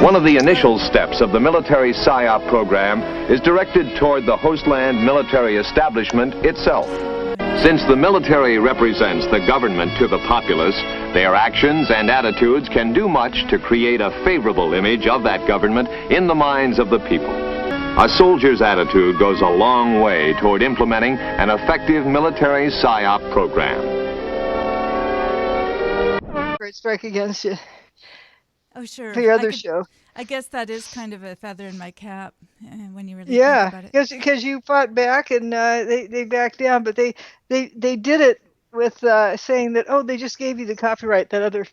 One of the initial steps of the military Psyop program is directed toward the hostland military establishment itself. Since the military represents the government to the populace, their actions and attitudes can do much to create a favorable image of that government in the minds of the people. A soldier's attitude goes a long way toward implementing an effective military Psyop program. Great strike against you. Oh, sure. For your other show. I guess that is kind of a feather in my cap when you really think about it. Because you fought back and they backed down, but they did it with saying that, oh, they just gave you the copyright, that other...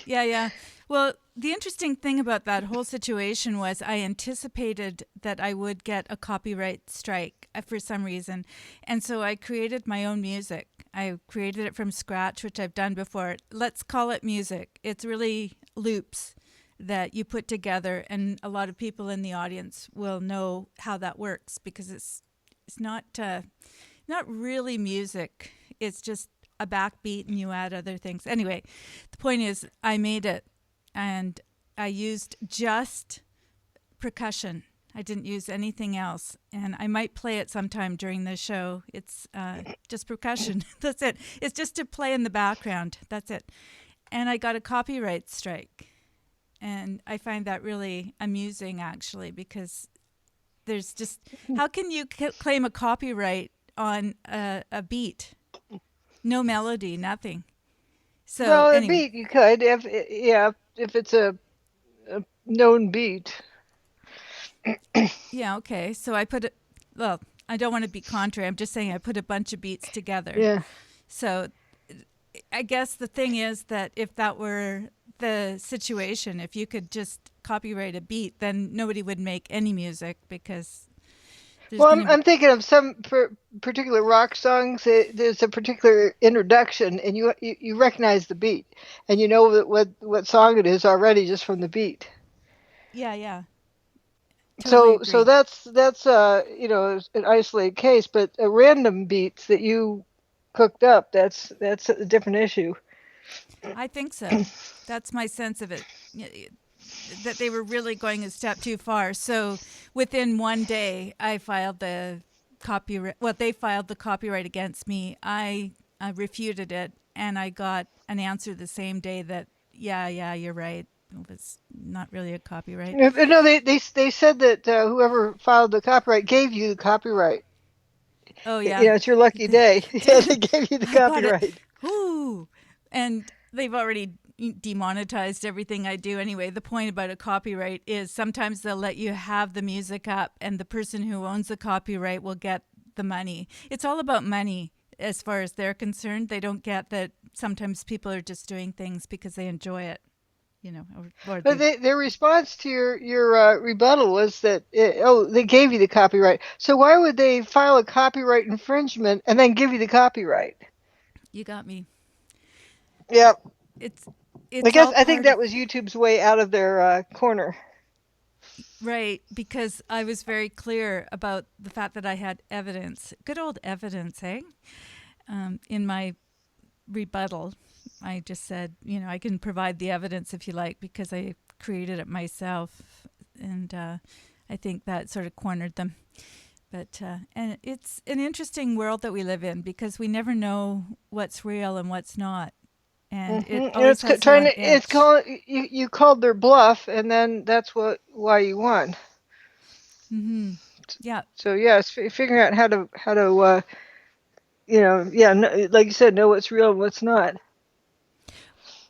Yeah. Well, the interesting thing about that whole situation was I anticipated that I would get a copyright strike for some reason. And so I created my own music. I created it from scratch, which I've done before. Let's call it music. It's really loops that you put together, and a lot of people in the audience will know how that works because it's not really music. It's just a backbeat and you add other things. Anyway, the point is I made it and I used just percussion. I didn't use anything else, and I might play it sometime during the show. It's just percussion. That's it. It's just to play in the background. That's it. And I got a copyright strike. And I find that really amusing, actually, because there's just, how can you claim a copyright on a beat? No melody, nothing. So well, anyway. A beat you could, if it's a known beat. Yeah, okay. So I put it, well, I don't want to be contrary. I'm just saying I put a bunch of beats together. Yeah. So I guess the thing is that if that were the situation, if you could just copyright a beat, then nobody would make any music because... Well, I'm thinking of some particular rock songs. There's a particular introduction, and you recognize the beat, and you know what song it is already just from the beat. Yeah. Totally So that's an isolated case, but a random beats that you cooked up, that's a different issue. I think so. That's my sense of it. That they were really going a step too far. So within one day, I filed the copyright. Well, they filed the copyright against me. I refuted it, and I got an answer the same day that, yeah, you're right. It was not really a copyright. No, they said that whoever filed the copyright gave you the copyright. Oh, yeah. Yeah, it's your lucky day. Yeah, they gave you the copyright. Ooh. And they've already demonetized everything I do anyway. The point about a copyright is sometimes they'll let you have the music up and the person who owns the copyright will get the money. It's all about money as far as they're concerned. They don't get that sometimes people are just doing things because they enjoy it. But their response to your rebuttal was that they gave you the copyright. So why would they file a copyright infringement and then give you the copyright? You got me. Yeah. It's I think that was YouTube's way out of their corner. Right, because I was very clear about the fact that I had evidence, good old evidence, in my rebuttal. I just said, I can provide the evidence if you like because I created it myself. And I think that sort of cornered them. But and it's an interesting world that we live in because we never know what's real and what's not. And it always you called their bluff, and then that's why you won. Mm-hmm. Yeah. So it's figuring out how to like you said, know what's real and what's not.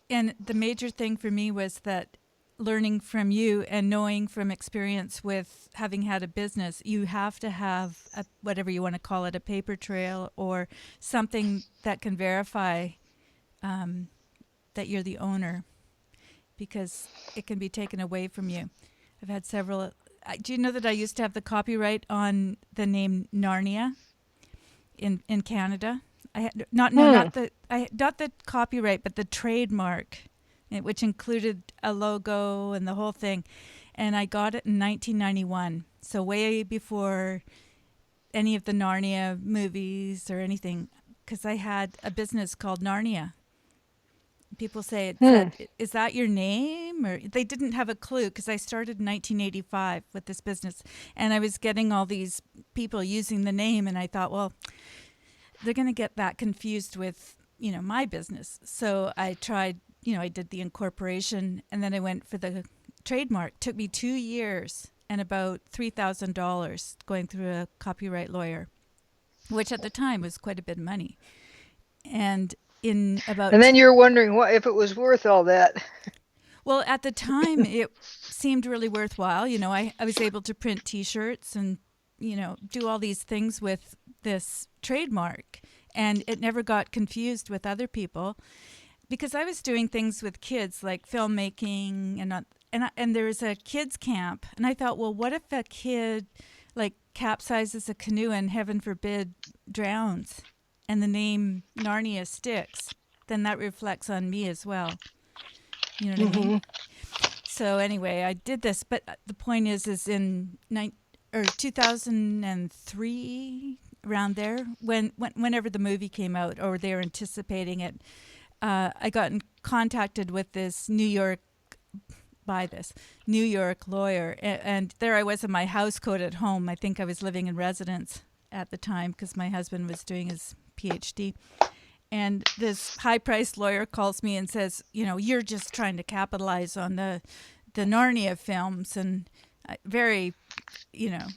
And the major thing for me was that learning from you and knowing from experience with having had a business, you have to have whatever you want to call it, a paper trail or something that can verify that you're the owner, because it can be taken away from you. I've had several. Do you know that I used to have the copyright on the name Narnia in Canada? I had not the copyright, but the trademark, which included a logo and the whole thing. And I got it in 1991, so way before any of the Narnia movies or anything, because I had a business called Narnia. People say, Hmm. is that your name? Or they didn't have a clue because I started in 1985 with this business, and I was getting all these people using the name, and I thought, well, they're going to get that confused with, my business. So I tried, I did the incorporation, and then I went for the trademark. It took me 2 years and about $3,000 going through a copyright lawyer, which at the time was quite a bit of money. And in about And then you're wondering if it was worth all that. Well, at the time, it seemed really worthwhile. I was able to print T-shirts and, do all these things with this trademark. And it never got confused with other people because I was doing things with kids like filmmaking and there was a kids camp. And I thought, well, what if a kid like capsizes a canoe and heaven forbid drowns and the name Narnia sticks? Then that reflects on me as well. You know what I mean? So anyway, I did this, but the point is in 2003, around there, whenever the movie came out or they were anticipating it, I got contacted with this New York lawyer, and there I was in my house coat at home. I think I was living in residence at the time because my husband was doing his PhD. And this high-priced lawyer calls me and says, you're just trying to capitalize on the Narnia films, and very,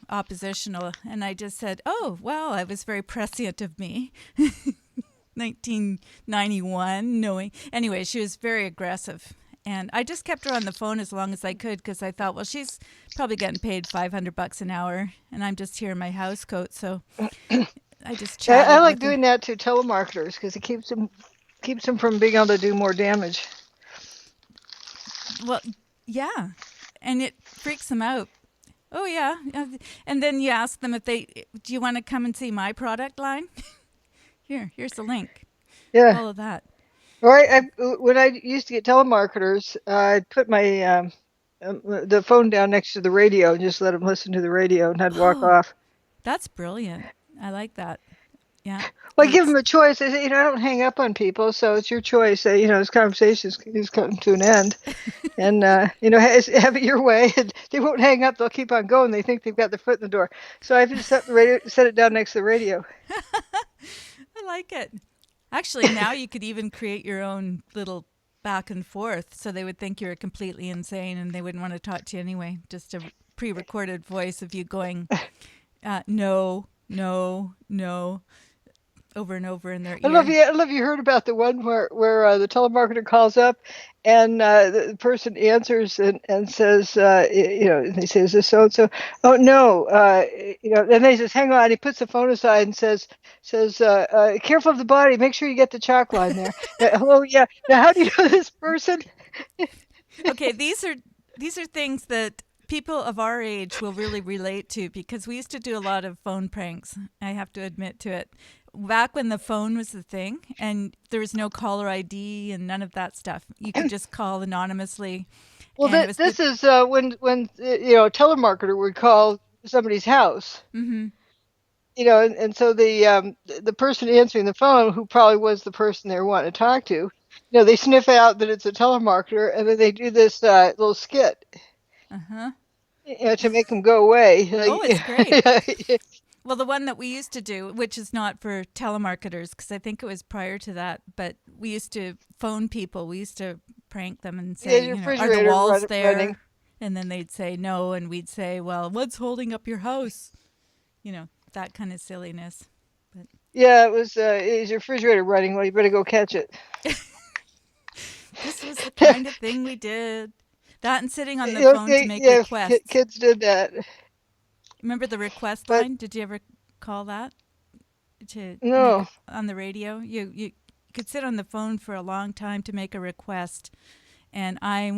oppositional. And I just said, oh, well, it was very prescient of me. 1991, knowing. Anyway, she was very aggressive. And I just kept her on the phone as long as I could because I thought, well, she's probably getting paid $500 an hour, and I'm just here in my house coat, so... I just chatted. I like doing that to telemarketers because it keeps them from being able to do more damage. Well, yeah, and it freaks them out. Oh yeah, and then you ask them do you want to come and see my product line? Here's the link. Yeah, all of that. Or when I used to get telemarketers, I'd put my the phone down next to the radio and just let them listen to the radio, and I'd walk off. That's brilliant. I like that. Yeah. Well, I give them a choice. I say, I don't hang up on people, so it's your choice. This conversation is coming to an end, and have it your way. And they won't hang up; they'll keep on going. They think they've got their foot in the door. So I just set it down next to the radio. I like it. Actually, now you could even create your own little back and forth, so they would think you're completely insane, and they wouldn't want to talk to you anyway. Just a pre-recorded voice of you going, no. Over and over in their ear. I don't know if you heard about the one where the telemarketer calls up and the person answers and says, and they say, is this so-and-so? Oh, no. And they says, hang on. He puts the phone aside and says, careful of the body. Make sure you get the chalk line there. Hello, yeah. Now, how do you know this person? Okay, these are things that people of our age will really relate to because we used to do a lot of phone pranks. I have to admit to it. Back when the phone was the thing and there was no caller ID and none of that stuff. You could just call anonymously. Well, this is when a telemarketer would call somebody's house. Mm-hmm. And so the person answering the phone, who probably was the person they were wanting to talk to, they sniff out that it's a telemarketer, and then they do this little skit. Uh-huh. To make them go away. Oh, it's great. Well, the one that we used to do, which is not for telemarketers, because I think it was prior to that, but we used to phone people. We used to prank them and say, are the walls there? Running. And then they'd say no, and we'd say, well, what's holding up your house? That kind of silliness. But yeah, it was, is your refrigerator running? Well, you better go catch it. This was the kind of thing we did. That and sitting on the phone to make requests. Kids did that. Remember the request line? Did you ever call that? No. On the radio? You could sit on the phone for a long time to make a request. And I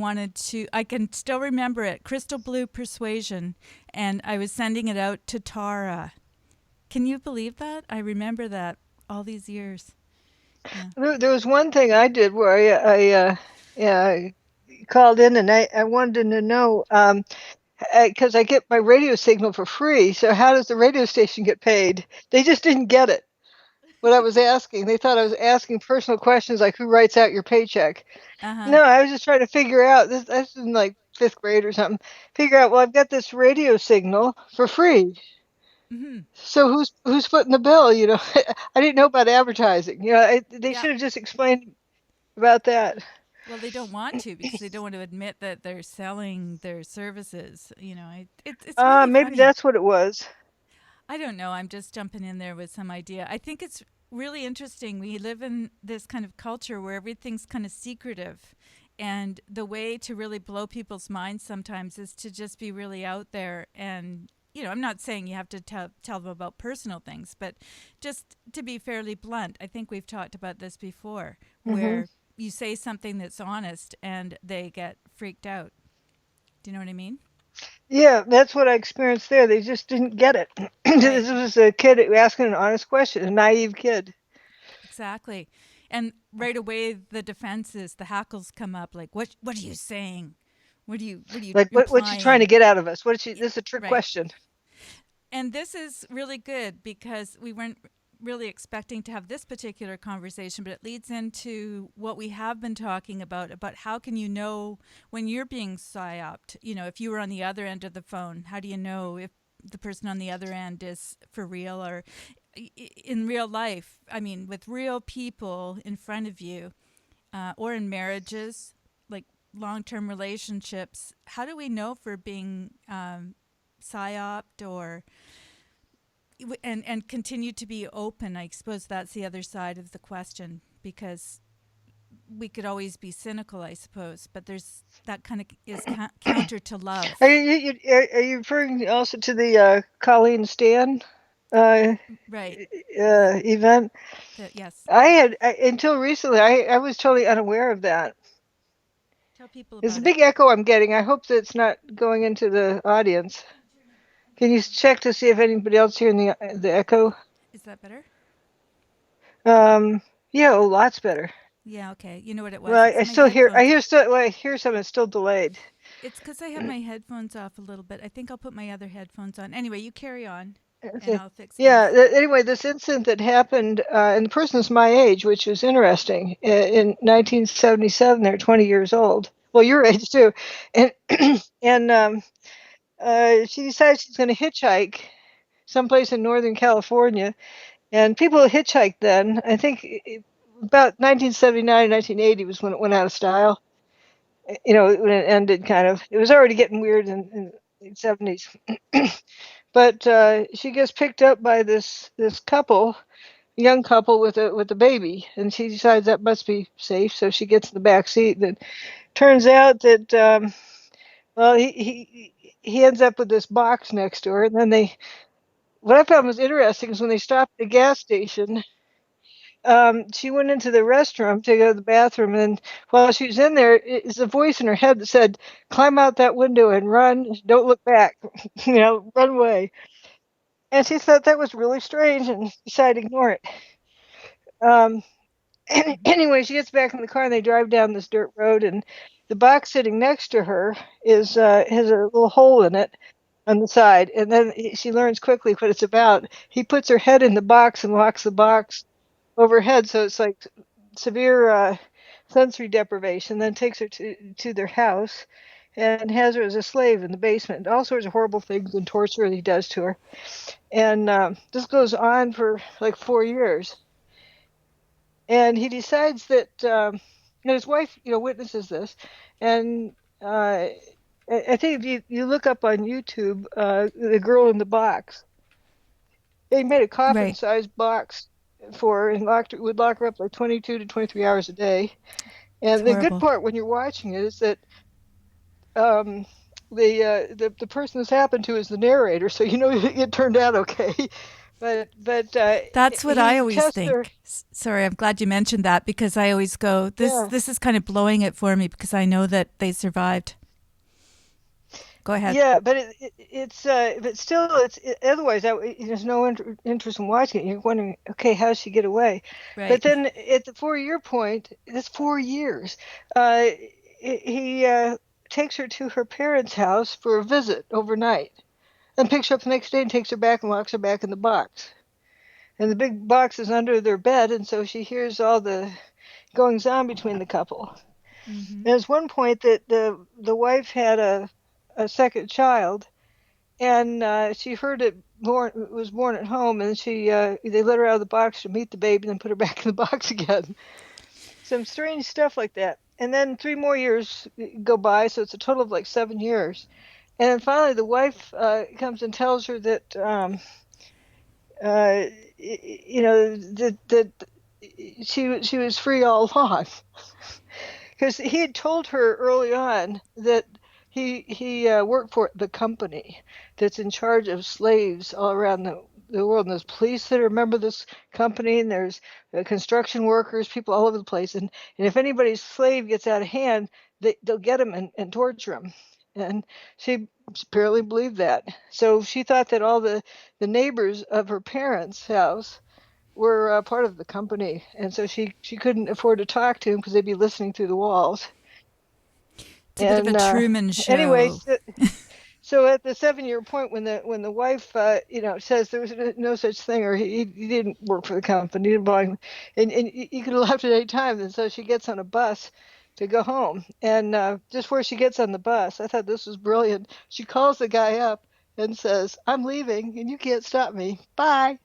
can still remember it, Crystal Blue Persuasion. And I was sending it out to Tara. Can you believe that? I remember that all these years. Yeah. There was one thing I did where I called in and I wanted to know, because I get my radio signal for free, so how does the radio station get paid? They just didn't get it. what I was asking. They thought I was asking personal questions like who writes out your paycheck. Uh-huh. No, I was just trying to figure out this. This is in like fifth grade or something. Figure out. Well, I've got this radio signal for free. Hmm. So who's footing the bill? I didn't know about advertising. They Yeah. should have just explained about that. Well, they don't want to because they don't want to admit that they're selling their services. It's really Maybe funny. that's what it was. I don't know. I'm just jumping in there with some idea. I think it's really interesting. We live in this kind of culture where everything's kind of secretive. And the way to really blow people's minds sometimes is to just be really out there. And, I'm not saying you have to tell them about personal things, but just to be fairly blunt. I think we've talked about this before, Hmm. where you say something that's honest and they get freaked out. Do you know what I mean? Yeah, that's what I experienced there. They just didn't get it. Right. This was a kid asking an honest question, a naive kid. Exactly. And right away the defenses, the hackles come up like, what are you saying? What are you Like, what's she trying to implying? get out of us? What is she? Yeah, This is a trick right. question. And this is really good because we weren't really expecting to have this particular conversation, but it leads into what we have been talking about how can you know when you're being psyoped? If you were on the other end of the phone, how do you know if the person on the other end is for real or in real life? I mean, with real people in front of you, or in marriages, like long-term relationships, how do we know if we're being psyoped or and continue to be open? I suppose that's the other side of the question because we could always be cynical, I suppose, but there's that kind of is counter to Are love. you referring also to the Colleen Stan uh, Right. The event? yes. Until recently, I was totally unaware of that. Tell people There's a about it. big echo I'm getting. I hope that it's not going into the audience. Can you check to see if anybody else hearing the echo? Is that better? Um, yeah, oh, lots better. Yeah, okay. You know what it was? Well, It's I my still hear. I headphones. hear still. Well, I hear some. It's still delayed. It's because I have my headphones off a little bit. I think I'll put my other headphones on. Anyway, you carry on and Okay. I'll fix Yeah. things. Anyway, this incident that happened, and the person's my age, which was interesting. In 1977, they're 20 years old. Well, your age too, and and she decides she's going to hitchhike someplace in Northern California. And people hitchhiked then. I think about 1979, 1980 was when it went out of style. When it ended, kind of. It was already getting weird in the 70s. But she gets picked up by this couple, young couple with a baby, and she decides that must be safe, so she gets in the back seat. And it turns out that well, he ends up with this box next to her, and then they. What I found was interesting is when they stopped at the gas station, she went into the restroom to go to the bathroom, and while she was in there, is a voice in her head that said, "Climb out that window and run. Don't look back. Run away." And she thought that was really strange and decided to ignore it. Um, Hmm. anyway, she gets back in the car and they drive down this dirt road, and the box sitting next to her is has a little hole in it on the side, and then she learns quickly what it's about. He puts her head in the box and locks the box overhead, so it's like severe sensory deprivation. Then takes her to their house and has her as a slave in the basement. All sorts of horrible things and torture that he does to her. And this goes on for like 4 years. And he decides that his wife, witnesses this, and I think if you look up on YouTube, the girl in the box, they made a Right. coffin-sized box for her and would lock her up like 22 to 23 hours a day. It's And the good horrible. part when you're watching it is that um, the person this happened to is the narrator, so it turned out okay. But That's what I he always tests her. think. Sorry, I'm glad you mentioned that because I always go, this Yeah, this is kind of blowing it for me because I know that they survived. Go ahead. yeah, but but still, otherwise, there's no interest in watching it. You're wondering, okay, how does she get away? But Right. then at the 4 year point, that's 4 years. Uh, he takes her to her parents' house for a visit overnight, and picks her up the next day and takes her back and locks her back in the box. and the big box is under their bed, and so she hears all the goings on between the couple. Mm-hmm. There's one point that the wife had a second child, and she heard it was born at home, and they let her out of the box to meet the baby and then put her back in the box again. Some strange stuff like that. And then 3 more years go by, so it's a total of like 7 years. And then finally, the wife comes and tells her that that she was free all along, because he had told her early on that he worked for the company that's in charge of slaves all around the world. And there's police that are a member of this company, and there's construction workers, people all over the place. And if anybody's slave gets out of hand, they'll get him and torture him. And she apparently believed that. So she thought that all the neighbors of her parents' house were part of the company, and so she couldn't afford to talk to him because they'd be listening through the walls. It's a bit of a Truman Anyway, Show. so at the 7 year point, when the wife says there was no such thing, or he didn't work for the company, he didn't belong, and he could have left at any time, and so she gets on a bus to go home, and just where she gets on the bus, I thought this was brilliant. She calls the guy up and says, "I'm leaving, and you can't stop me. Bye."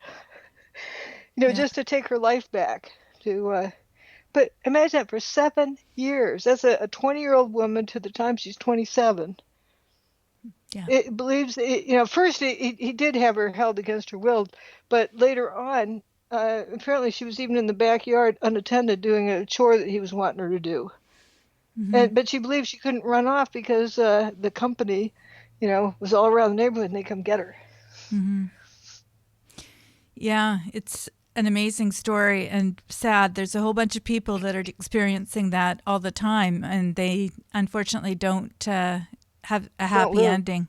Yeah. Just to take her life back. But imagine that for 7 years. That's a 20-year-old woman to the time she's 27. Yeah. It believes, first he did have her held against her will, but later on, apparently she was even in the backyard unattended doing a chore that he was wanting her to do. Mm-hmm. But she believed she couldn't run off because the company, was all around the neighborhood and they come get her. Mm-hmm. Yeah, it's an amazing story and sad. There's a whole bunch of people that are experiencing that all the time, and they unfortunately don't have a happy ending.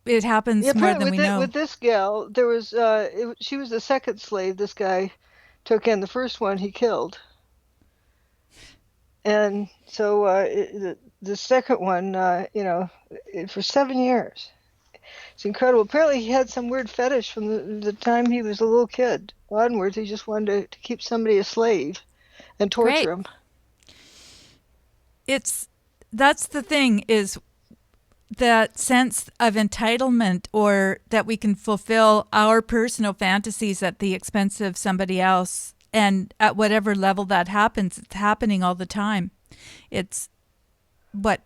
It happens more than we know. With this gal, there was she was the second slave this guy took in. The first one he killed, and so the second one, for 7 years. It's incredible. Apparently, he had some weird fetish from the time he was a little kid onwards. He just wanted to keep somebody a slave and torture him. That's the thing, is that sense of entitlement, or that we can fulfill our personal fantasies at the expense of somebody else. And at whatever level that happens, it's happening all the time. It's what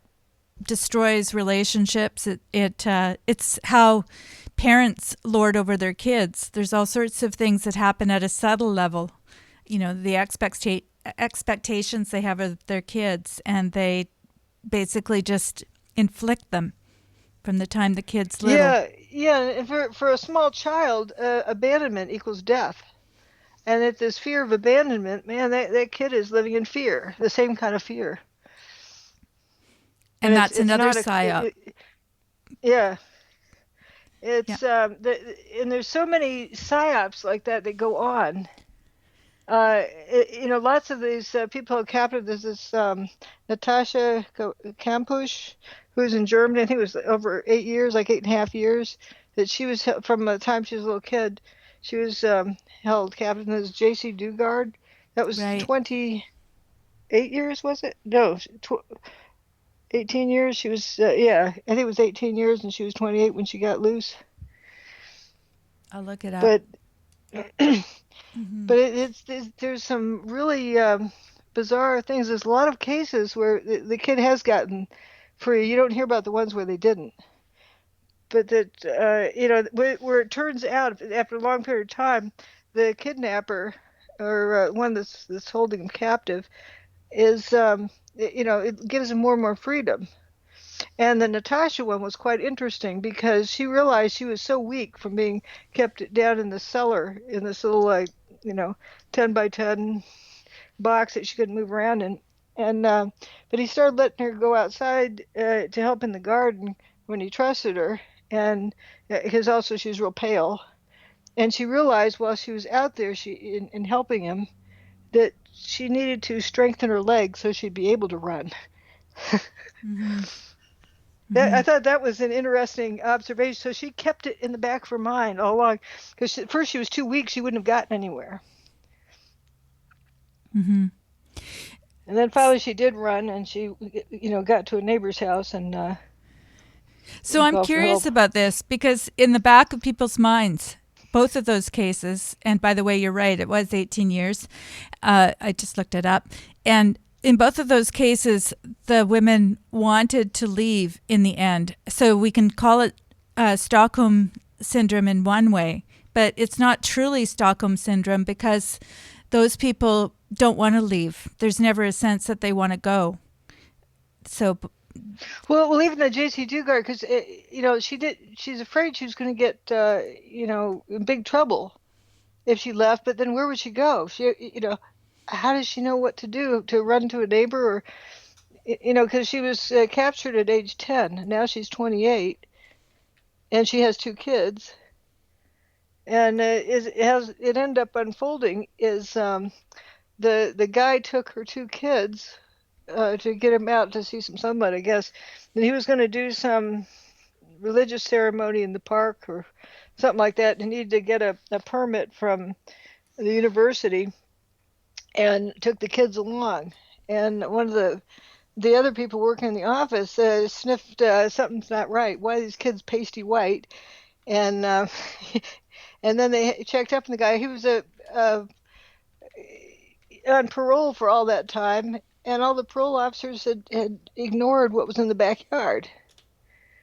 destroys relationships. It's how parents lord over their kids. There's all sorts of things that happen at a subtle level. The expectations they have of their kids, and they basically just inflict them from the time the kid's little. Yeah. And for a small child, abandonment equals death. And if there's fear of abandonment, man, that kid is living in fear, the same kind of fear. And that's another psyop. Yeah. And there's so many psyops like that go on. Lots of these people held captive. There's this Natasha Kampusch, who's in Germany. I think it was over 8 years, like 8.5 years, that she was from the time she was a little kid. She was held captive. And there's J.C. Dugard. That was right. 28 years, was it? No, 18 years. She was, I think it was 18 years, and she was 28 when she got loose. I'll look it up. But mm-hmm. but there's some really bizarre things. There's a lot of cases where the kid has gotten free. You don't hear about the ones where they didn't. But that, where it turns out, after a long period of time, the kidnapper, or one that's holding him captive, is, it gives him more and more freedom. And the Natasha one was quite interesting because she realized she was so weak from being kept down in the cellar in this little, 10 by 10 box that she couldn't move around in. But he started letting her go outside to help in the garden when he trusted her, and because also she was real pale. And she realized while she was out there, in helping him, that she needed to strengthen her legs so she'd be able to run. mm-hmm. I thought that was an interesting observation. So she kept it in the back of her mind all along, because at first she was too weak; she wouldn't have gotten anywhere. Mm-hmm. And then finally she did run, and she, got to a neighbor's house and. So I'm curious about this because in the back of people's minds, both of those cases, and by the way, you're right, it was 18 years. I just looked it up. And in both of those cases, the women wanted to leave in the end. So we can call it Stockholm Syndrome in one way, but it's not truly Stockholm Syndrome because those people don't want to leave. There's never a sense that they want to go. So... Well, even the J.C. Dugard, because she's afraid she was going to get, in big trouble if she left. But then where would she go? How does she know what to do? To run to a neighbor, or, because she was captured at age 10. Now she's 28, and she has 2 kids. And it ended up unfolding is the guy took her 2 kids. To get him out to see some sunlight, I guess. And he was going to do some religious ceremony in the park or something like that. And he needed to get a permit from the university and took the kids along. And one of the other people working in the office sniffed something's not right. Why are these kids pasty white? And and then they checked up on the guy. He was on parole for all that time. And all the parole officers had ignored what was in the backyard.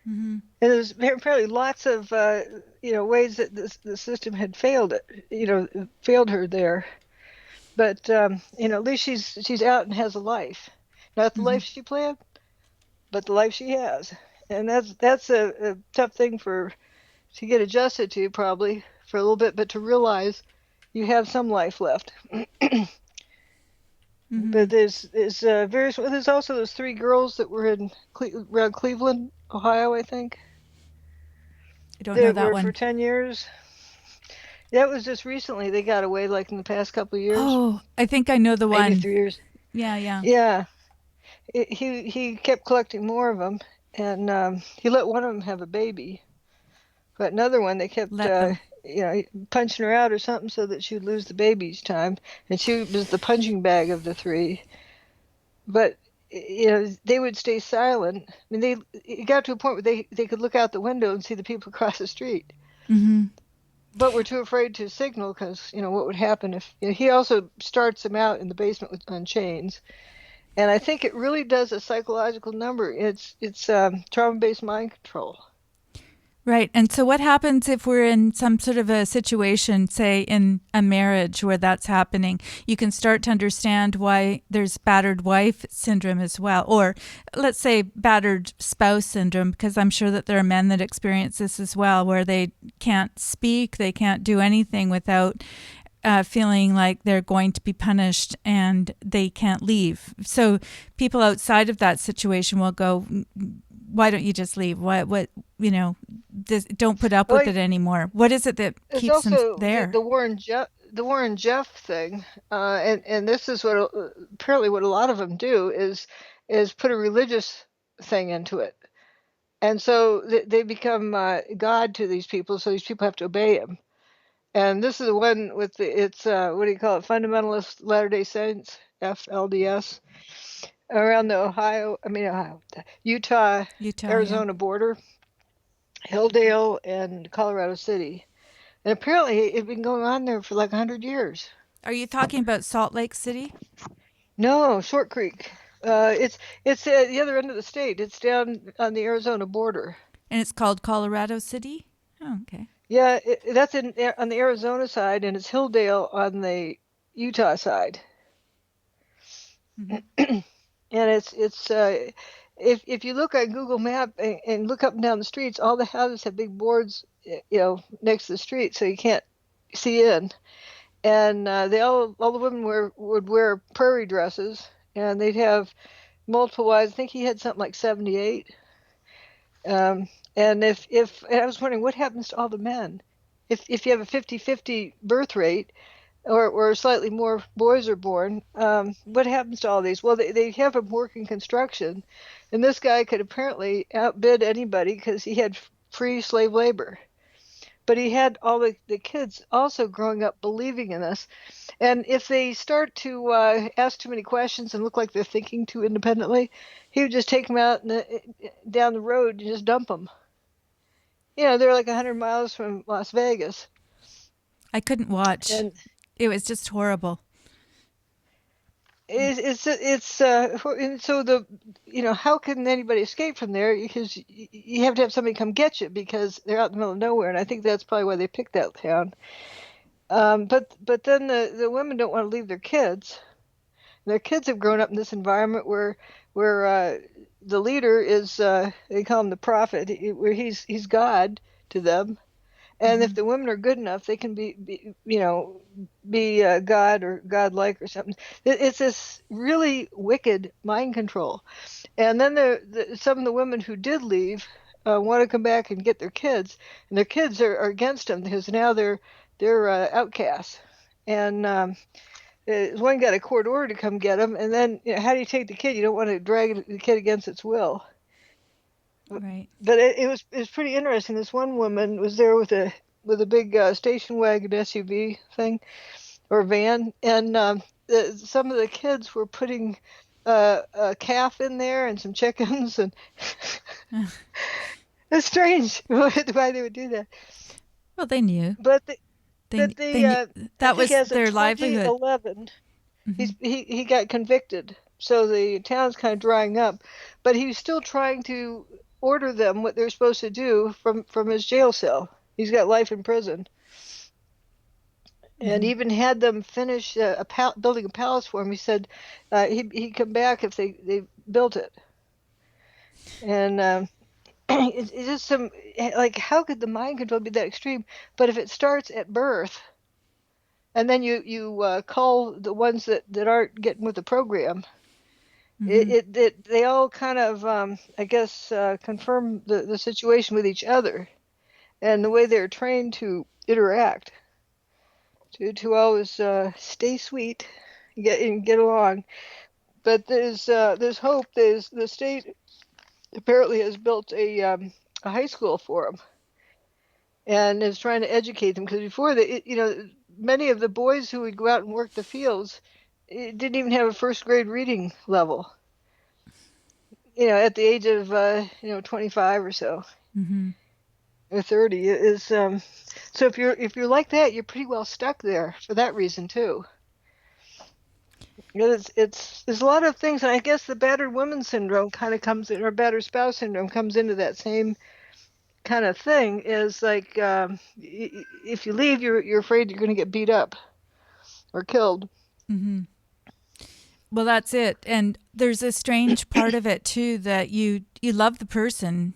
Mm-hmm. And there's apparently lots of ways that the system had failed her there. But at least she's out and has a life, not the life she planned, but the life she has. And that's a tough thing to get adjusted to, probably for a little bit, but to realize you have some life left. Mm-hmm. But there's various. There's also those 3 girls that were in around Cleveland, Ohio, I think. I don't know that were one. For 10 years. That was just recently. They got away, like in the past couple of years. Oh, I think I know the one. Maybe 3 years. Yeah. Yeah. He kept collecting more of them, and he let one of them have a baby. But another one, they kept punching her out or something so that she would lose the baby each time, and she was the punching bag of the 3. But they would stay silent. I mean, it got to a point where they could look out the window and see the people across the street. Mm-hmm. But we're too afraid to signal because what would happen if he also starts them out in the basement on chains. And I think it really does a psychological number. It's trauma-based mind control. Right. And so what happens if we're in some sort of a situation, say in a marriage where that's happening? You can start to understand why there's battered wife syndrome as well, or let's say battered spouse syndrome, because I'm sure that there are men that experience this as well, where they can't speak, they can't do anything without feeling like they're going to be punished and they can't leave. So people outside of that situation will go, why don't you just leave? What don't put up with it anymore. What is it that keeps them there? The Warren Jeff thing, and this is what apparently what a lot of them do is put a religious thing into it, and so they become God to these people. So these people have to obey him. And this is the one with it's what do you call it? Fundamentalist Latter-day Saints, FLDS. Around the Utah, Arizona border, Hilldale, and Colorado City. And apparently it's been going on there for like 100 years. Are you talking about Salt Lake City? No, Short Creek. It's at the other end of the state. It's down on the Arizona border. And it's called Colorado City? Oh, okay. Yeah, that's on the Arizona side, and it's Hilldale on the Utah side. Mm-hmm. And it's if you look at Google Map and look up and down the streets, all the houses have big boards, next to the street, so you can't see in. And all the women would wear prairie dresses, and they'd have multiple wives. I think he had something like 78. And if I was wondering what happens to all the men, if you have a 50-50 birth rate, or slightly more boys are born, what happens to all these? Well, they have them working construction, And this guy could apparently outbid anybody because he had free slave labor. But he had all the kids also growing up believing in this. And if they start to ask too many questions and look like they're thinking too independently, he would just take them out down the road and just dump them. They're like 100 miles from Las Vegas. I couldn't watch. And it was just horrible. And so how can anybody escape from there? Because you have to have somebody come get you because they're out in the middle of nowhere, and I think that's probably why they picked that town. But then the women don't want to leave their kids. Their kids have grown up in this environment where the leader is they call him the prophet, where he's God to them. And if the women are good enough, they can be God or godlike or something. It's this really wicked mind control. And then some of the women who did leave want to come back and get their kids, and their kids are against them because now they're outcasts. And one got a court order to come get them, and then how do you take the kid? You don't want to drag the kid against its will. Right. But it was pretty interesting. This one woman was there with a big station wagon SUV thing or van, and some of the kids were putting a calf in there and some chickens, and it's strange why they would do that. Well, they knew. But that was their livelihood. 2011, he got convicted, so the town's kind of drying up, but he was still trying to order them what they're supposed to do from his jail cell. He's got life in prison, and even had them finish building a palace for him. He said he'd come back if they built it. And it's just some, like, how could the mind control be that extreme? But if it starts at birth, and then you call the ones that aren't getting with the program, they all kind of I guess confirm the situation with each other and the way they're trained to interact, to always stay sweet, get along. But there's hope. The state apparently has built a high school for them and is trying to educate them, because before many of the boys who would go out and work the fields didn't even have a first grade reading level, at the age of 25 or so, or 30 is so if you're like that, you're pretty well stuck there for that reason too. There's a lot of things, and I guess the battered woman syndrome kind of comes in, or battered spouse syndrome comes into that same kind of thing. Is like if you leave, you're afraid you're going to get beat up or killed. Well, that's it. And there's a strange part of it too, that you love the person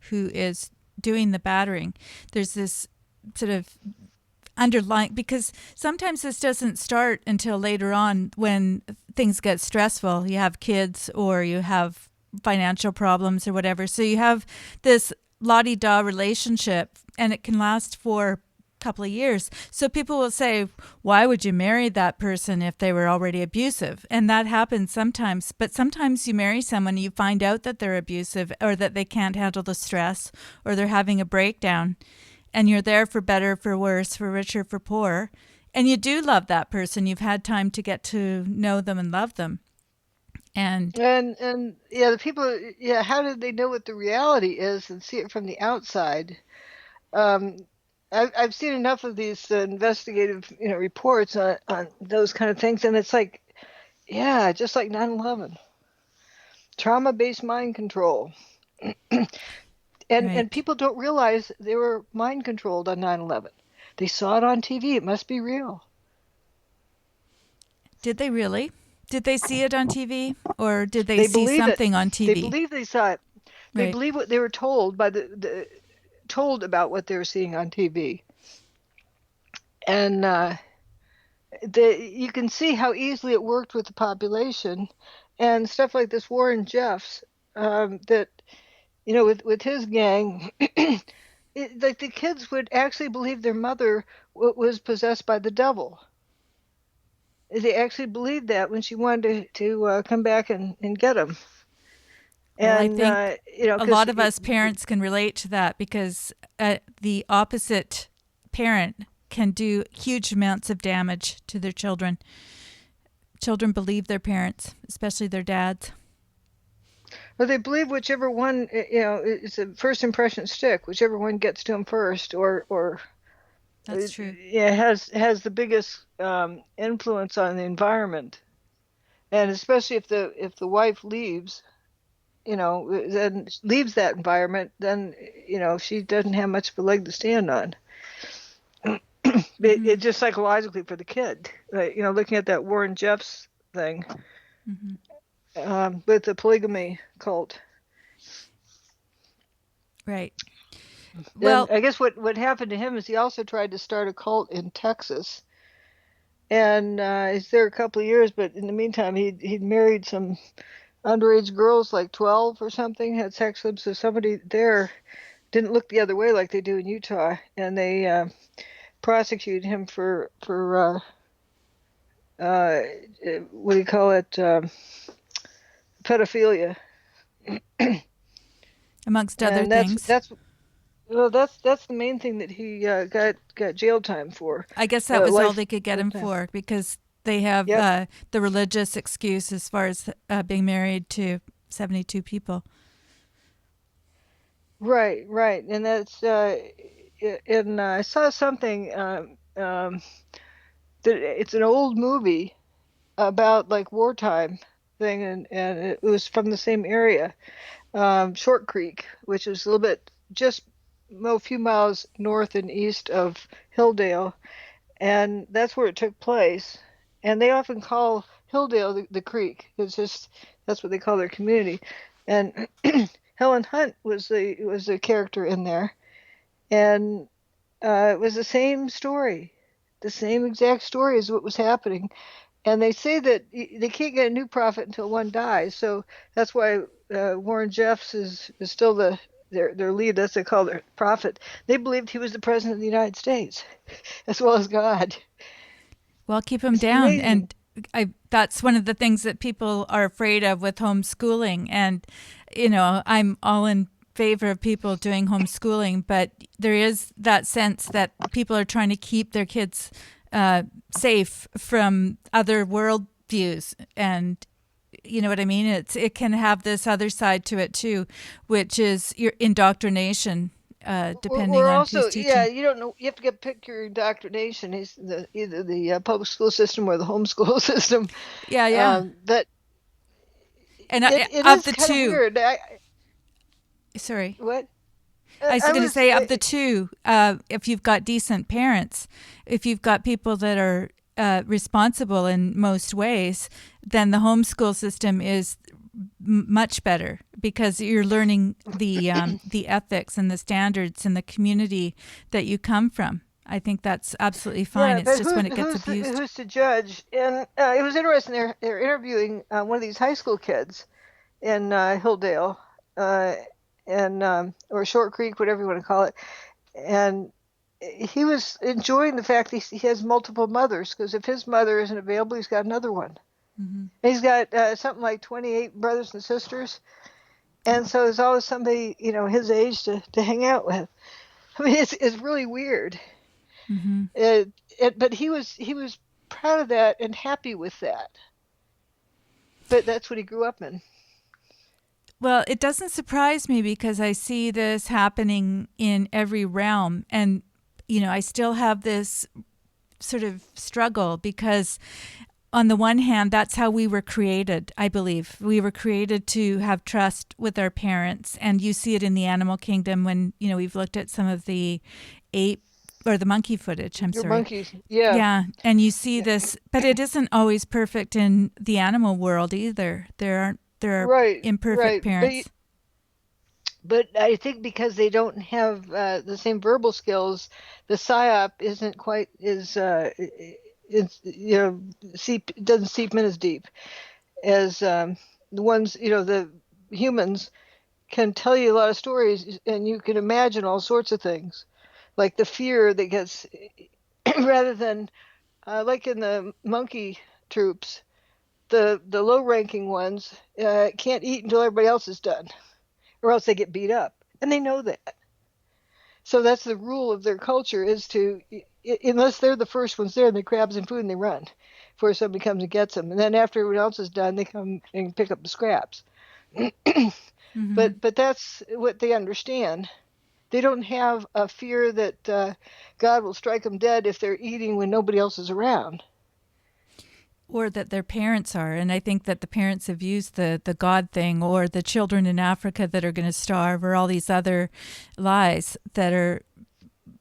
who is doing the battering. There's this sort of underlying, because sometimes this doesn't start until later on when things get stressful. You have kids or you have financial problems or whatever. So you have this la-di-da relationship, and it can last for a couple of years. So people will say, why would you marry that person if they were already abusive? And that happens sometimes. But sometimes you marry someone and you find out that they're abusive, or that they can't handle the stress, or they're having a breakdown. And you're there for better, for worse, for richer, for poorer. And you do love that person. You've had time to get to know them and love them. And the people, how did they know what the reality is and see it from the outside? I've seen enough of these investigative reports on those kind of things, and it's like, just like 9/11, trauma-based mind control. And people don't realize they were mind controlled on 9/11. They saw it on TV. It must be real. Did they really? Did they see it on TV, or did they see something on TV? They believe they saw it. They believe what they were told by told about what they were seeing on TV. And you can see how easily it worked with the population, and stuff like this Warren Jeffs that. With his gang, like the kids would actually believe their mother was possessed by the devil. They actually believed that when she wanted to come back and get them. Well, I And think a because lot of us parents can relate to that because the opposite parent can do huge amounts of damage to their children. Children believe their parents, especially their dads. well, they believe whichever one, it's a first impression stick, whichever one gets to them first, or That's true. yeah, has the biggest influence on the environment. And especially if the wife leaves, then leaves that environment, then she doesn't have much of a leg to stand on. Mm-hmm. It just psychologically for the kid, looking at that Warren Jeffs thing with the polygamy cult. Right. And Well, I guess what happened to him is he also tried to start a cult in Texas, and he's there a couple of years, but in the meantime he'd married some underage girls, like 12 or something, had sex with them. So somebody there didn't look the other way like they do in Utah, and they prosecuted him for what do you call it, pedophilia. amongst other And that's things, that's well, that's the main thing that he got jail time for. I guess that was all Life they could get him lifetime. for because they have Yep. the religious excuse as far as being married to 72 people. Right, and that's and I saw something that it's an old movie about like wartime thing, and it was from the same area, Short Creek, which is a little bit just a few miles north and east of Hilldale, and that's where it took place. And they often call Hilldale the creek. It's just that's what they call their community. And Helen Hunt was the character in there, and it was the same story, the same exact story as what was happening. And they say that they can't get a new prophet until one dies. So that's why Warren Jeffs is still their lead. That's what they call their prophet. They believed he was the president of the United States, as well as God. Well, keep them It's down. amazing. And that's one of the things that people are afraid of with homeschooling. And, I'm all in favor of people doing homeschooling, but there is that sense that people are trying to keep their kids safe from other world views. And you know what I mean? It can have this other side to it too, which is your indoctrination, depending We're on also, who's yeah, teaching. you don't know, you have to pick your indoctrination. Is either the public school system or the homeschool system. Yeah, yeah. But And it of is the kind of two, weird. sorry. What? I was I going to was, say, of the two, if you've got decent parents, if you've got people that are responsible in most ways, then the homeschool system is much better because you're learning the ethics and the standards and the community that you come from. I think that's absolutely fine. yeah, It's but just when it gets abused. who's to judge? And it was interesting. They're interviewing one of these high school kids in Hilldale, uh, and or Short Creek, whatever you want to call it. And he was enjoying the fact that he has multiple mothers, because if his mother isn't available, he's got another one. Mm-hmm. He's got something like 28 brothers and sisters, and so there's always somebody his age to hang out with. I mean, it's really weird. Mm-hmm. But he was proud of that and happy with that. But that's what he grew up in. Well, it doesn't surprise me because I see this happening in every realm. And, I still have this sort of struggle because, on the one hand, that's how we were created, I believe. We were created to have trust with our parents. And you see it in the animal kingdom when, we've looked at some of the ape or the monkey footage. I'm Your sorry. monkeys, yeah. Yeah, and you see this, but it isn't always perfect in the animal world either. There are Right, imperfect right. parents. But I think because they don't have the same verbal skills, the psyop isn't quite as it's doesn't seep in as deep as the ones the humans can tell you a lot of stories, and you can imagine all sorts of things, like the fear that gets rather than like in the monkey troops. the low-ranking ones can't eat until everybody else is done, or else they get beat up, and they know that. So that's the rule of their culture, is to, unless they're the first ones there, and they grab some food and they run before somebody comes and gets them. And then after everyone else is done, they come and pick up the scraps. Mm-hmm. But that's what they understand. They don't have a fear that God will strike them dead if they're eating when nobody else is around. Or that their parents are. And I think that the parents have used the God thing, or the children in Africa that are going to starve, or all these other lies that are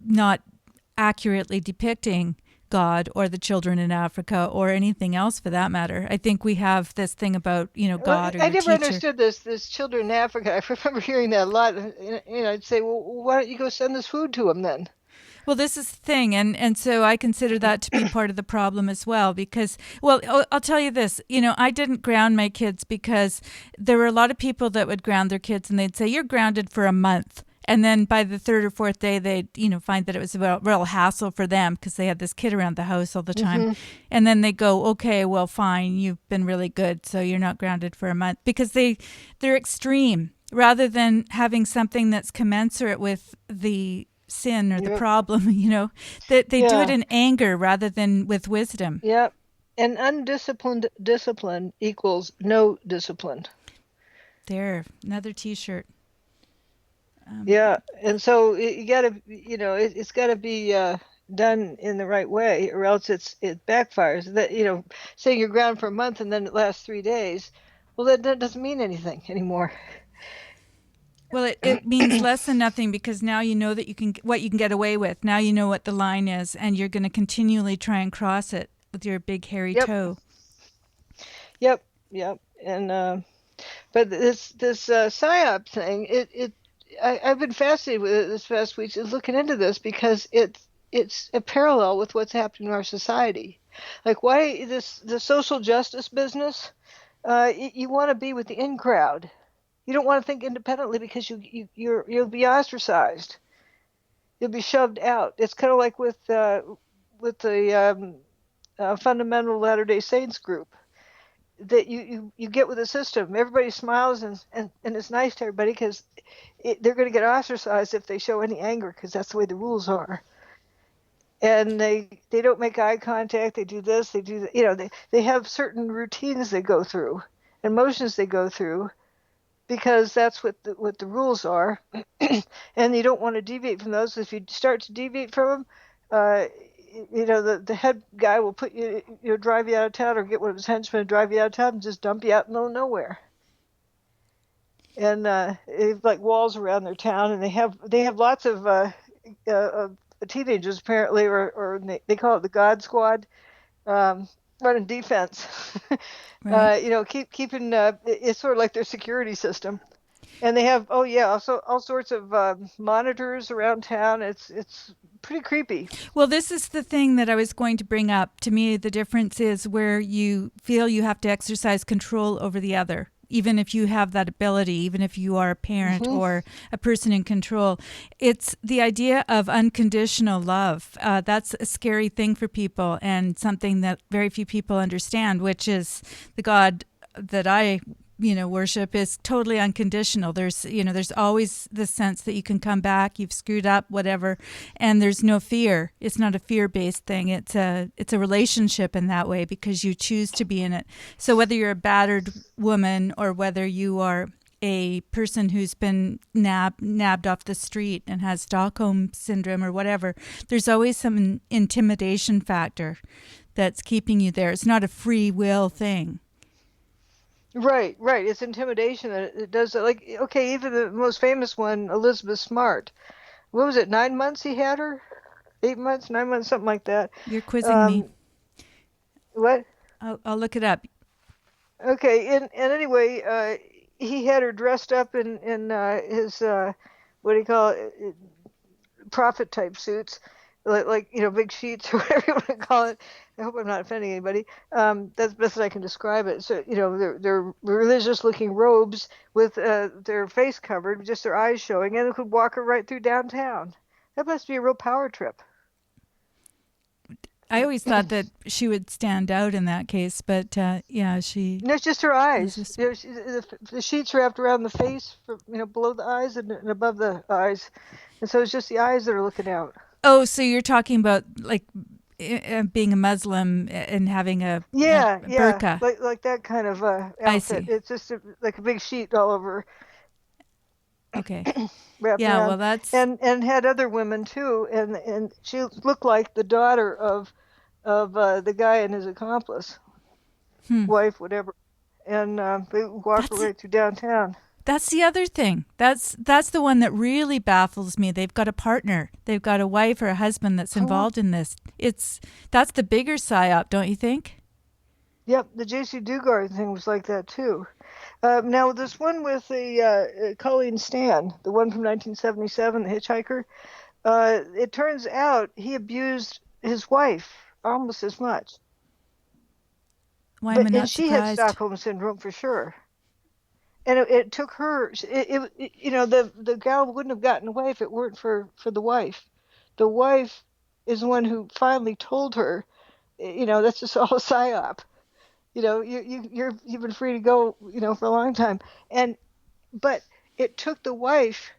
not accurately depicting God or the children in Africa or anything else for that matter. I think we have this thing about, God or I your never teacher. understood this children in Africa. I remember hearing that a lot. I'd say, well, why don't you go send this food to them then? Well, this is the thing, and so I consider that to be part of the problem as well, because, well, I'll tell you this, I didn't ground my kids because there were a lot of people that would ground their kids, and they'd say, you're grounded for a month. And then by the third or fourth day, they'd, find that it was a real hassle for them because they had this kid around the house all the time. Mm-hmm. And then they go, okay, well, fine, you've been really good, so you're not grounded for a month, because they're extreme rather than having something that's commensurate with the sin or the Yep. problem, that they do it Yeah. in anger rather than with wisdom. Yep. And undisciplined discipline equals no discipline. There, another T-shirt. Yeah. And so you got to, it's got to be done in the right way, or else it backfires. That, saying you're grounded for a month and then it lasts 3 days, well, that doesn't mean anything anymore. Well, it means less than nothing, because now you know that what you can get away with. Now you know what the line is, and you're going to continually try and cross it with your big hairy Yep. toe. Yep. And but this psyop thing, I've been fascinated with it this past week, looking into this, because it's a parallel with what's happening in our society. Like, why the social justice business? You want to be with the in crowd. You don't want to think independently, because you'll be ostracized. You'll be shoved out. It's kind of like with the fundamental Latter-day Saints group, that you get with the system. Everybody smiles and it's nice to everybody, because they're going to get ostracized if they show any anger, because that's the way the rules are. And they don't make eye contact. They do this. They do that. They have certain routines they go through, and motions they go through, because that's what the rules are. And you don't want to deviate from those. If you start to deviate from them, the head guy will put drive you out of town, or get one of his henchmen to drive you out of town and just dump you out in the middle of nowhere. And they have like walls around their town, and they have lots of teenagers apparently, or they call it the God Squad, running defense. Right. Keeping it's sort of like their security system. And they have also all sorts of monitors around town. It's pretty creepy. Well, this is the thing that I was going to bring up. To me, the difference is where you feel you have to exercise control over the other, even if you have that ability, even if you are a parent Mm-hmm. or a person in control. It's the idea of unconditional love. That's a scary thing for people, and something that very few people understand, which is the God that I worship is totally unconditional. There's always the sense that you can come back, you've screwed up, whatever, and there's no fear. It's not a fear-based thing. It's a relationship in that way, because you choose to be in it. So whether you're a battered woman, or whether you are a person who's been nabbed off the street and has Stockholm Syndrome or whatever, there's always some intimidation factor that's keeping you there. It's not a free will thing. Right. It's intimidation that it does. Like, okay, even the most famous one, Elizabeth Smart. What was it? 9 months he had her? 8 months, 9 months, something like that. You're quizzing me. What? I'll look it up. Okay. And anyway, he had her dressed up in his what do you call it? Prophet type suits, like big sheets, or whatever you want to call it. I hope I'm not offending anybody. That's the best I can describe it. So they're religious looking robes with their face covered, just their eyes showing, and they could walk her right through downtown. That must be a real power trip. I always thought that she would stand out in that case, but yeah, And it's just her was eyes. just. The sheets wrapped around the face, below the eyes and above the eyes, and so it's just the eyes that are looking out. Oh, so you're talking about like being a Muslim and having a Yeah, yeah, burqa. like that kind of I outfit. see. It's just like a big sheet all over, Okay. wrapped Yeah, around, well, that's. and had other women too, and she looked like the daughter of the guy and his accomplice, Hmm. wife, whatever, and they walked That's right through downtown. That's the other thing. That's the one that really baffles me. They've got a partner. They've got a wife or a husband that's Oh, involved in this. That's the bigger psyop, don't you think? yep, the J.C. Dugard thing was like that too. Now this one with the Colleen Stan, the one from 1977, the hitchhiker. It turns out he abused his wife almost as much, Why am I and not she had surprised? Stockholm syndrome for sure. And it took her. The gal wouldn't have gotten away if it weren't for the wife. The wife is the one who finally told her, that's just all a psyop. You've been free to go, for a long time. And but it took the wife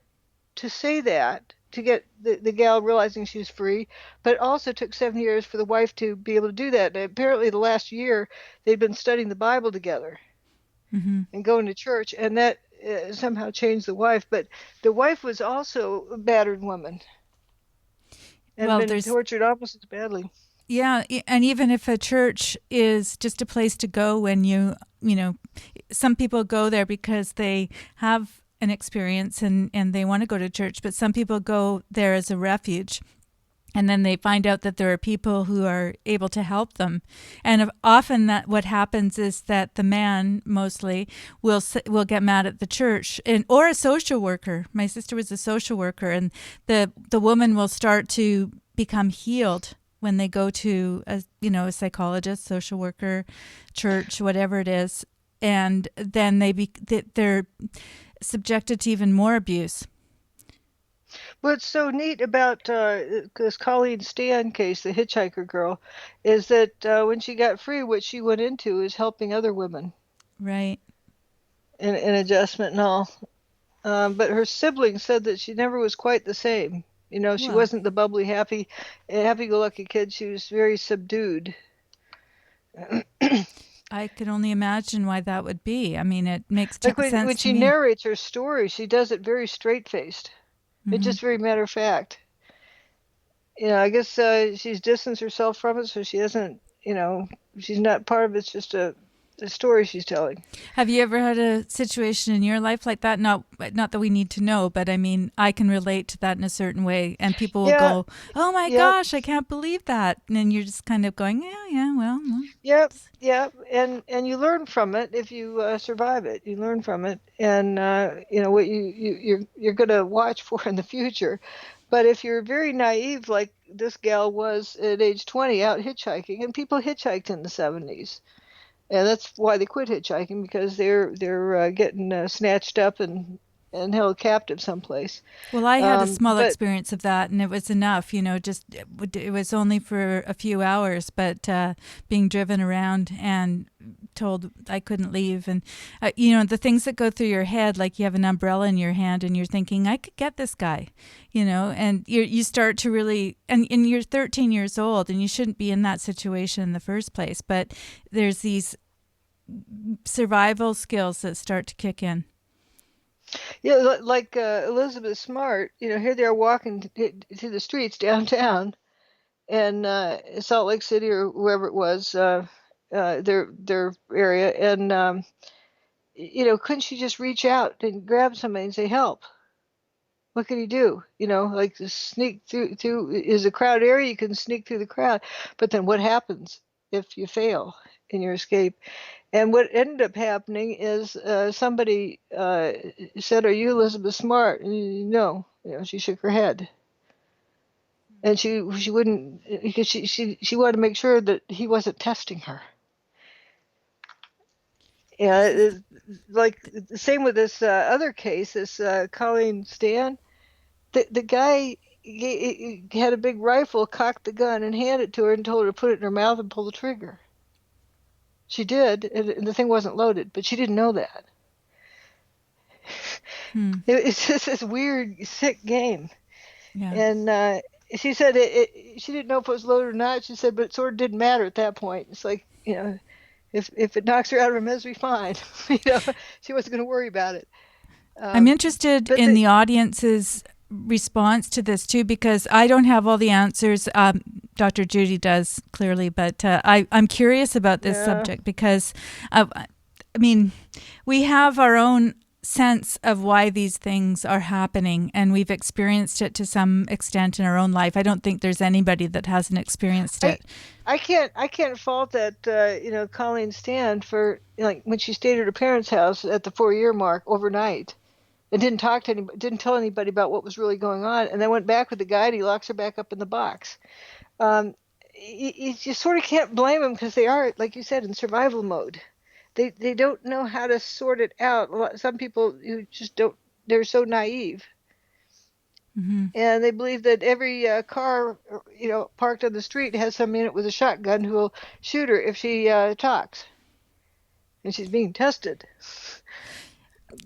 to say that to get the gal realizing she's free, but it also took 7 years for the wife to be able to do that. And apparently, the last year they'd been studying the Bible together Hmm. and going to church, and that somehow changed the wife. But the wife was also a battered woman and Well, been there's tortured almost as badly. yeah, and even if a church is just a place to go when you know, some people go there because they have an experience and they want to go to church, but some people go there as a refuge. And then they find out that there are people who are able to help them, and often that what happens is that the man mostly will get mad at the church or a social worker. My sister was a social worker, and the woman will start to become healed when they go to a psychologist, social worker, church, whatever it is, and then they're subjected to even more abuse. What's so neat about this Colleen Stan case, the hitchhiker girl, is that when she got free, what she went into is helping other women Right. in adjustment and all. But her siblings said that she never was quite the same. She Well, wasn't the bubbly, happy-go-lucky kid. She was very subdued. I could only imagine why that would be. I mean, it makes Like when sense to she me. narrates her story, she does it very straight-faced. It's Hmm. just very matter of fact. I guess she's distanced herself from it, so she doesn't, she's not part of it. It's just a story she's telling. Have you ever had a situation in your life like that? Not that we need to know, but I mean, I can relate to that in a certain way, and people will Yeah, go, "Oh my yep, gosh, I can't believe that," and then you're just kind of going, "Yeah, yeah, well." yep, yep. And you learn from it if you survive it. You learn from it, and what you're gonna watch for in the future. But if you're very naive, like this gal was at age 20, out hitchhiking, and people hitchhiked in the 70s. And that's why they quit hitchhiking, because they're getting snatched up and held captive someplace. Well, I had a small But experience of that, and it was enough. Just it was only for a few hours, but being driven around and told I couldn't leave, and the things that go through your head, like you have an umbrella in your hand, and you're thinking I could get this guy, and you start to really, and you're 13 years old, and you shouldn't be in that situation in the first place, but there's these survival skills that start to kick in. yeah, like Elizabeth Smart, here they are walking through the streets downtown in Salt Lake City or wherever it was, their area, and couldn't she just reach out and grab somebody and say help? What could he do? Like to sneak through is a crowd area, you can sneak through the crowd, but then what happens if you fail in your escape? And what ended up happening is somebody said, "Are you Elizabeth Smart?" And no, she shook her head, and she wouldn't, because she wanted to make sure that he wasn't testing her. Yeah, This is it's like the same with this other case, this Colleen Stan. The guy, he had a big rifle, cocked the gun, and handed it to her and told her to put it in her mouth and pull the trigger. She did, and the thing wasn't loaded, but she didn't know that. It's just this weird, sick game. Yeah. And she said she didn't know if it was loaded or not. She said, but it sort of didn't matter at that point. It's like, if it knocks her out of her misery, fine. She wasn't going to worry about it. I'm interested But in the audience's response to this too, because I don't have all the answers. Dr. Judy does, clearly, but I'm curious about this subject because, I mean, we have our own sense of why these things are happening, and we've experienced it to some extent in our own life. I don't think there's anybody that hasn't experienced it. I can't fault that Colleen Stan for, like, when she stayed at her parents' house at the 4-year mark overnight and didn't talk to anybody, didn't tell anybody about what was really going on, and then went back with the guy and he locks her back up in the box. You sort of can't blame them because they are, like you said, in survival mode. They don't know how to sort it out. Some people who just don't, they're so naive. Mm-hmm. And they believe that every car, parked on the street has some in it with a shotgun who will shoot her if she talks. And she's being tested.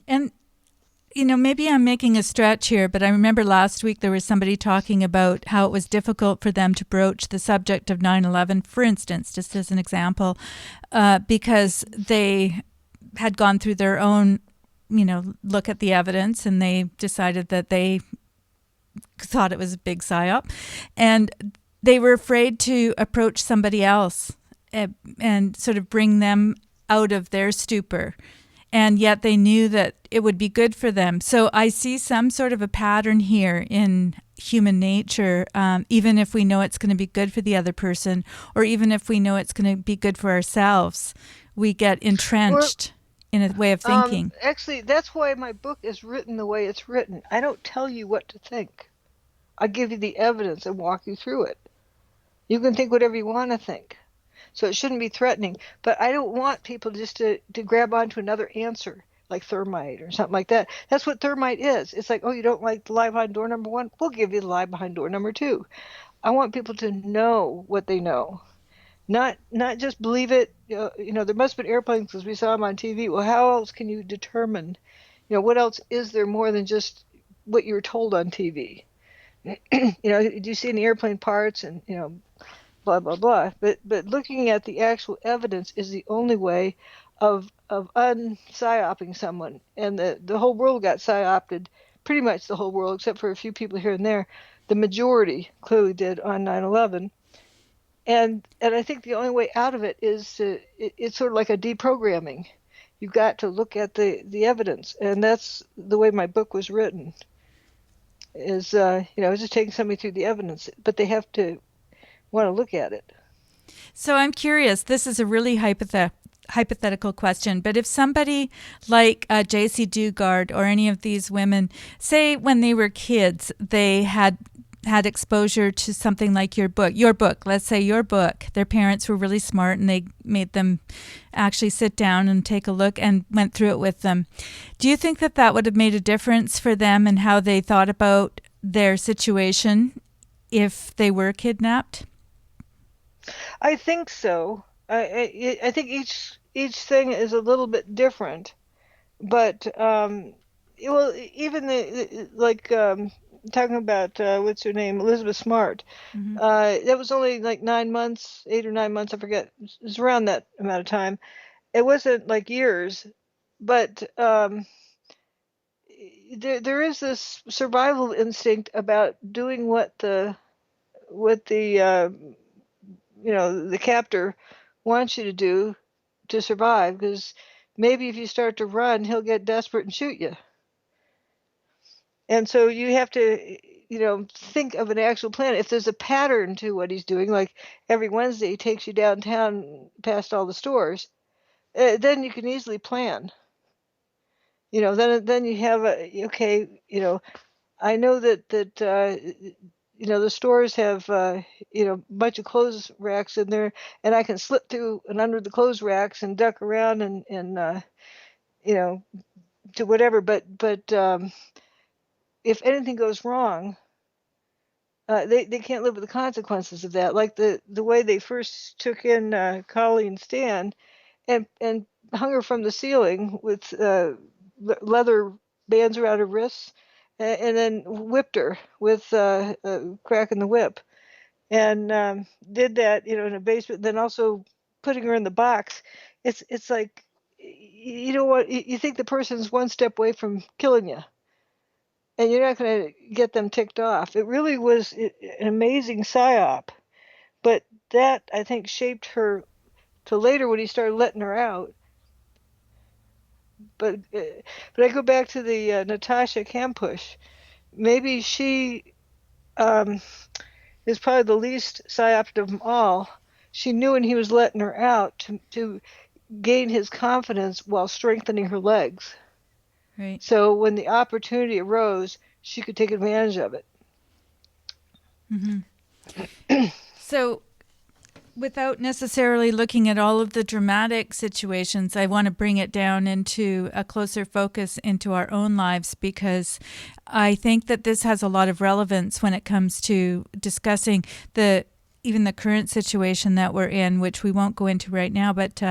And, maybe I'm making a stretch here, but I remember last week there was somebody talking about how it was difficult for them to broach the subject of 9/11, for instance, just as an example, because they had gone through their own, look at the evidence, and they decided that they thought it was a big psyop, and they were afraid to approach somebody else and sort of bring them out of their stupor, and yet they knew that it would be good for them. So I see some sort of a pattern here in human nature, even if we know it's going to be good for the other person, or even if we know it's going to be good for ourselves, we get entrenched in a way of thinking. Actually, that's why my book is written the way it's written. I don't tell you what to think. I give you the evidence and walk you through it. You can think whatever you want to think. So it shouldn't be threatening. But I don't want people just to grab onto another answer, like thermite or something like that. That's what thermite is. It's like, oh, you don't like the lie behind door number 1? We'll give you the lie behind door number 2. I want people to know what they know. Not just believe it. There must have been airplanes because we saw them on TV. Well, how else can you determine, what else is there more than just what you were told on TV? Do you see any airplane parts and, blah, blah, blah. But looking at the actual evidence is the only way of un-psyoping someone. And the whole world got psyopted, pretty much the whole world, except for a few people here and there. The majority clearly did on 9/11. And I think the only way out of it is it's sort of like a deprogramming. You've got to look at the evidence, and that's the way my book was written. Is just taking somebody through the evidence, but they have to want to look at it. So I'm curious. This is a really hypothetical question, but if somebody like J.C. Dugard or any of these women, say when they were kids, they had exposure to something like your book, let's say your book, their parents were really smart and they made them actually sit down and take a look and went through it with them. Do you think that would have made a difference for them and how they thought about their situation if they were kidnapped? I think so. I think each thing is a little bit different, but even talking about what's her name, Elizabeth Smart. Mm-hmm. That was only like 9 months, 8 or 9 months, I forget. It was around that amount of time. It wasn't like years, but there is this survival instinct about doing what the captor wants you to do to survive, because maybe if you start to run, he'll get desperate and shoot you. And so you have to, think of an actual plan. If there's a pattern to what he's doing, like every Wednesday he takes you downtown past all the stores, then you can easily plan. Then you have I know that the stores have a bunch of clothes racks in there, and I can slip through and under the clothes racks and duck around and do whatever. But if anything goes wrong, they can't live with the consequences of that. Like the way they first took in Colleen Stan and hung her from the ceiling with leather bands around her wrists, and then whipped her with a crack in the whip, and did that, in a basement. Then also putting her in the box. It's like, you know what? You think the person's one step away from killing you, and you're not going to get them ticked off. It really was an amazing psyop, but that, I think, shaped her to later when he started letting her out. But I go back to the Natasha Kampusch. Maybe she is probably the least psyoped of them all. She knew when he was letting her out to gain his confidence while strengthening her legs. Right. So when the opportunity arose, she could take advantage of it. Mm-hmm. So, without necessarily looking at all of the dramatic situations, I want to bring it down into a closer focus into our own lives, because I think that this has a lot of relevance when it comes to discussing even the current situation that we're in, which we won't go into right now, but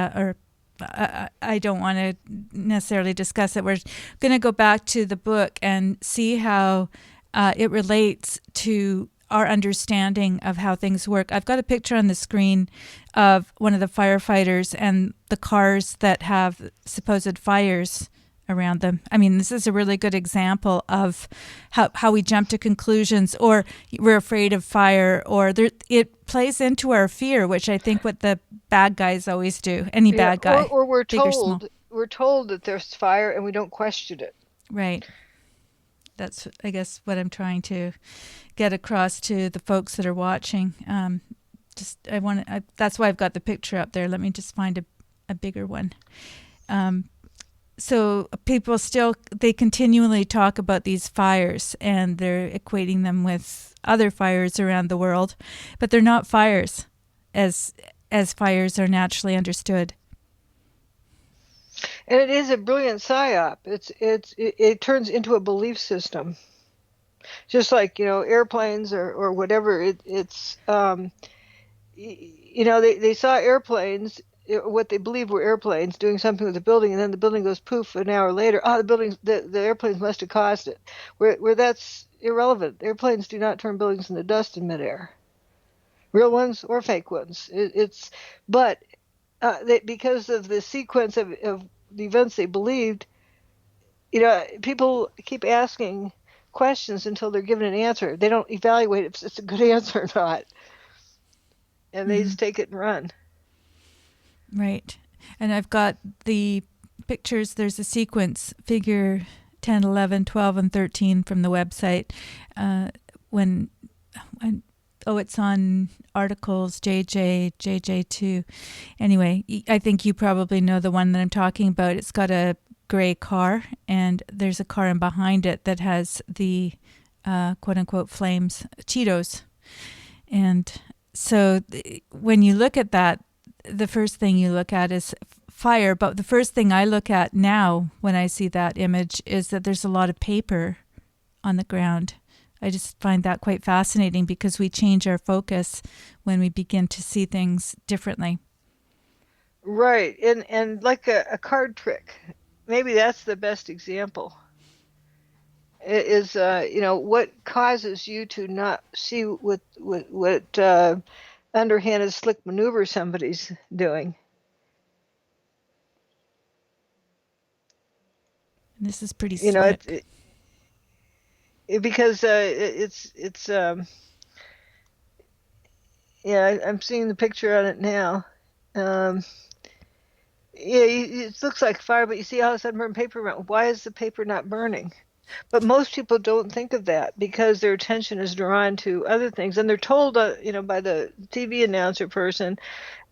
I don't want to necessarily discuss it. We're going to go back to the book and see how it relates to our understanding of how things work. I've got a picture on the screen of one of the firefighters and the cars that have supposed fires around them. I mean, this is a really good example of how we jump to conclusions, or we're afraid of fire, or it plays into our fear, which I think what the bad guys always do. Any bad guy, or we're big or small. told that there's fire and we don't question it. Right. That's, I guess, what I'm trying to get across to the folks that are watching. That's why I've got the picture up there. Let me just find a bigger one. So people they continually talk about these fires, and they're equating them with other fires around the world, but they're not fires as fires are naturally understood. And it is a brilliant psyop. It turns into a belief system, just like airplanes or whatever. They saw airplanes, what they believed were airplanes, doing something with the building, and then the building goes poof an hour later. The airplanes must have caused it. Where that's irrelevant. Airplanes do not turn buildings into dust in midair, real ones or fake ones. Because of the sequence of the events they believed, people keep asking questions until they're given an answer. They don't evaluate if it's a good answer or not, and they just take it and run. Right. And I've got the pictures. There's a sequence, figure 10, 11, 12, and 13 from the website. It's on articles, JJ2. Anyway, I think you probably know the one that I'm talking about. It's got a gray car, and there's a car in behind it that has the quote-unquote flames, Cheetos. And so when you look at that, the first thing you look at is fire. But the first thing I look at now when I see that image is that there's a lot of paper on the ground. I just find that quite fascinating, because we change our focus when we begin to see things differently. Right. And like a card trick, maybe that's the best example. It is, what causes you to not see what underhanded slick maneuver somebody's doing. And this is pretty slick. Because I'm seeing the picture on it now. It looks like fire, but you see how it's unburned paper around. Why is the paper not burning? But most people don't think of that, because their attention is drawn to other things, and they're told, by the TV announcer person,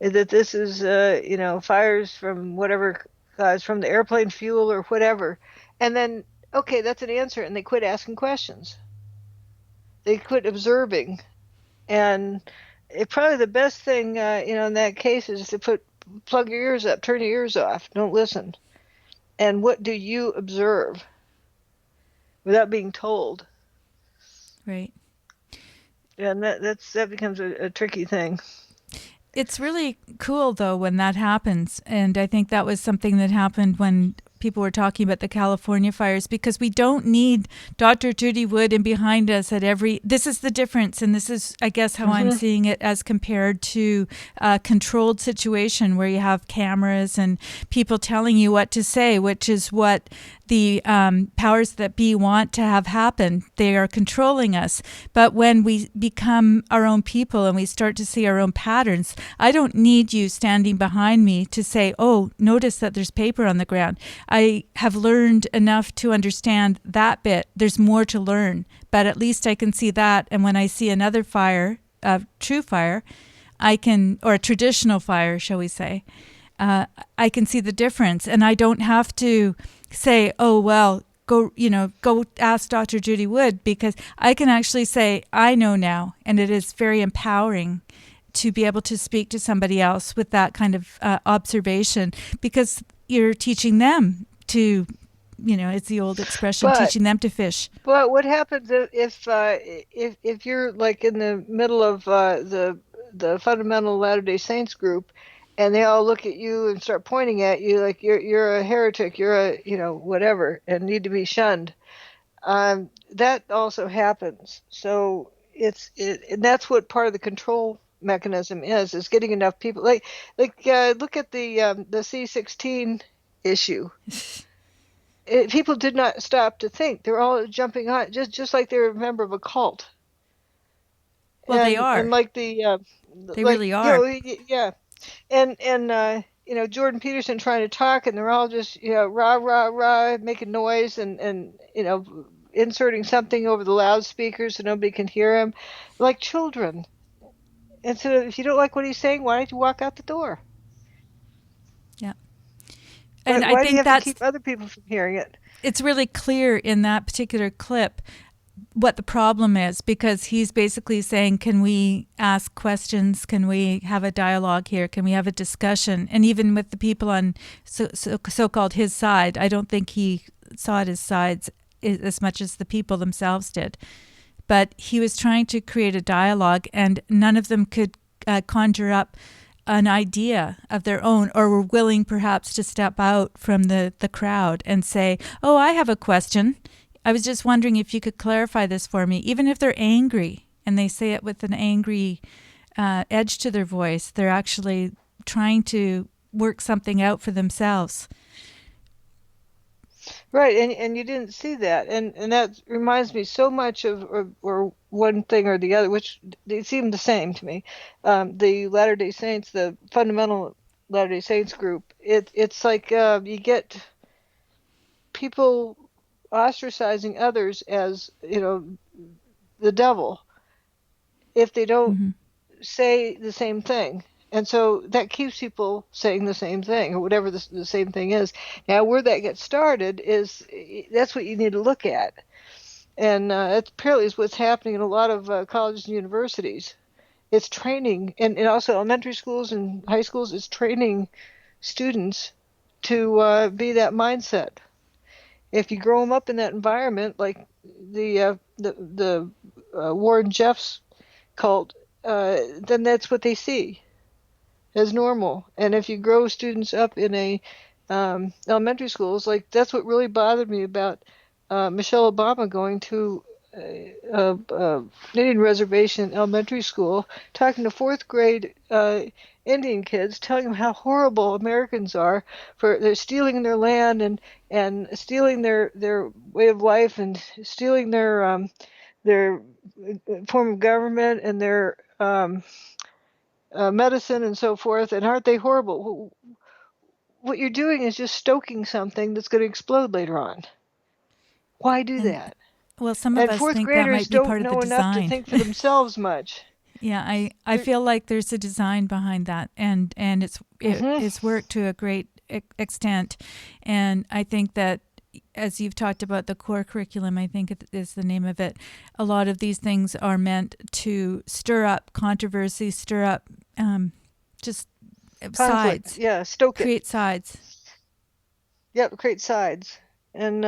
that this is, fires from whatever cause, from the airplane fuel or whatever, and then okay, that's an answer, and they quit asking questions. They quit observing, and probably the best thing, in that case, is to plug your ears up, turn your ears off, don't listen. And what do you observe without being told? Right. And that becomes a tricky thing. It's really cool, though, when that happens. And I think that was something that happened when people were talking about the California fires, because we don't need Dr. Judy Wood and behind us at every. This is the difference. And this is, I guess, how I'm seeing it as compared to a controlled situation where you have cameras and people telling you what to say, which is what the powers that be want to have happen. They are controlling us. But when we become our own people and we start to see our own patterns, I don't need you standing behind me to say, oh, notice that there's paper on the ground. I have learned enough to understand that bit. There's more to learn, but at least I can see that. And when I see another fire, a true fire, or a traditional fire, shall we say, I can see the difference. And I don't have to say, oh, well, go ask Dr. Judy Wood, because I can actually say, I know now. And it is very empowering to be able to speak to somebody else with that kind of observation, because you're teaching them to, it's the old expression, teaching them to fish. But what happens if you're like in the middle of the fundamental Latter-day Saints group, and they all look at you and start pointing at you like you're a heretic, you're a whatever, and need to be shunned? That also happens. So and that's what part of the control mechanism is getting enough people. Like look at the C-16 issue. People did not stop to think. They're all jumping on, just like they're a member of a cult. Well, they are. And like they really are. Yeah. And Jordan Peterson trying to talk, and they're all just rah rah rah, making noise, and inserting something over the loudspeakers so nobody can hear him, like children. And so if you don't like what he's saying, why don't you walk out the door? Yeah. And why I do you think have to keep other people from hearing it? It's really clear in that particular clip what the problem is, because he's basically saying, can we ask questions? Can we have a dialogue here? Can we have a discussion? And even with the people on so-called his side, I don't think he saw it as sides as much as the people themselves did. But he was trying to create a dialogue, and none of them could conjure up an idea of their own, or were willing perhaps to step out from the crowd and say, oh, I have a question. I was just wondering if you could clarify this for me. Even if they're angry and they say it with an angry edge to their voice, they're actually trying to work something out for themselves. Right, and you didn't see that, and that reminds me so much of or one thing or the other, which they seem the same to me. The Latter-day Saints, the fundamental Latter-day Saints group, it's like you get people ostracizing others as the devil if they don't say the same thing. And so that keeps people saying the same thing, or whatever the same thing is. Now, where that gets started that's what you need to look at. And that apparently is what's happening in a lot of colleges and universities. It's training, and also elementary schools and high schools, it's training students to be that mindset. If you grow them up in that environment, like the Warren Jeffs cult, then that's what they see as normal. And if you grow students up in a elementary schools, like that's what really bothered me about Michelle Obama going to Indian reservation elementary school, talking to fourth grade Indian kids, telling them how horrible Americans are for they're stealing their land and stealing their way of life and stealing their form of government and their medicine and so forth, and aren't they horrible? What you're doing is just stoking something that's going to explode later on. Why do that? Well, some of us think that might be part of the design. Fourth graders don't know enough to think for themselves much. Yeah, I feel like there's a design behind that, and it's worked to a great extent. And I think that, as you've talked about the core curriculum, I think is the name of it, a lot of these things are meant to stir up controversy, stir up just conflict. Sides. Yeah, stoke create sides. Yep, create sides. And,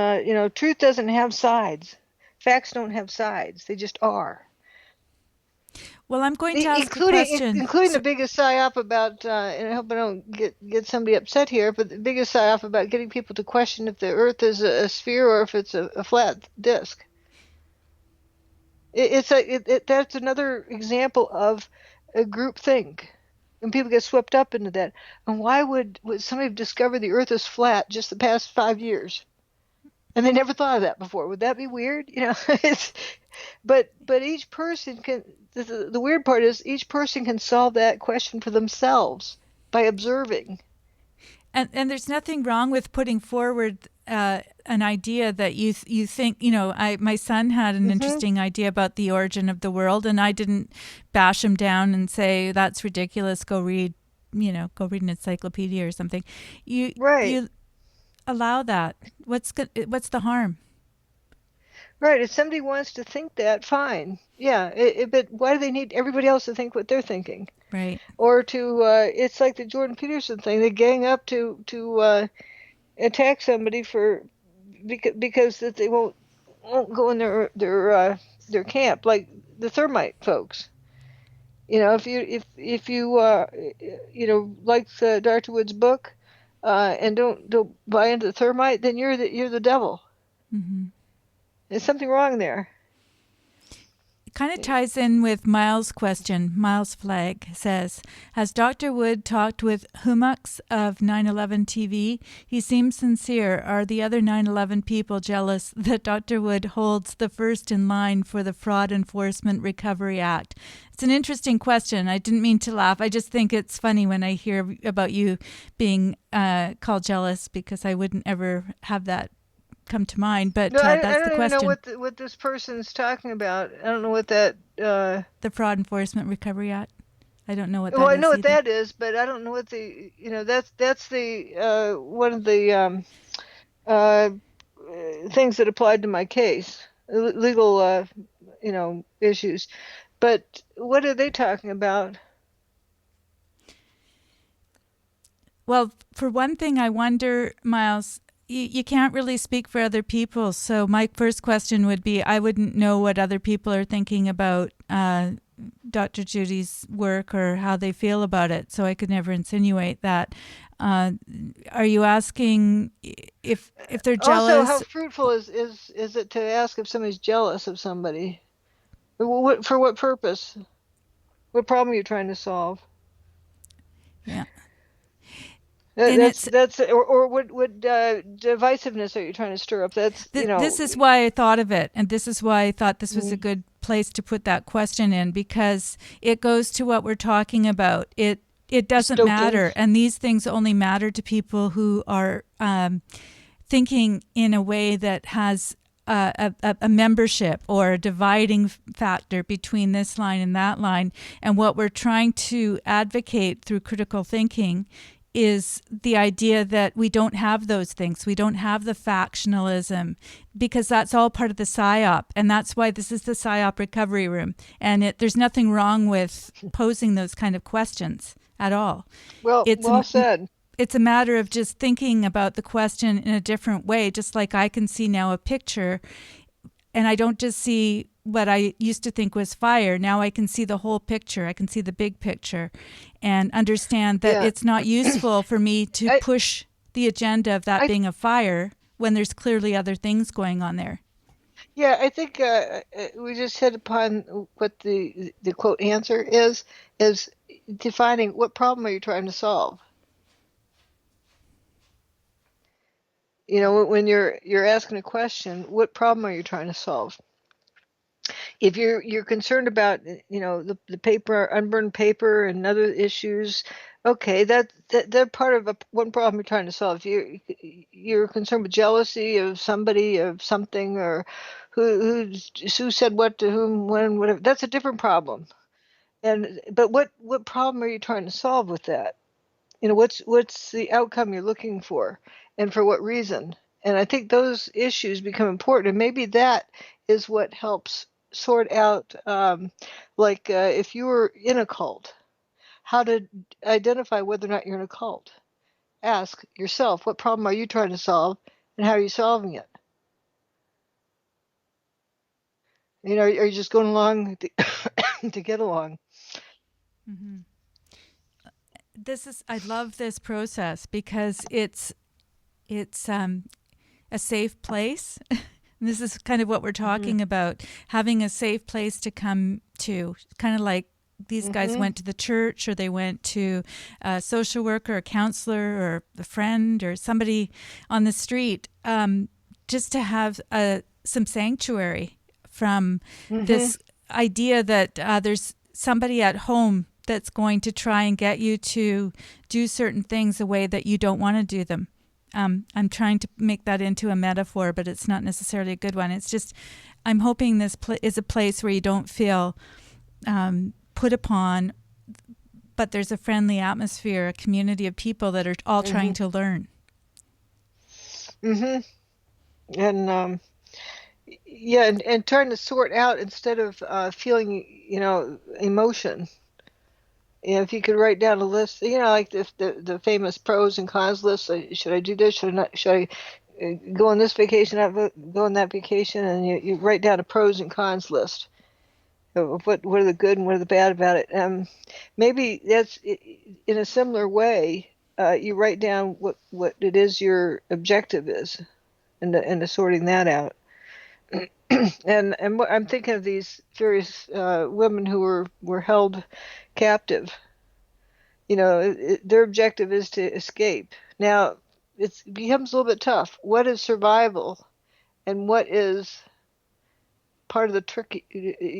truth doesn't have sides. Facts don't have sides. They just are. Well, I'm going to ask a question. Including the biggest psyop about, and I hope I don't get somebody upset here, but the biggest psyop about getting people to question if the Earth is a sphere or if it's a flat disk. That's another example of a group think, and people get swept up into that. And why would somebody discover the Earth is flat just the past 5 years? And they never thought of that before. Would that be weird? But each person can. The weird part is each person can solve that question for themselves by observing. And there's nothing wrong with putting forward an idea that you think. My son had an interesting idea about the origin of the world, and I didn't bash him down and say that's ridiculous. Go read an encyclopedia or something. You allow that. What's the harm? Right. If somebody wants to think that, fine. Yeah. But why do they need everybody else to think what they're thinking? Right. Or it's like the Jordan Peterson thing. They gang up to attack somebody because that they won't go in their camp, like the thermite folks. If you like Dr. Wood's book, and don't buy into the thermite, then you're the devil. Mm-hmm. There's something wrong there. It kind of ties in with Miles' question. Miles Flagg says, has Dr. Wood talked with Hummux of 9/11 TV? He seems sincere. Are the other 9/11 people jealous that Dr. Wood holds the first in line for the Fraud Enforcement Recovery Act? It's an interesting question. I didn't mean to laugh. I just think it's funny when I hear about you being called jealous, because I wouldn't ever have that come to mind, but no, that's I the question. I don't know what this person's talking about. I don't know what that. The Fraud Enforcement Recovery Act. I don't know what that is. Well, I know what either. that is, but I don't know what the. That's the one of the things that applied to my case, legal issues. But what are they talking about? Well, for one thing, I wonder, Miles, you can't really speak for other people. So my first question would be, I wouldn't know what other people are thinking about Dr. Judy's work or how they feel about it. So I could never insinuate that. Are you asking if they're jealous? Also, how fruitful is it to ask if somebody's jealous of somebody? For what purpose? What problem are you trying to solve? Yeah. That's or what divisiveness are you trying to stir up? This is why I thought of it, and this is why I thought this was a good place to put that question in, because it goes to what we're talking about. It doesn't matter, and these things only matter to people who are thinking in a way that has a membership or a dividing factor between this line and that line. And what we're trying to advocate through critical thinking is the idea that we don't have those things. We don't have the factionalism, because that's all part of the Psyop. And that's why this is the Psyop recovery room. And there's nothing wrong with posing those kind of questions at all. Well said. It's a matter of just thinking about the question in a different way, just like I can see now a picture, and I don't just see what I used to think was fire. Now I can see the whole picture. I can see the big picture and understand that it's not useful for me to push the agenda of that being a fire when there's clearly other things going on there. Yeah, I think we just hit upon what the quote answer is defining what problem are you trying to solve. When you're asking a question, what problem are you trying to solve? If you're concerned about the paper, unburned paper, and other issues, okay, they're part of one problem you're trying to solve. If you're concerned with jealousy of somebody, of something, or who said what to whom, when, whatever, that's a different problem. But what problem are you trying to solve with that? What's the outcome you're looking for, and for what reason? And I think those issues become important, and maybe that is what helps sort out, if you were in a cult, how to identify whether or not you're in a cult. Ask yourself, what problem are you trying to solve, and how are you solving it? Are you just going along to get along? Mm-hmm. I love this process because it's a safe place. And this is kind of what we're talking about, having a safe place to come to, kind of like these guys went to the church, or they went to a social worker, a counselor, or a friend, or somebody on the street, just to have some sanctuary from this idea that there's somebody at home that's going to try and get you to do certain things the way that you don't want to do them. I'm trying to make that into a metaphor, but it's not necessarily a good one. It's just, I'm hoping this is a place where you don't feel put upon, but there's a friendly atmosphere, a community of people that are all trying to learn. And and trying to sort out instead of feeling, emotion. If you could write down a list, like the famous pros and cons list. Should I do this? Should I not? Should I go on this vacation? Not go on that vacation? And you write down a pros and cons list of what are the good and what are the bad about it. Maybe that's in a similar way. You write down what it is your objective is, and sorting that out. And I'm thinking of these various women who were held captive. Their objective is to escape. Now, it becomes a little bit tough. What is survival, and what is part of the trick?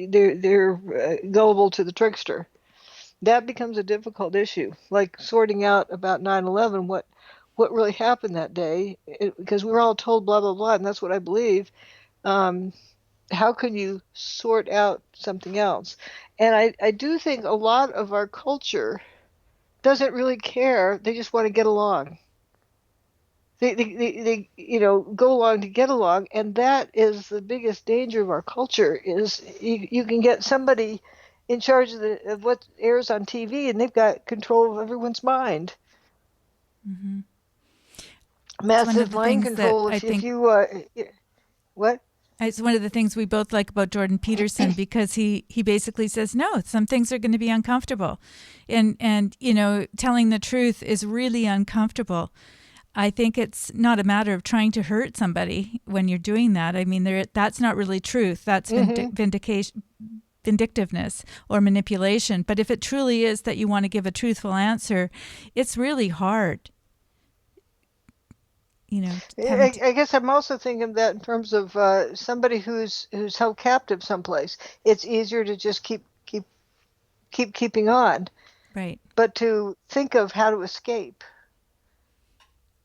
They're gullible to the trickster. That becomes a difficult issue, like sorting out about 9/11, what really happened that day, because we were all told blah blah blah, and that's what I believe. How can you sort out something else? And I do think a lot of our culture doesn't really care. They just want to get along. They go along to get along, and that is the biggest danger of our culture. Is you can get somebody in charge of what airs on TV, and they've got control of everyone's mind. Mm-hmm. Massive mind control. If you what? It's one of the things we both like about Jordan Peterson, because he basically says, no, some things are going to be uncomfortable. And telling the truth is really uncomfortable. I think it's not a matter of trying to hurt somebody when you're doing that. I mean, that's not really truth. That's vindictiveness or manipulation. But if it truly is that you want to give a truthful answer, it's really hard. I guess I'm also thinking that in terms of somebody who's held captive someplace. It's easier to just keeping on, right? But to think of how to escape,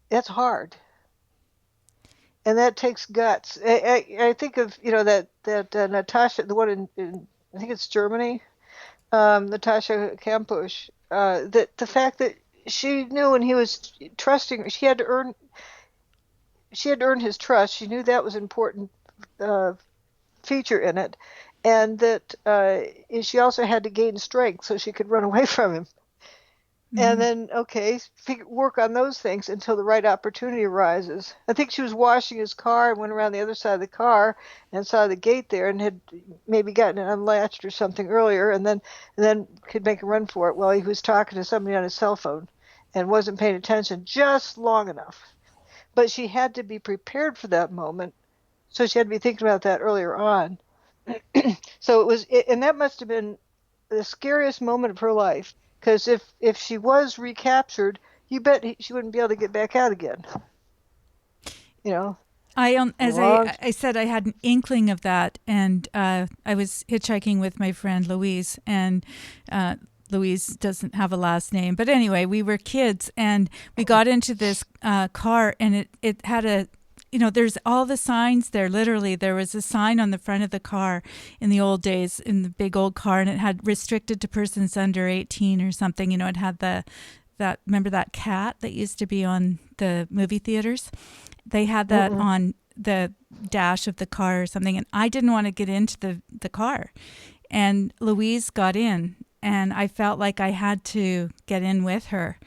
that's hard, and that takes guts. I think of that Natasha, the one in I think it's Germany, Natasha Kampusch. That the fact that she knew when he was trusting her, she had to earn his trust. She knew that was an important feature in it, and that she also had to gain strength so she could run away from him. And then, work on those things until the right opportunity arises. I think she was washing his car and went around the other side of the car and saw the gate there and had maybe gotten it unlatched or something earlier, and then could make a run for it while he was talking to somebody on his cell phone and wasn't paying attention just long enough. But she had to be prepared for that moment, so she had to be thinking about that earlier on. So and that must have been the scariest moment of her life, because if she was recaptured, you bet she wouldn't be able to get back out again. I said, I had an inkling of that, and I was hitchhiking with my friend Louise, and Louise doesn't have a last name, but anyway, we were kids, and we got into this car, and it had there's all the signs there. Literally, there was a sign on the front of the car in the old days, in the big old car, and it had restricted to persons under 18 or something. It had remember that cat that used to be on the movie theaters? They had that on the dash of the car or something, and I didn't want to get into the car. And Louise got in, and I felt like I had to get in with her.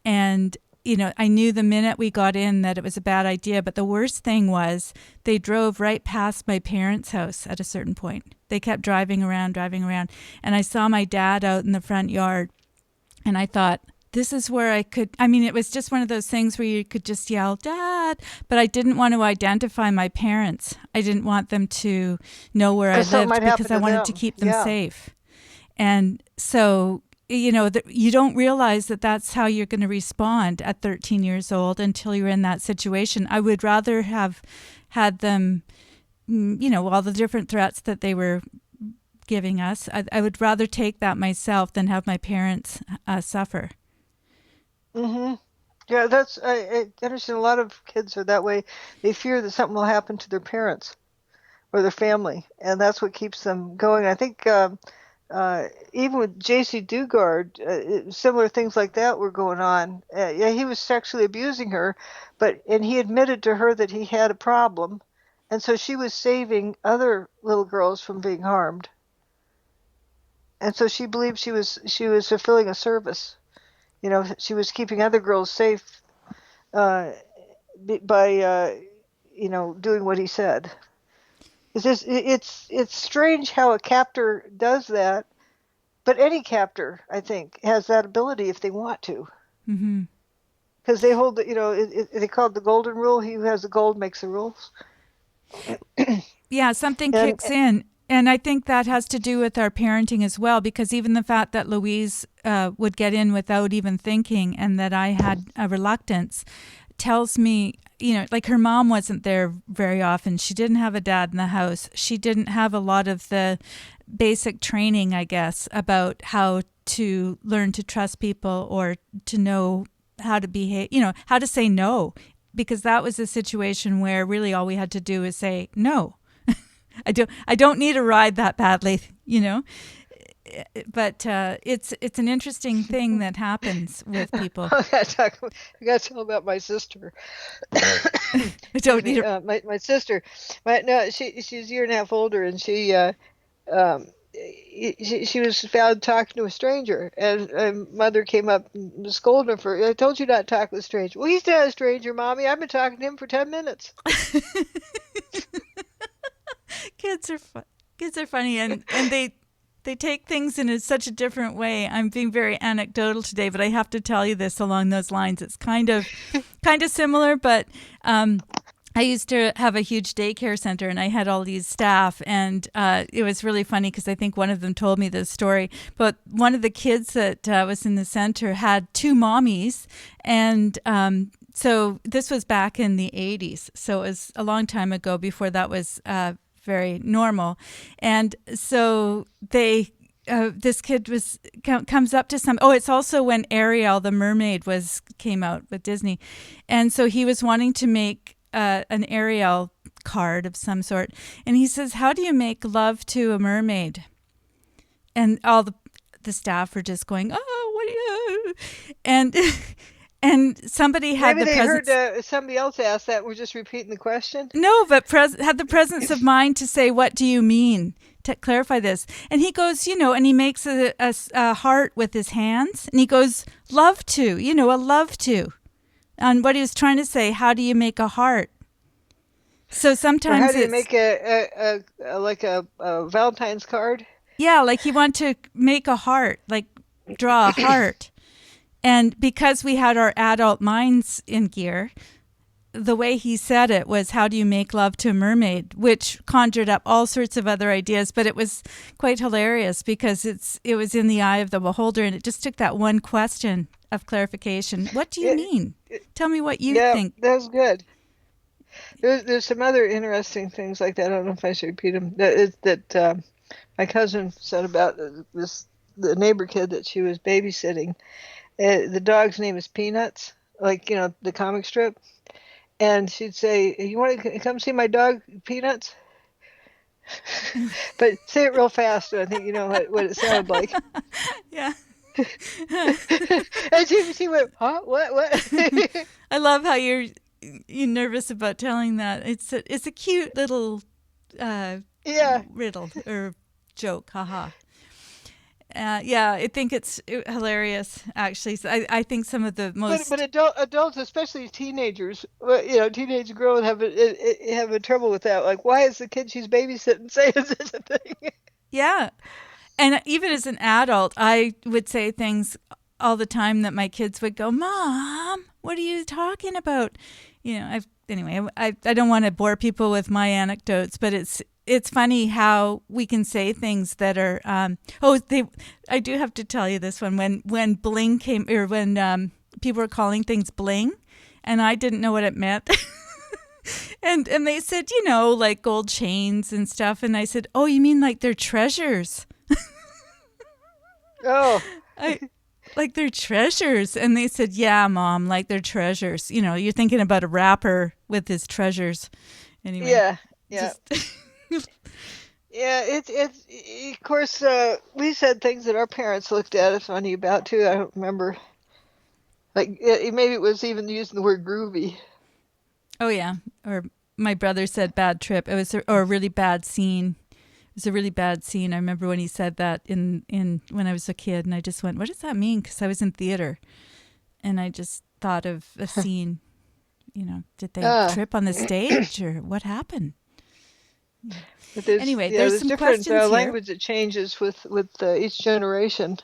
And I knew the minute we got in that it was a bad idea. But the worst thing was they drove right past my parents' house at a certain point. They kept driving around. And I saw my dad out in the front yard. And I thought, this is where it was just one of those things where you could just yell, Dad. But I didn't want to identify my parents. I didn't want them to know where I lived because I wanted to keep them safe. And so, you don't realize that that's how you're going to respond at 13 years old until you're in that situation. I would rather have had them, all the different threats that they were giving us. I would rather take that myself than have my parents suffer. Mm-hmm. Yeah, I understand a lot of kids are that way. They fear that something will happen to their parents or their family, and that's what keeps them going. I think even with J.C. Dugard, similar things like that were going on. He was sexually abusing her, and he admitted to her that he had a problem, and so she was saving other little girls from being harmed. And so she believed she was fulfilling a service. She was keeping other girls safe by doing what he said. It's strange how a captor does that, but any captor, I think, has that ability if they want to. Mm-hmm. Because they hold they call it the golden rule. He who has the gold makes the rules. Yeah, something kicks in. And I think that has to do with our parenting as well, because even the fact that Louise would get in without even thinking and that I had a reluctance tells me, like her mom wasn't there very often. She didn't have a dad in the house. She didn't have a lot of the basic training, I guess, about how to learn to trust people or to know how to behave, how to say no, because that was a situation where really all we had to do is say no. I don't need a ride that badly, But it's an interesting thing that happens with people. I got to tell about my sister. I don't need my sister. She's a year and a half older, and she was found talking to a stranger, and mother came up and scolded her for, I told you not to talk with a stranger. Well, he's not a stranger, Mommy. I've been talking to him for 10 minutes. Kids are funny, and they take things in such a different way. I'm being very anecdotal today, but I have to tell you this along those lines. It's kind of similar, but I used to have a huge daycare center, and I had all these staff, and it was really funny because I think one of them told me this story. But one of the kids that was in the center had two mommies, and so this was back in the 80s, so it was a long time ago before that was very normal. And so this kid comes up to it's also when Ariel the mermaid came out with Disney, and so he was wanting to make an Ariel card of some sort, and he says, how do you make love to a mermaid? And all the staff were just going, oh, what do you, and somebody had Maybe the presence. Heard somebody else ask that. We're just repeating the question. No, but had the presence of mind to say, "What do you mean?" To clarify this, and he goes, and he makes a heart with his hands, and he goes, "Love to," a love to, and what he was trying to say. How do you make a heart? So sometimes how do you make a Valentine's card? Yeah, like you want to make a heart, like draw a heart. And because we had our adult minds in gear, the way he said it was, how do you make love to a mermaid? Which conjured up all sorts of other ideas, but it was quite hilarious because it was in the eye of the beholder, and it just took that one question of clarification. What do you mean? Tell me what you think. Yeah, that was good. There's some other interesting things like that. I don't know if I should repeat them. That my cousin said about the neighbor kid that she was babysitting. The dog's name is Peanuts, like, the comic strip. And she'd say, you want to come see my dog, Peanuts? But say it real fast, so I think you know what it sounded like. Yeah. And she went, huh? What? I love how you're nervous about telling that. It's a cute little riddle or joke, haha. Yeah, I think it's hilarious, actually. So I think some of the most. But adults, especially teenagers, teenage girls have trouble with that. Like, why is the kid she's babysitting saying such a thing? Yeah. And even as an adult, I would say things all the time that my kids would go, "Mom, what are you talking about?" I don't want to bore people with my anecdotes, but it's funny how we can say things that are I do have to tell you this one. When bling came, or when people were calling things bling, and I didn't know what it meant. and they said, like gold chains and stuff, and I said, "Oh, you mean like they're treasures?" Oh. Like they're treasures. And they said, "Yeah, Mom, like they're treasures. You're thinking about a rapper with his treasures." Anyway. Yeah. Just Yeah, it's of course, we said things that our parents looked at us funny about too. I don't remember. Like, maybe it was even using the word groovy. Oh yeah. Or my brother said bad trip. It was or a really bad scene. It was a really bad scene. I remember when he said that in when I was a kid, and I just went, "What does that mean?" Because I was in theater, and I just thought of a scene. Did they trip on the stage, or what happened? Anyway, there's some different questions here. language that changes with each generation.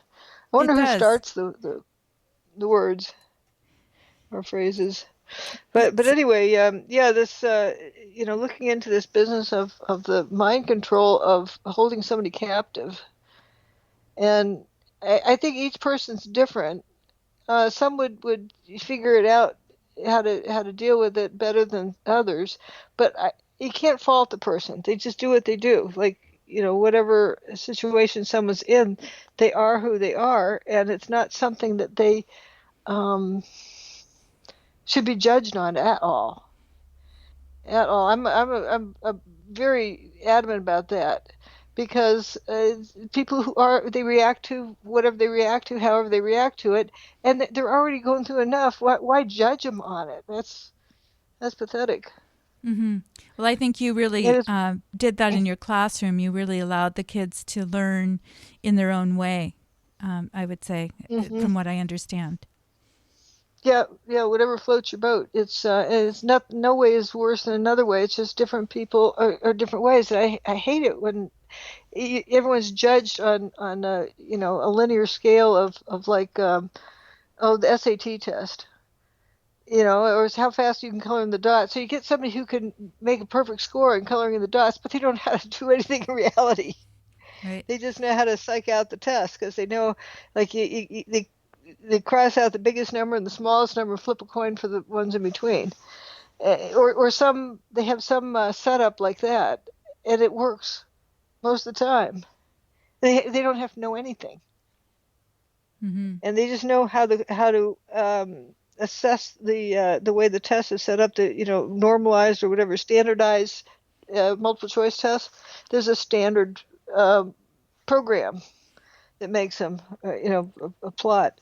I wonder who does. starts the words or phrases. But anyway, this looking into this business of the mind control of holding somebody captive, and I think each person's different. Some would figure it out how to deal with it better than others, but you can't fault the person. They just do what they do. Like, whatever situation someone's in, they are who they are, and it's not something that they should be judged on at all. At all. I'm very adamant about that, because people they react to whatever they react to, however they react to it, and they're already going through enough. Why judge them on it? That's pathetic. Mm-hmm. Well, I think you really did that in your classroom. You really allowed the kids to learn in their own way, I would say, from what I understand. Yeah, whatever floats your boat. It's no way is worse than another way. It's just different people are different ways. And I hate it when everyone's judged on a linear scale of like the SAT test. Or how fast you can color in the dots. So you get somebody who can make a perfect score in coloring in the dots, but they don't know how to do anything in reality. Right. They just know how to psych out the test, because they know, like, they cross out the biggest number and the smallest number, flip a coin for the ones in between. Or they have some setup like that, and it works most of the time. They don't have to know anything. Mm-hmm. And they just know how to assess the way the test is set up, to normalized or whatever standardized multiple choice test. There's a standard program that makes them a plot.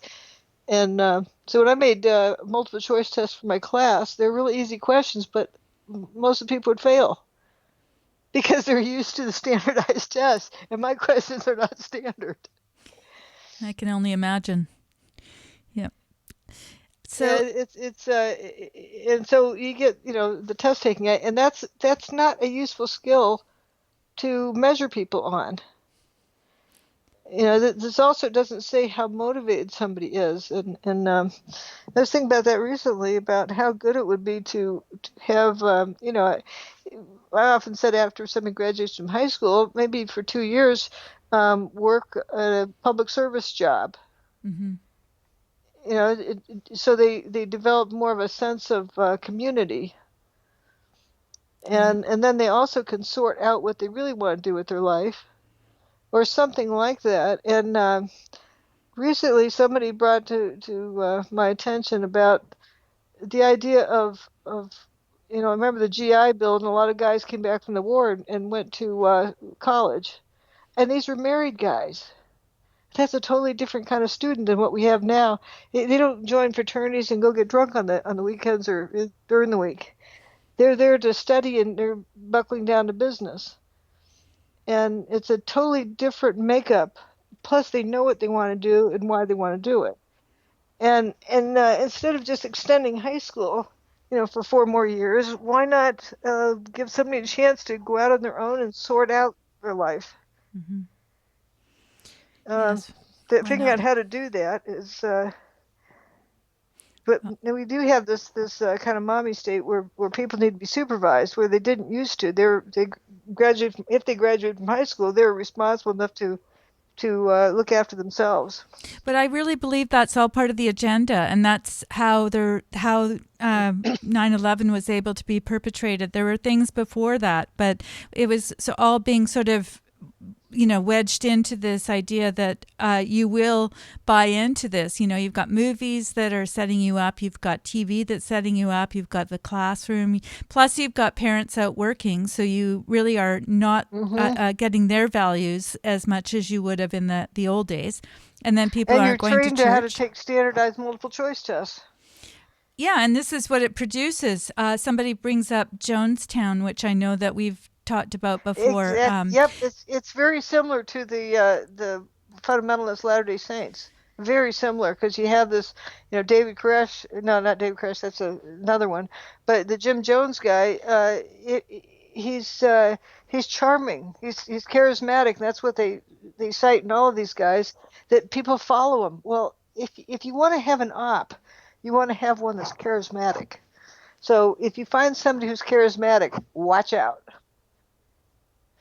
And so when I made multiple choice tests for my class, they're really easy questions, but most of the people would fail because they're used to the standardized test, and my questions are not standard. I can only imagine. Yep. So it's and so you get the test taking, and that's not a useful skill to measure people on. This also doesn't say how motivated somebody is, and I was thinking about that recently, about how good it would be to have I often said, after somebody graduates from high school, maybe for 2 years, work at a public service job. Mm-hmm. So they develop more of a sense of community, and then they also can sort out what they really want to do with their life, or something like that. And recently, somebody brought to my attention about the idea of I remember the GI Bill, and a lot of guys came back from the war and went to college, and these were married guys. That's a totally different kind of student than what we have now. They don't join fraternities and go get drunk on the weekends or during the week. They're there to study, and they're buckling down to business. And it's a totally different makeup plus they know what they want to do and why they want to do it. And instead of just extending high school, for 4 more years, why not give somebody a chance to go out on their own and sort out their life? Mm-hmm. Yes, Figuring out how to do that is. But we do have this kind of mommy state where people need to be supervised, where they didn't used to. If they graduate from high school, they're responsible enough to look after themselves. But I really believe that's all part of the agenda, and that's how 9/11 was able to be perpetrated. There were things before that, but it was all being sort of wedged into this idea that you will buy into this. You've got movies that are setting you up. You've got TV that's setting you up. You've got the classroom. Plus, you've got parents out working, so you really are not getting their values as much as you would have in the old days. And then people aren't going to church. And you're trained to how to take standardized multiple choice tests. Yeah, and this is what it produces. Somebody brings up Jonestown, which I know that we've talked about before. Yep, it's very similar to the fundamentalist Latter-day Saints. Very similar, because you have this, David Koresh. No, not David Koresh. That's another one. But the Jim Jones guy, he's charming. He's charismatic. And that's what they cite in all of these guys, that people follow him. Well, if you want to have an op, you want to have one that's charismatic. So if you find somebody who's charismatic, watch out.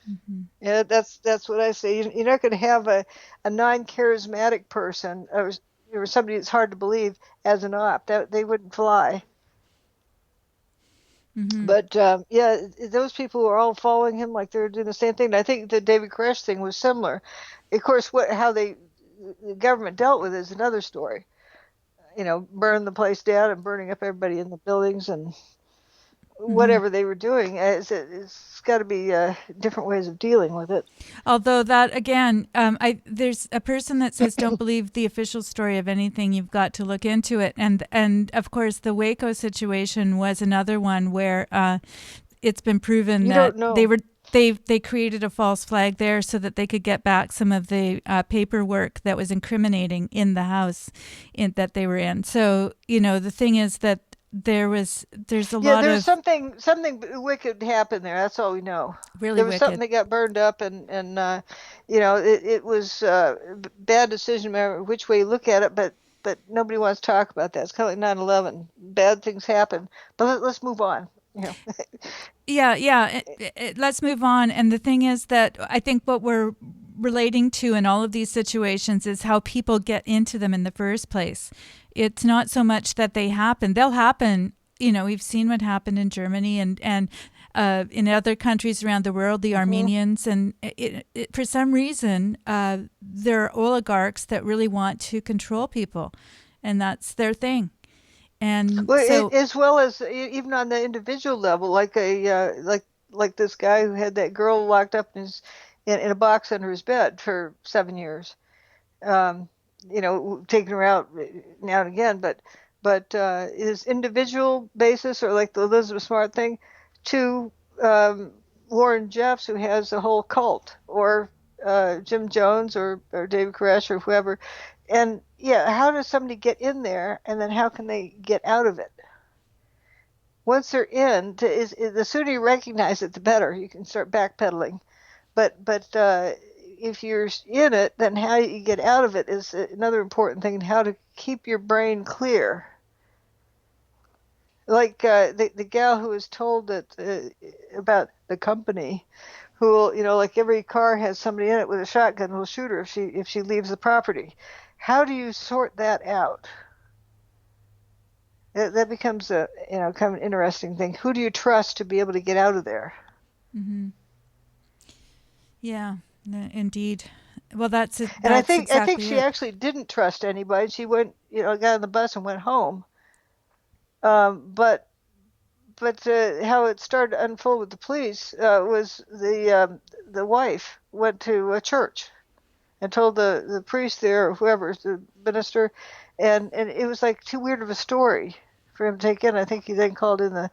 Mm-hmm. Yeah, that's what I say. You're not going to have a non-charismatic person or somebody that's hard to believe as an op. They wouldn't fly. Mm-hmm. But those people are all following him like they're doing the same thing. And I think the David Koresh thing was similar. Of course, how the government dealt with it is another story. Burn the place down and burning up everybody in the buildings and whatever they were doing. It's got to be different ways of dealing with it. Although that, again, there's a person that says don't believe the official story of anything. You've got to look into it. And of course, the Waco situation was another one where it's been proven that they created a false flag there so that they could get back some of the paperwork that was incriminating in the house that they were in. So, the thing is that there's a lot of something wicked happened there. That's all we know. Really, there was wicked. Something that got burned up, and it was a bad decision, no matter which way you look at it. But nobody wants to talk about that. It's kind of like 9/11. Bad things happen, but let's move on. Yeah. Let's move on. And the thing is that I think what we're relating to in all of these situations is how people get into them in the first place. It's not so much that they happen. They'll happen. We've seen what happened in Germany and in other countries around the world, the Armenians. And for some reason, there are oligarchs that really want to control people. And that's their thing. And as well as even on the individual level, like like this guy who had that girl locked up in a box under his bed for 7 years, taking her out now and again, but his individual basis, or like the Elizabeth Smart thing, to Warren Jeffs, who has a whole cult, or Jim Jones or David Koresh or whoever. And how does somebody get in there, and then how can they get out of it? Once they're in, the sooner you recognize it, the better. You can start backpedaling. But if you're in it, then how you get out of it is another important thing, and how to keep your brain clear. Like the gal who was told that about the company, who will, like every car has somebody in it with a shotgun who will shoot her if she leaves the property. How do you sort that out? That becomes a kind of an interesting thing. Who do you trust to be able to get out of there? Mm-hmm. Yeah, indeed. Well, that's it. And I think she actually didn't trust anybody. She went, got on the bus and went home. But how it started to unfold with the police was the wife went to a church and told the priest there, or whoever, the minister, and it was like too weird of a story for him to take in. I think he then called in the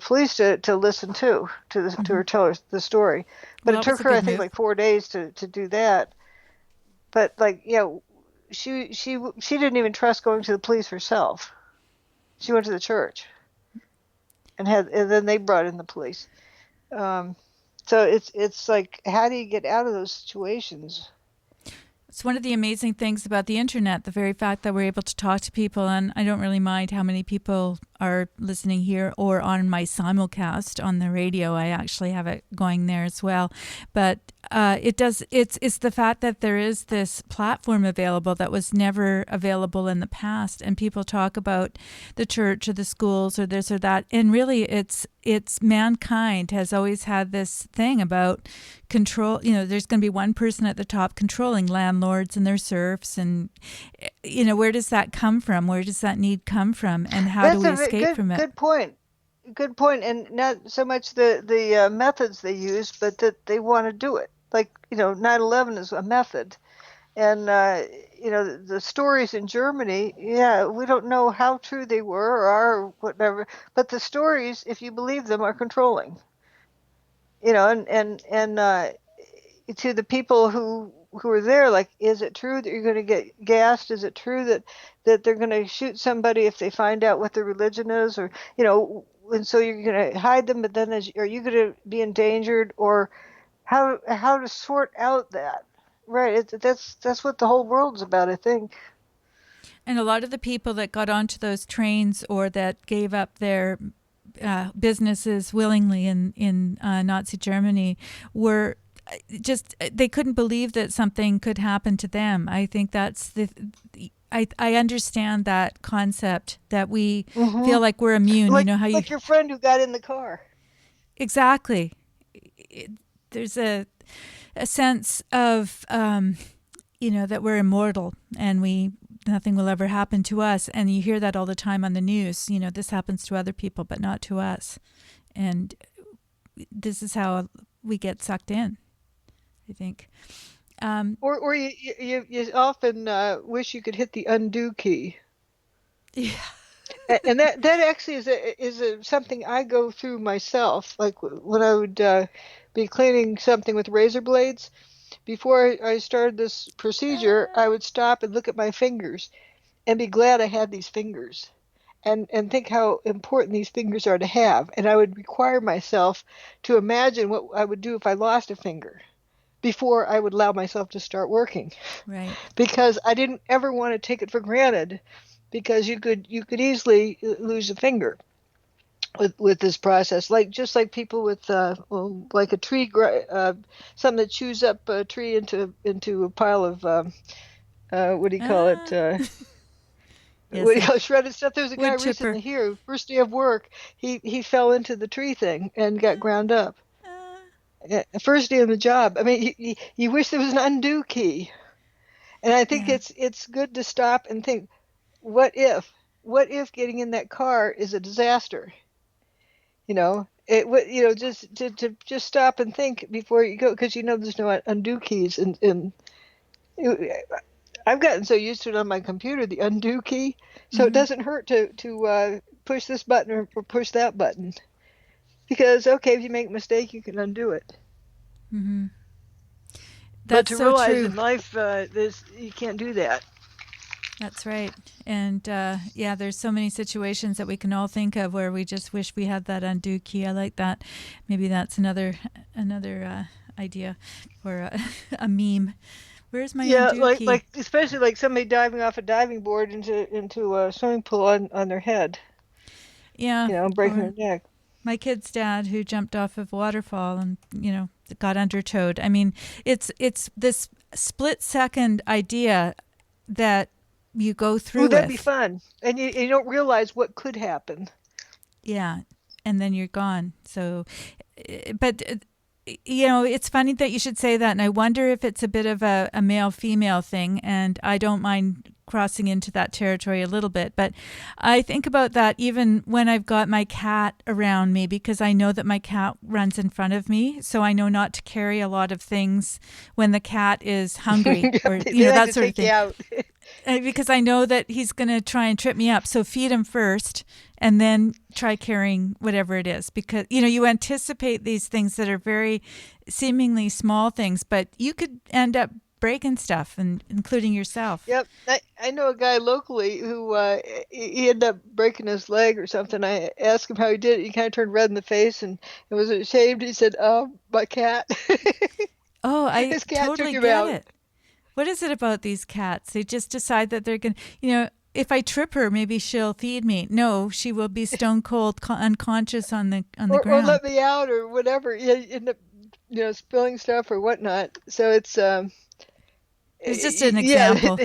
police to listen to her tell her the story. But it took her, I think, like 4 days to do that. but like, she didn't even trust going to the police herself. She went to the church and then they brought in the police. Um, so it's like, how do you get out of those situations? It's one of the amazing things about the internet, the very fact that we're able to talk to people. And I don't really mind how many people are listening here or on my simulcast on the radio. I actually have it going there as well. But it's the fact that there is this platform available that was never available in the past. And people talk about the church or the schools or this or that. And really it's mankind has always had this thing about control. There's going to be one person at the top controlling landlords and their serfs. And, where does that come from? Where does that need come from? And how do we escape from it? Good point. And not so much the methods they use, but that they want to do it. Like, 9/11 is a method. And, the stories in Germany, we don't know how true they were or are or whatever, but the stories, if you believe them, are controlling. And to the people who are there, like, is it true that you're going to get gassed? Is it true that they're going to shoot somebody if they find out what their religion is? Or, and so you're going to hide them, but then are you going to be endangered? Or how to sort out that? Right. That's what the whole world's about, I think. And a lot of the people that got onto those trains or that gave up their businesses willingly in Nazi Germany were just, they couldn't believe that something could happen to them. I think that's I understand that concept that we feel like we're immune. Like your friend who got in the car. Exactly. There's a sense of that we're immortal and nothing will ever happen to us. And you hear that all the time on the news. This happens to other people, but not to us. And this is how we get sucked in, I think. Or you often wish you could hit the undo key. Yeah. And that actually is something I go through myself. Like when I would be cleaning something with razor blades, before I started this procedure, I would stop and look at my fingers and be glad I had these fingers and think how important these fingers are to have. And I would require myself to imagine what I would do if I lost a finger before I would allow myself to start working. Right. Because I didn't ever want to take it for granted, because you could easily lose a finger with this process, just like people with like a tree, something that chews up a tree into a pile of what do you call it? Yes, what do you call it? Shredded stuff. There was a guy wood chipper. recently here, first day of work, he fell into the tree thing and got ground up. First day on the job. I mean, you wish there was an undo key. And I think it's good to stop and think, what if getting in that car is a disaster? Just stop and think before you go, because there's no undo keys. And I've gotten so used to it on my computer, the undo key, so it doesn't hurt to push this button or push that button, because if you make a mistake, you can undo it. Mm-hmm. But to realize true. in life, you can't do that. That's right. And there's so many situations that we can all think of where we just wish we had that undo key. I like that. Maybe that's another idea or a meme. Where's my undo key? like especially like somebody diving off a diving board into a swimming pool on their head. Yeah. Breaking their neck. My kid's dad, who jumped off of a waterfall and got undertowed. I mean, it's this split-second idea that you go through. That'd be fun, and you don't realize what could happen. Yeah, and then you're gone. So, but it's funny that you should say that, and I wonder if it's a bit of a male-female thing, and I don't mind crossing into that territory a little bit, but I think about that even when I've got my cat around me, because I know that my cat runs in front of me, so I know not to carry a lot of things when the cat is hungry or that sort of thing. Because I know that he's going to try and trip me up, so feed him first and then try carrying whatever it is, because you anticipate these things that are very seemingly small things, but you could end up breaking stuff, and including yourself. Yep, I know a guy locally who he ended up breaking his leg or something. I asked him how he did it. He kind of turned red in the face and was ashamed. He said, "Oh, my cat." Oh, I His cat took totally him get out. it. What is it about these cats? They just decide that they're going to, if I trip her, maybe she'll feed me. No, she will be stone cold unconscious on the Or ground. let me out or whatever. You end up spilling stuff or whatnot. So it's It's just an yeah, example.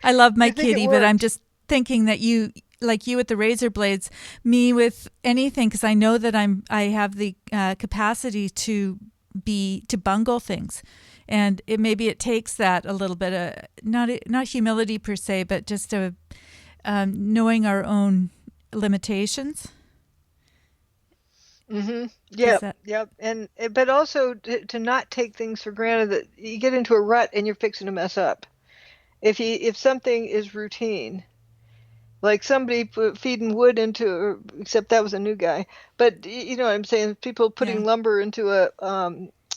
I love my I think it kitty, but I'm worked. just thinking that you, like you with the razor blades, me with anything, because I know that I have the capacity to bungle things, and maybe it takes that a little bit of not humility per se, but just a knowing our own limitations. Is Yep, that yep. And but also to not take things for granted that you get into a rut and you're fixing to mess up. If something is routine, like somebody feeding wood into, except that was a new guy. But you know what I'm saying? People yeah, putting lumber into a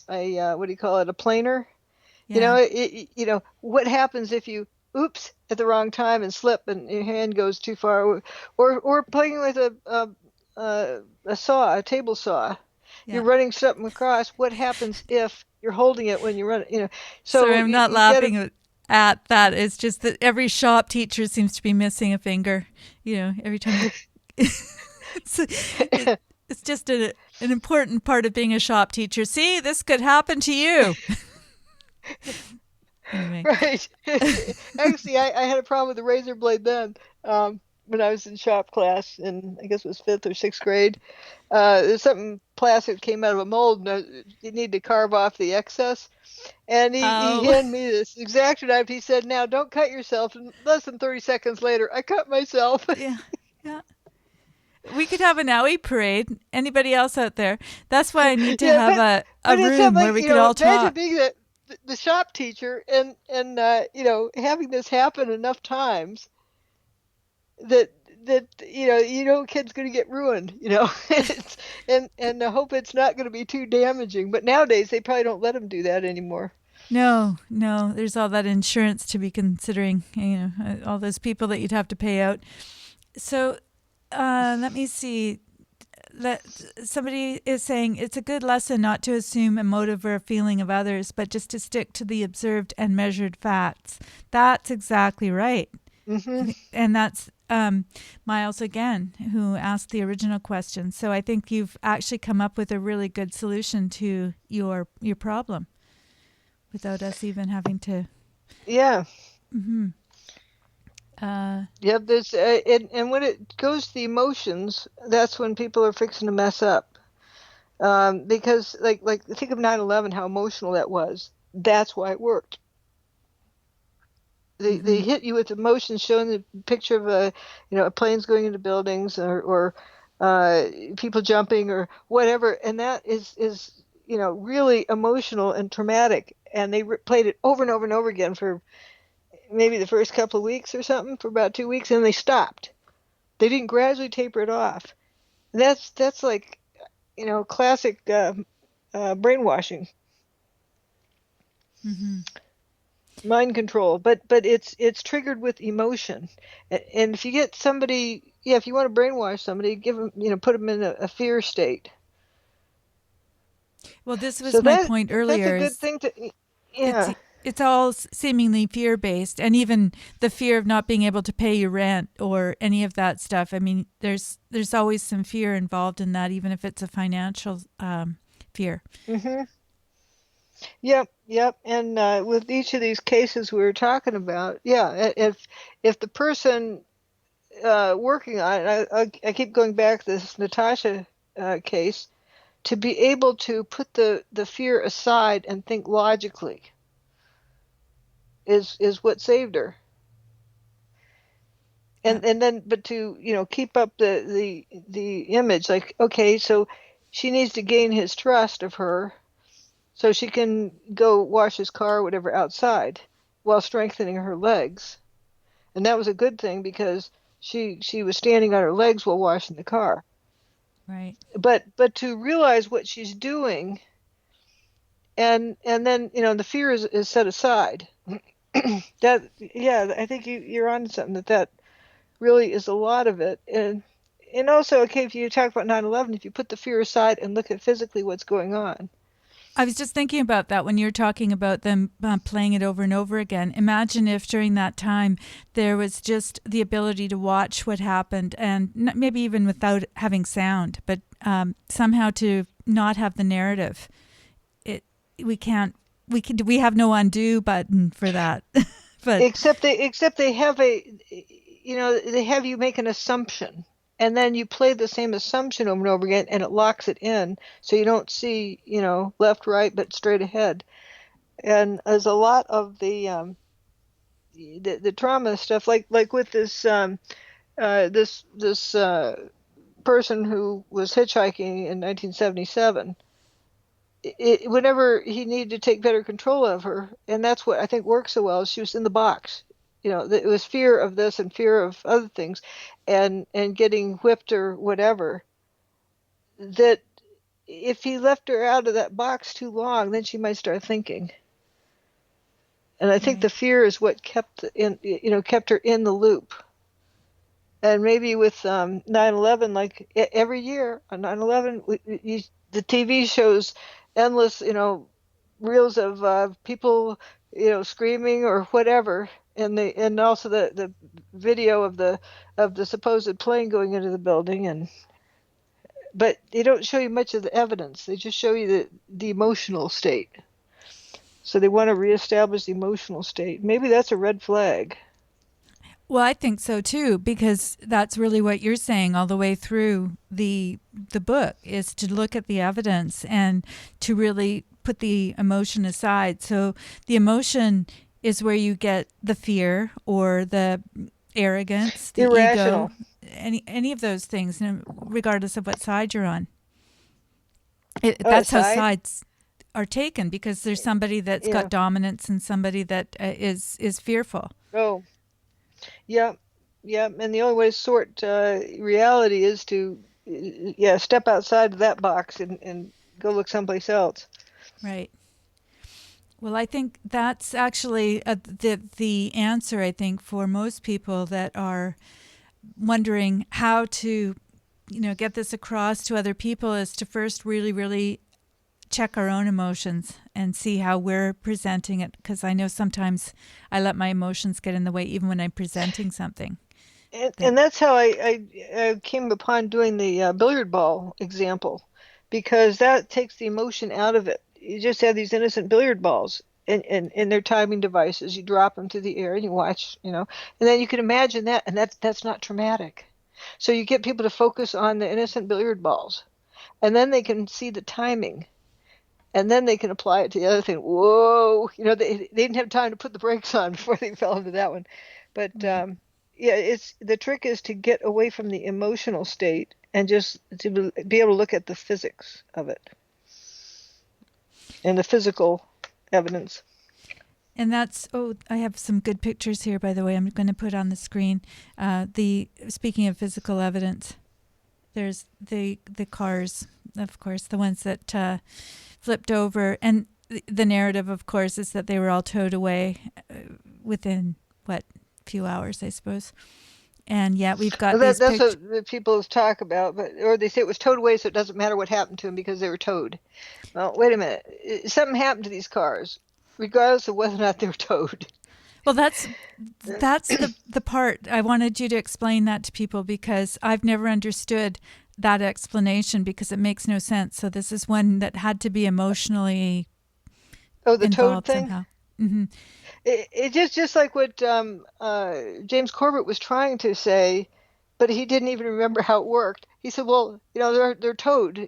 what do you call it? A planer. yeah. What happens if you oops at the wrong time and slip and your hand goes too far, or playing with a saw, a table saw. Yeah. You're running something across. What happens if you're holding it when you run it? Sorry, So I'm you, not you get laughing at that. It's just that every shop teacher seems to be missing a finger. Every time you. it's, it, it. it's just an important part of being a shop teacher. See, this could happen to you. Anyway. Right. Actually, I had a problem with the razor blade then. When I was in shop class in, I guess it was fifth or sixth grade. There's something plastic came out of a mold, and you need to carve off the excess. And he Oh, handed me this exacto knife. He said, "Now don't cut yourself." And less than 30 seconds later, I cut myself. yeah, yeah. We could have an owie parade. Anybody else out there? That's why I need to Yeah, have but a it's something room where like, we could all imagine talk. being the shop teacher and having this happen enough times that kid's going to get ruined, and I hope it's not going to be too damaging. But nowadays they probably don't let them do that anymore. No, no. There's all that insurance to be considering. All those people that you'd have to pay out. So, let me see. Somebody is saying it's a good lesson not to assume a motive or a feeling of others, but just to stick to the observed and measured facts. That's exactly right. Hmm. And that's Miles again, who asked the original question. So I think you've actually come up with a really good solution to your problem without us even having to. Yeah. Mm-hmm. Yep. There's and when it goes to the emotions, that's when people are fixing to mess up. Because like think of 9/11, how emotional that was. That's why it worked. They Mm-hmm. hit you with emotions, showing the picture of a planes going into buildings or people jumping or whatever, and that is really emotional and traumatic. And they played it over and over and over again for maybe the first couple of weeks or something, for about 2 weeks, and they stopped. They didn't gradually taper it off. That's like classic brainwashing, Mm-hmm. mind control. But it's triggered with emotion, and if you get somebody, yeah, if you want to brainwash somebody, give them, put them in a fear state. Well, this So was my point that's a earlier. good Is thing to, it's yeah. it's all seemingly fear based, and even the fear of not being able to pay your rent or any of that stuff. I mean, there's always some fear involved in that, even if it's a financial fear. Hmm. Yep. And with each of these cases we were talking about, yeah, if the person working on it, I keep going back to this Natasha case, to be able to put the fear aside and think logically is what saved her. Yep. And then, but to keep up the image, like, okay, so she needs to gain his trust of her so she can go wash his car or whatever outside while strengthening her legs. And that was a good thing because she was standing on her legs while washing the car. Right. But to realize what she's doing, and then the fear is set aside. I think you're on to something. That really is a lot of it. And also, okay, if you talk about 9/11, if you put the fear aside and look at physically what's going on. I was just thinking about that when you're talking about them playing it over and over again. Imagine if during that time there was just the ability to watch what happened, and maybe even without having sound, but somehow to not have the narrative. It we can't we have no undo button for that. But Except they have they have you make an assumption, and then you play the same assumption over and over again, and it locks it in, so you don't see, left, right, but straight ahead. And as a lot of the trauma stuff, like with this person who was hitchhiking in 1977. Whenever he needed to take better control of her, and that's what I think works so well, is she was in the box. It was fear of this and fear of other things, and getting whipped or whatever. That if he left her out of that box too long, then she might start thinking. And I think right. the fear is what kept her in the loop. And maybe with 9/11, like every year on 9/11, the TV shows endless, reels of people, screaming or whatever, and also the video of the supposed plane going into the building, but they don't show you much of the evidence. They just show you the emotional state. So they want to reestablish the emotional state. Maybe that's a red flag. Well, I think so too, because that's really what you're saying all the way through the book, is to look at the evidence and to really put the emotion aside. So the emotion is where you get the fear or the arrogance, the ego, Irrational. any of those things, regardless of what side you're on. That's how Side. sides are taken, because there's somebody that's Yeah. got dominance and somebody that is fearful. Oh. Yeah, yeah, and the only way to sort reality is to, step outside of that box and go look someplace else. Right. Well, I think that's actually the answer, I think, for most people that are wondering how to, get this across to other people, is to first really, really check our own emotions and see how we're presenting it. Because I know sometimes I let my emotions get in the way, even when I'm presenting something. And that's how I came upon doing the billiard ball example, because that takes the emotion out of it. You just have these innocent billiard balls and their timing devices. You drop them through the air and you watch, and then you can imagine that, and that's not traumatic. So you get people to focus on the innocent billiard balls, and then they can see the timing, and then they can apply it to the other thing. Whoa, they didn't have time to put the brakes on before they fell into that one. But Right. yeah, it's the trick is to get away from the emotional state and just to be able to look at the physics of it and the physical evidence. And that's, I have some good pictures here, by the way, I'm going to put on the screen. Speaking of physical evidence, there's the cars, of course, the ones that flipped over. And the narrative, of course, is that they were all towed away within, few hours, I suppose. And yet we've got Well, these that's pictures. what the people talk about, or they say it was towed away, so it doesn't matter what happened to them because they were towed. Well, wait a minute. Something happened to these cars, regardless of whether or not they were towed. Well, that's the part I wanted you to explain that to people, because I've never understood that explanation, because it makes no sense. So this is one that had to be emotionally Oh, the towed involved thing? somehow. Hmm. It just like what James Corbett was trying to say, but he didn't even remember how it worked. He said, "Well, they're towed,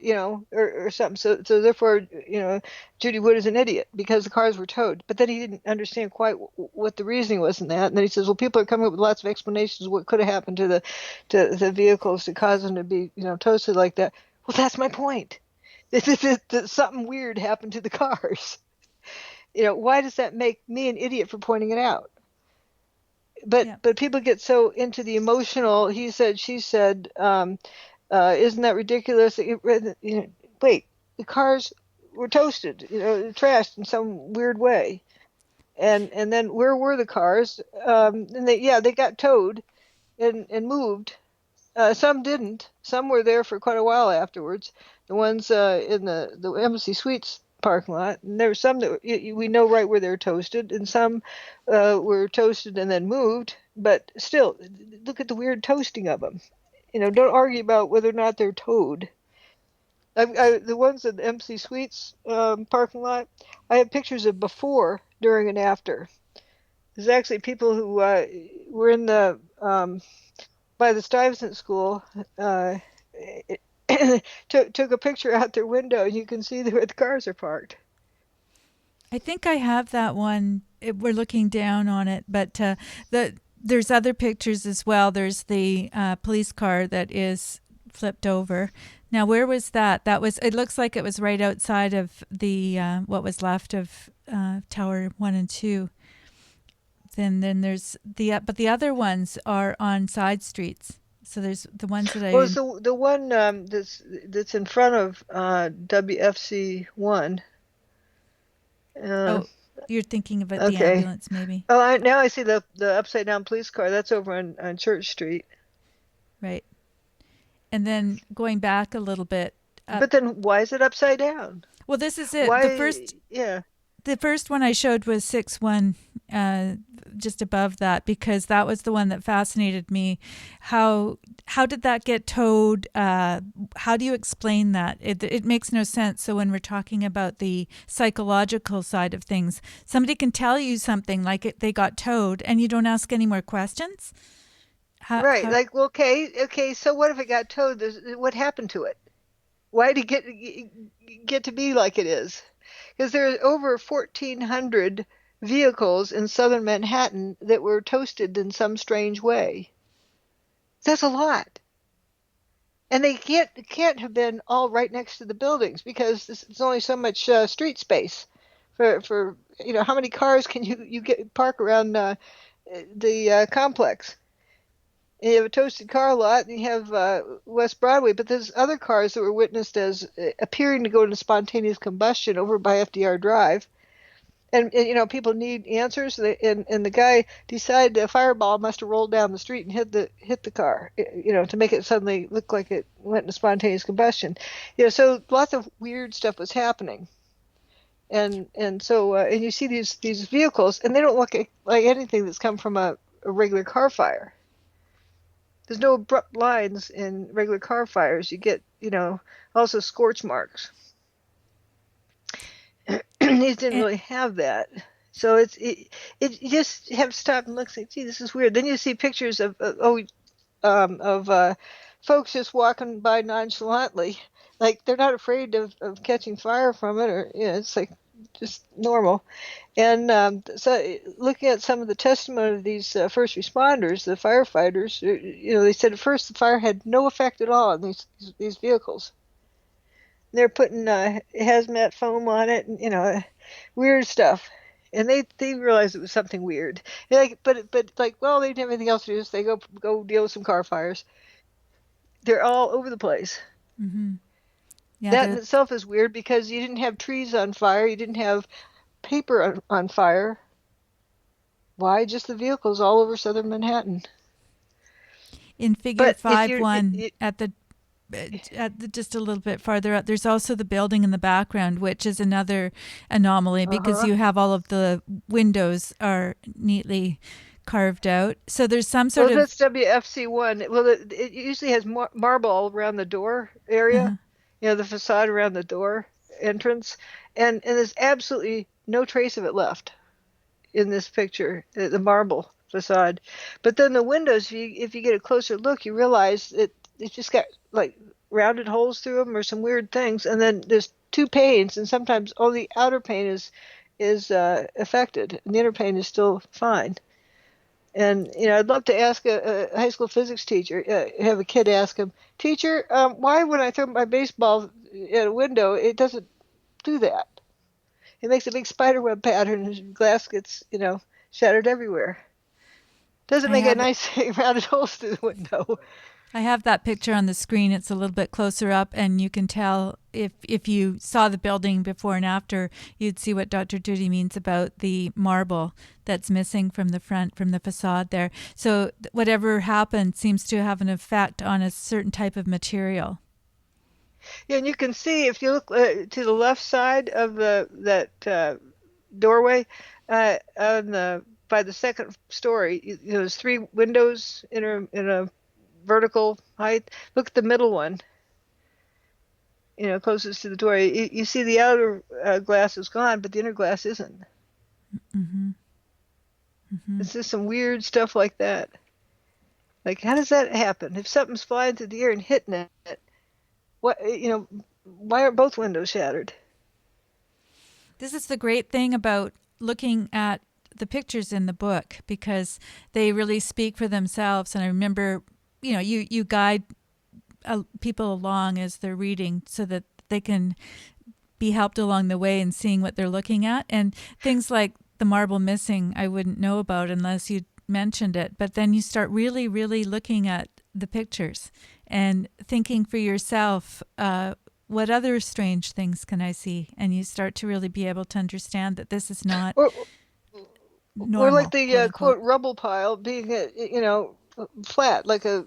or something. So therefore, Judy Wood is an idiot because the cars were towed." But then he didn't understand quite what the reasoning was in that. And then he says, "Well, people are coming up with lots of explanations of what could have happened to the vehicles to cause them to be, toasted like that." Well, that's my point. That something weird happened to the cars. Why does that make me an idiot for pointing it out? But Yeah. but people get so into the emotional. He said, she said. Isn't that ridiculous? Wait, the cars were toasted, trashed in some weird way. And then where were the cars? And they got towed and moved. Some didn't. Some were there for quite a while afterwards. The ones in the Embassy Suites parking lot. And there were some that we know right where they're toasted, and some were toasted and then moved. But still, look at the weird toasting of them. Don't argue about whether or not they're towed. The ones in the Embassy Suites parking lot, I have pictures of before, during, and after. There's actually people who were in the by the Stuyvesant School, took a picture out their window, and you can see where the cars are parked. I think I have that one. We're looking down on it, but there's other pictures as well. There's the police car that is flipped over. Now, where was that? It looks like it was right outside of the what was left of Tower 1 and 2. Then there's but the other ones are on side streets. So there's the ones that I. Well, it's the one that's in front of WFC 1. Oh, you're thinking about the Okay. ambulance, maybe. Oh, now I see the upside down police car. That's over on Church Street. Right. And then going back a little bit. But then why is it upside down? Well, this is it. Why? The first one I showed was 6-1, just above that, because that was the one that fascinated me. How did that get towed? How do you explain that? It makes no sense. So when we're talking about the psychological side of things, somebody can tell you something like they got towed, and you don't ask any more questions. Right. Like, okay. So what if it got towed? What happened to it? Why did it get to be like it is? Because there are over 1,400 vehicles in southern Manhattan that were toasted in some strange way. That's a lot. And they can't have been all right next to the buildings, because there's only so much street space for how many cars can you park around the complex. And you have a toasted car lot, and you have West Broadway, but there's other cars that were witnessed as appearing to go into spontaneous combustion over by FDR Drive. And people need answers, and the guy decided a fireball must have rolled down the street and hit the car, to make it suddenly look like it went into spontaneous combustion. So lots of weird stuff was happening. And so you see these vehicles, and they don't look like anything that's come from a regular car fire. There's no abrupt lines in regular car fires. You get, also scorch marks. These didn't really have that. So you just have to stop and look and say, gee, this is weird. Then you see pictures of folks just walking by nonchalantly, like they're not afraid of catching fire from it, or it's like just normal. And so looking at some of the testimony of these first responders, the firefighters, they said at first the fire had no effect at all on these vehicles. They're putting hazmat foam on it, and weird stuff. And they realized it was something weird. But well, they didn't have anything else to do, so they go deal with some car fires. They're all over the place. Mm-hmm. Yeah, that in itself is weird, because you didn't have trees on fire, you didn't have paper on fire. Why just the vehicles all over southern Manhattan? In Figure 5-1 at the just a little bit farther up, there's also the building in the background, which is another anomaly, because you have all of the windows are neatly carved out. So there's some sort of... that's WFC1. Well, it usually has marble all around the door area, the facade around the door entrance, and there's absolutely no trace of it left in this picture, the marble facade. But then the windows, if you get a closer look, you realize it's just got like rounded holes through them or some weird things, and then there's two panes, and sometimes only the outer pane is affected, and the inner pane is still fine. And I'd love to ask a high school physics teacher, have a kid ask him, teacher, why when I throw my baseball at a window, it doesn't do that? It makes a big spiderweb pattern, and glass gets shattered everywhere. Doesn't make a nice rounded holes through the window. I have that picture on the screen. It's a little bit closer up, and you can tell if you saw the building before and after, you'd see what Dr. Judy means about the marble that's missing from the front, from the facade there. So whatever happened seems to have an effect on a certain type of material. Yeah, and you can see if you look to the left side of that doorway by the second story, there's 3 windows in a vertical height. Look at the middle one, closest to the door. You see the outer glass is gone, but the inner glass isn't. Mm-hmm. Mm-hmm. It's just some weird stuff like that. Like, how does that happen? If something's flying through the air and hitting it, why aren't both windows shattered? This is the great thing about looking at the pictures in the book, because they really speak for themselves. And I remember, you guide people along as they're reading so that they can be helped along the way in seeing what they're looking at. And things like the marble missing, I wouldn't know about unless you mentioned it. But then you start really, really looking at the pictures and thinking for yourself, what other strange things can I see? And you start to really be able to understand that this is not normal. Or like the quote rubble pile being flat, like a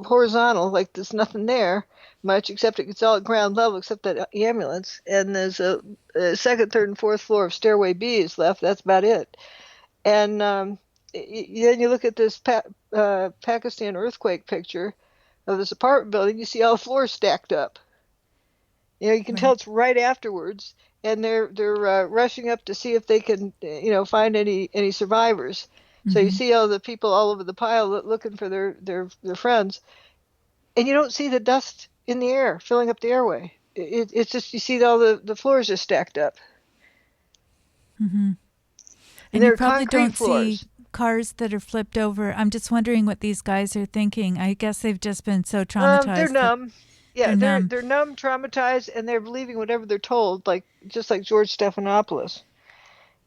horizontal, like there's nothing there much except it's all at ground level except that ambulance, and there's a second, third, and fourth floor of stairway B is left. That's about it. And then you look at this Pakistan earthquake picture of this apartment building. You see all the floors stacked up. You can tell it's right afterwards, and they're rushing up to see if they can find any survivors. So you see all the people all over the pile looking for their friends, and you don't see the dust in the air filling up the airway. It's just you see all the floors are stacked up. Mm-hmm. And there you are probably concrete don't floors. see cars that are flipped over. I'm just wondering what these guys are thinking. I guess they've just been so traumatized. They're numb. Yeah, they're they're numb, traumatized, and they're believing whatever they're told, just like George Stephanopoulos.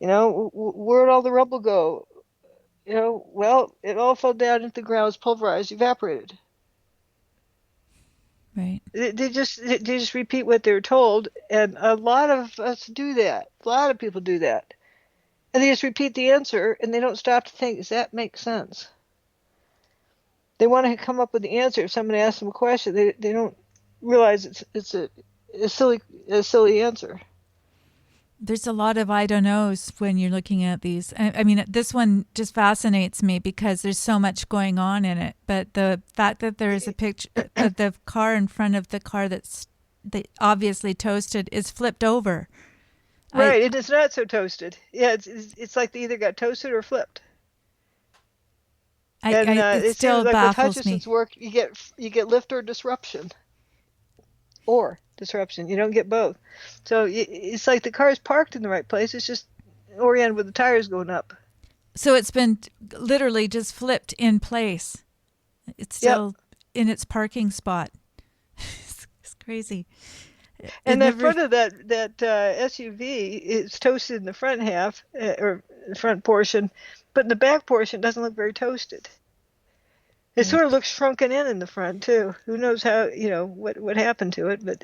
Where'd all the rubble go? Well, it all fell down into the ground, was pulverized, evaporated. Right. They just repeat what they're told, and a lot of us do that. A lot of people do that, and they just repeat the answer, and they don't stop to think, does that make sense? They want to come up with the answer. If somebody asks them a question, they don't realize it's a silly answer. There's a lot of I don't knows when you're looking at these. I mean, this one just fascinates me because there's so much going on in it. But the fact that there is a picture of the car in front of the car that's obviously toasted is flipped over. Right, it is not so toasted. Yeah, it's like they either got toasted or flipped. It still like baffles with me. Hutchison's work, you get lift or disruption. Or disruption. You don't get both. So it's like the car's parked in the right place. It's just oriented with the tires going up. So it's been literally just flipped in place. It's still in its parking spot. It's crazy. And the front of that SUV is toasted in the front half, or the front portion, but in the back portion it doesn't look very toasted. It sort of looks shrunken in the front too. Who knows how, what happened to it, but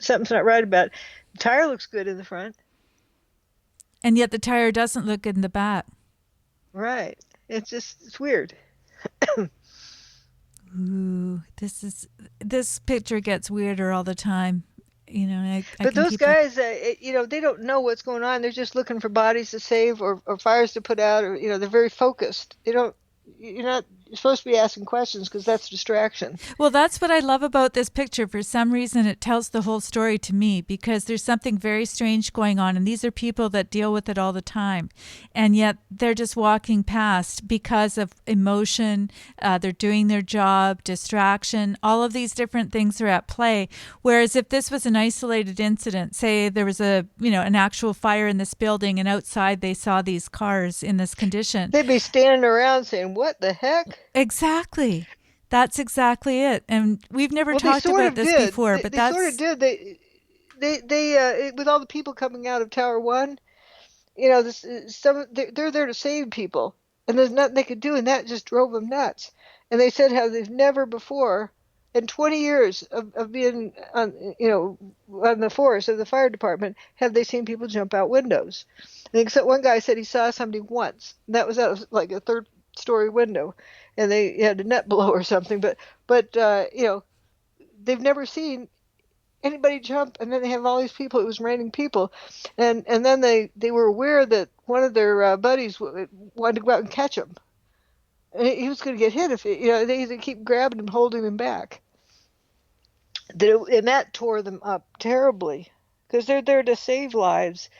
something's not right about it. The tire looks good in the front. And yet the tire doesn't look good in the back. Right. It's weird. Ooh, this picture gets weirder all the time. But those guys, they don't know what's going on. They're just looking for bodies to save or fires to put out, or they're very focused. You're not supposed to be asking questions because that's distraction. Well, that's what I love about this picture. For some reason, it tells the whole story to me because there's something very strange going on. And these are people that deal with it all the time. And yet they're just walking past because of emotion. They're doing their job, distraction. All of these different things are at play. Whereas if this was an isolated incident, say there was an actual fire in this building and outside they saw these cars in this condition. They'd be standing around saying, what the heck? Exactly. That's exactly it. And we've never talked about this before, but they sort of did. They with all the people coming out of Tower 1, they're there to save people, and there's nothing they could do, and that just drove them nuts. And they said how they've never before, in 20 years of being on, on the force of the fire department, have they seen people jump out windows. I think one guy said he saw somebody once. That was out of like a third-story window, and they had a net below or something. But they've never seen anybody jump, and then they have all these people. It was raining people, and then they were aware that one of their buddies wanted to go out and catch him. And he was going to get hit if they keep grabbing him, holding him back. And that tore them up terribly because they're there to save lives,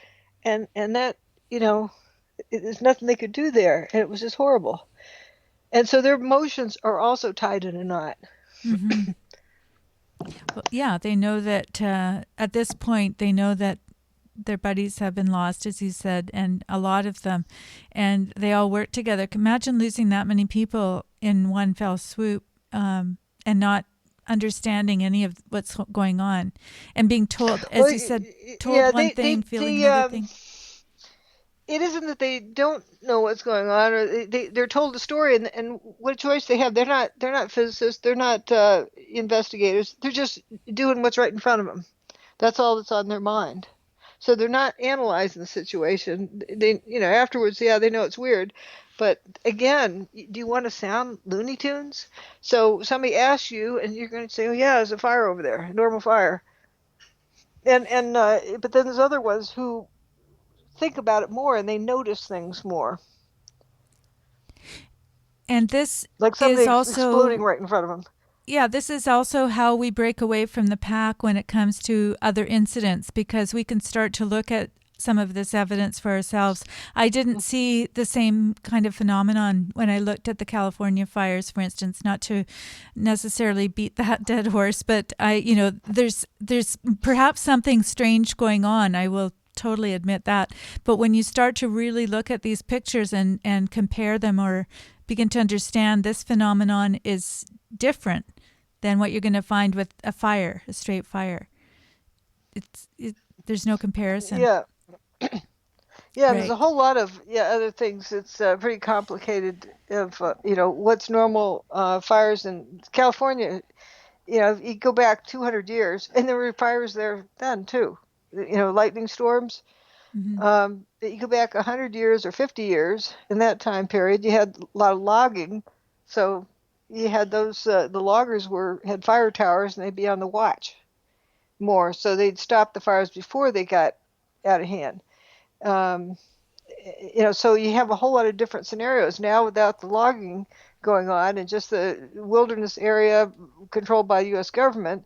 and that there's nothing they could do there, and it was just horrible. And so their emotions are also tied in a knot. Mm-hmm. Well, yeah, they know that at this point, they know that their buddies have been lost, as you said, and a lot of them, and they all work together. Imagine losing that many people in one fell swoop, and not understanding any of what's going on, and being told, as you said, one thing, feeling another thing. It isn't that they don't know what's going on, or they're told a story, and what choice they have. They're not physicists. They're not investigators. They're just doing what's right in front of them. That's all that's on their mind. So they're not analyzing the situation. They, afterwards, yeah, they know it's weird, but again, do you want to sound Looney Tunes? So somebody asks you, and you're going to say, "Oh yeah, there's a fire over there, a normal fire." But then there's other ones who think about it more and they notice things more. And this like something is also exploding right in front of them. Yeah, this is also how we break away from the pack when it comes to other incidents, because we can start to look at some of this evidence for ourselves. I didn't see the same kind of phenomenon when I looked at the California fires, for instance, not to necessarily beat that dead horse, but there's perhaps something strange going on. I will totally admit that. But when you start to really look at these pictures and compare them, or begin to understand this phenomenon is different than what you're going to find with a straight fire. There's no comparison. Yeah. Yeah, right. There's a whole lot of other things. It's pretty complicated of what's normal fires in California. You go back 200 years, and there were fires there then too. Lightning storms. Mm-hmm. You go back 100 years or 50 years, in that time period, you had a lot of logging. So you had those, the loggers had fire towers, and they'd be on the watch more. So they'd stop the fires before they got out of hand. So you have a whole lot of different scenarios now without the logging going on, and just the wilderness area controlled by the U.S. government.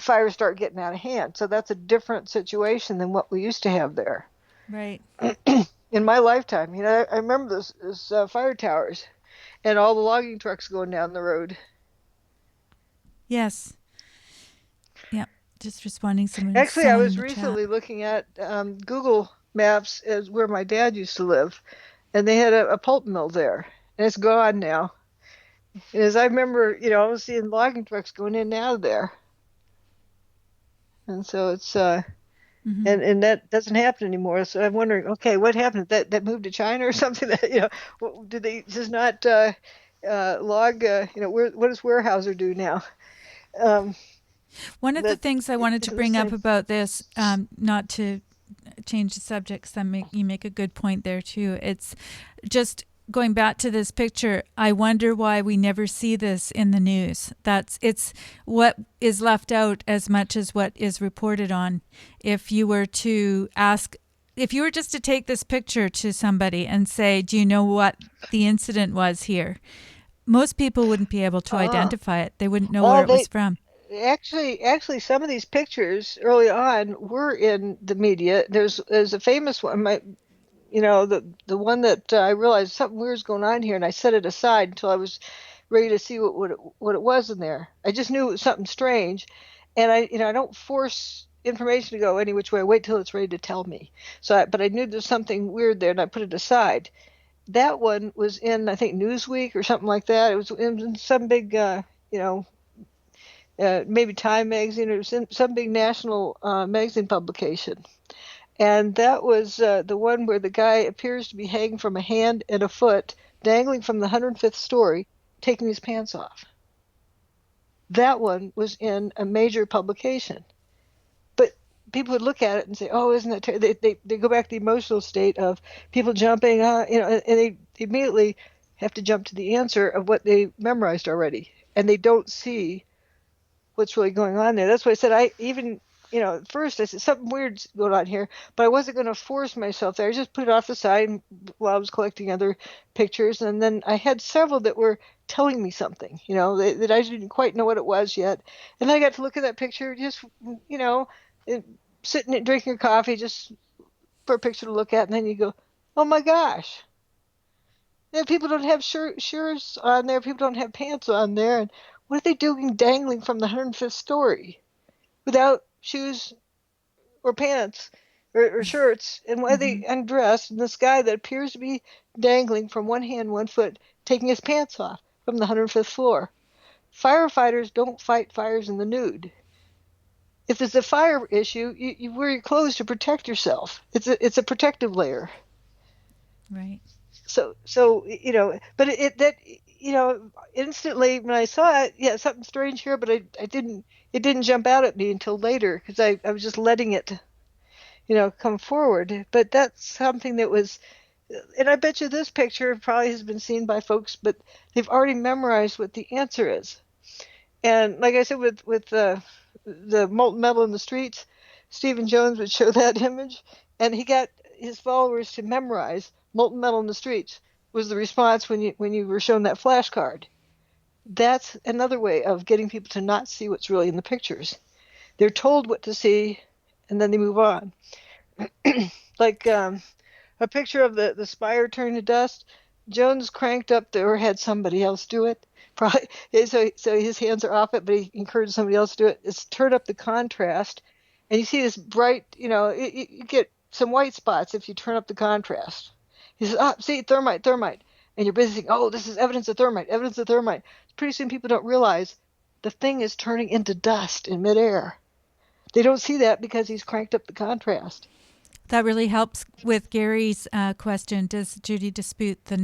Fires start getting out of hand. So that's a different situation than what we used to have there. Right. In my lifetime, I remember those fire towers and all the logging trucks going down the road. Yes. Yeah. Just responding to someone. Actually, I was recently looking at Google Maps as where my dad used to live, and they had a pulp mill there, and it's gone now. And as I remember, I was seeing logging trucks going in and out of there. And so it's mm-hmm. and that doesn't happen anymore. So I'm wondering, okay, what happened? That moved to China or something? That did they just not log? What does Weyerhaeuser do now? One of the things I wanted to bring up about this, not to change the subject, because you make a good point there too. It's just going back to this picture. I wonder why we never see this in the news. It's what is left out as much as what is reported on. If you were just to take this picture to somebody and say, do you know what the incident was here? Most people wouldn't be able to identify it. They wouldn't know where it was from. Actually, some of these pictures early on were in the media. There's a famous one. The one that I realized something weird's going on here, and I set it aside until I was ready to see what it was in there. I just knew it was something strange, and I don't force information to go any which way. I wait till it's ready to tell me. But I knew there's something weird there, and I put it aside. That one was in, I think, Newsweek or something like that. It was in some big, maybe Time magazine, or it was in some big national magazine publication. And that was the one where the guy appears to be hanging from a hand and a foot, dangling from the 105th story, taking his pants off. That one was in a major publication. But people would look at it and say, "Oh, isn't that terrible?" They go back to the emotional state of people jumping, and they immediately have to jump to the answer of what they memorized already, and they don't see what's really going on there. That's why I said at first I said something weird's going on here, but I wasn't going to force myself there. I just put it off the side while I was collecting other pictures, and then I had several that were telling me something, that I didn't quite know what it was yet. And then I got to look at that picture, just, sitting and drinking your coffee, just for a picture to look at, and then you go, oh my gosh. People don't have shirts on there. People don't have pants on there. And what are they doing dangling from the 105th story without shoes or pants or shirts? And why are they undressed in this guy that appears to be dangling from one hand, 1 foot, taking his pants off from the 105th floor? Firefighters don't fight fires in the nude. If there's a fire issue, you wear your clothes to protect yourself. It's a protective layer. Right. So but instantly when I saw it, yeah, something strange here, but it didn't jump out at me until later because I was just letting it, come forward. But that's something that was, and I bet you this picture probably has been seen by folks, but they've already memorized what the answer is. And like I said, with the molten metal in the streets, Stephen Jones would show that image, and he got his followers to memorize molten metal in the streets was the response when you were shown that flashcard. That's another way of getting people to not see what's really in the pictures. They're told what to see, and then they move on. Like a picture of the spire turning to dust. Jones cranked up or had somebody else do it. Probably, so his hands are off it, but he encouraged somebody else to do it. It's turn up the contrast, and you see this bright, you get some white spots if you turn up the contrast. He says, see, thermite. And you're busy thinking, oh, this is evidence of thermite. Pretty soon people don't realize the thing is turning into dust in midair. They don't see that because he's cranked up the contrast. That really helps with Gary's question. Does Judy dispute the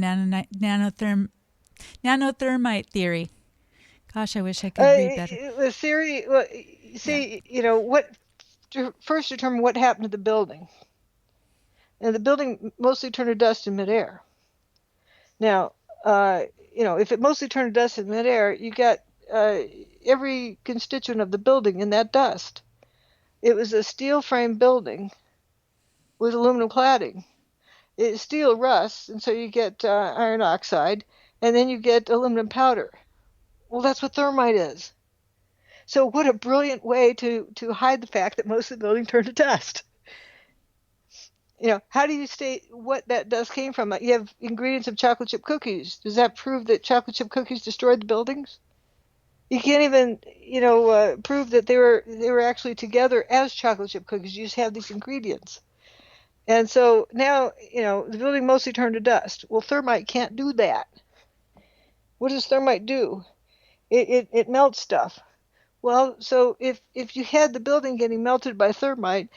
nanothermite theory? Gosh, I wish I could read better. The theory, well, see, first determine what happened to the building. And the building mostly turned to dust in midair. Now, if it mostly turned to dust in midair, you got every constituent of the building in that dust. It was a steel frame building with aluminum cladding. Steel rusts, and so you get iron oxide, and then you get aluminum powder. Well, that's what thermite is. So what a brilliant way to hide the fact that most of the building turned to dust. How do you state what that dust came from? You have ingredients of chocolate chip cookies. Does that prove that chocolate chip cookies destroyed the buildings? You can't even, prove that they were actually together as chocolate chip cookies. You just have these ingredients. And so now, the building mostly turned to dust. Well, thermite can't do that. What does thermite do? It melts stuff. Well, so if you had the building getting melted by thermite,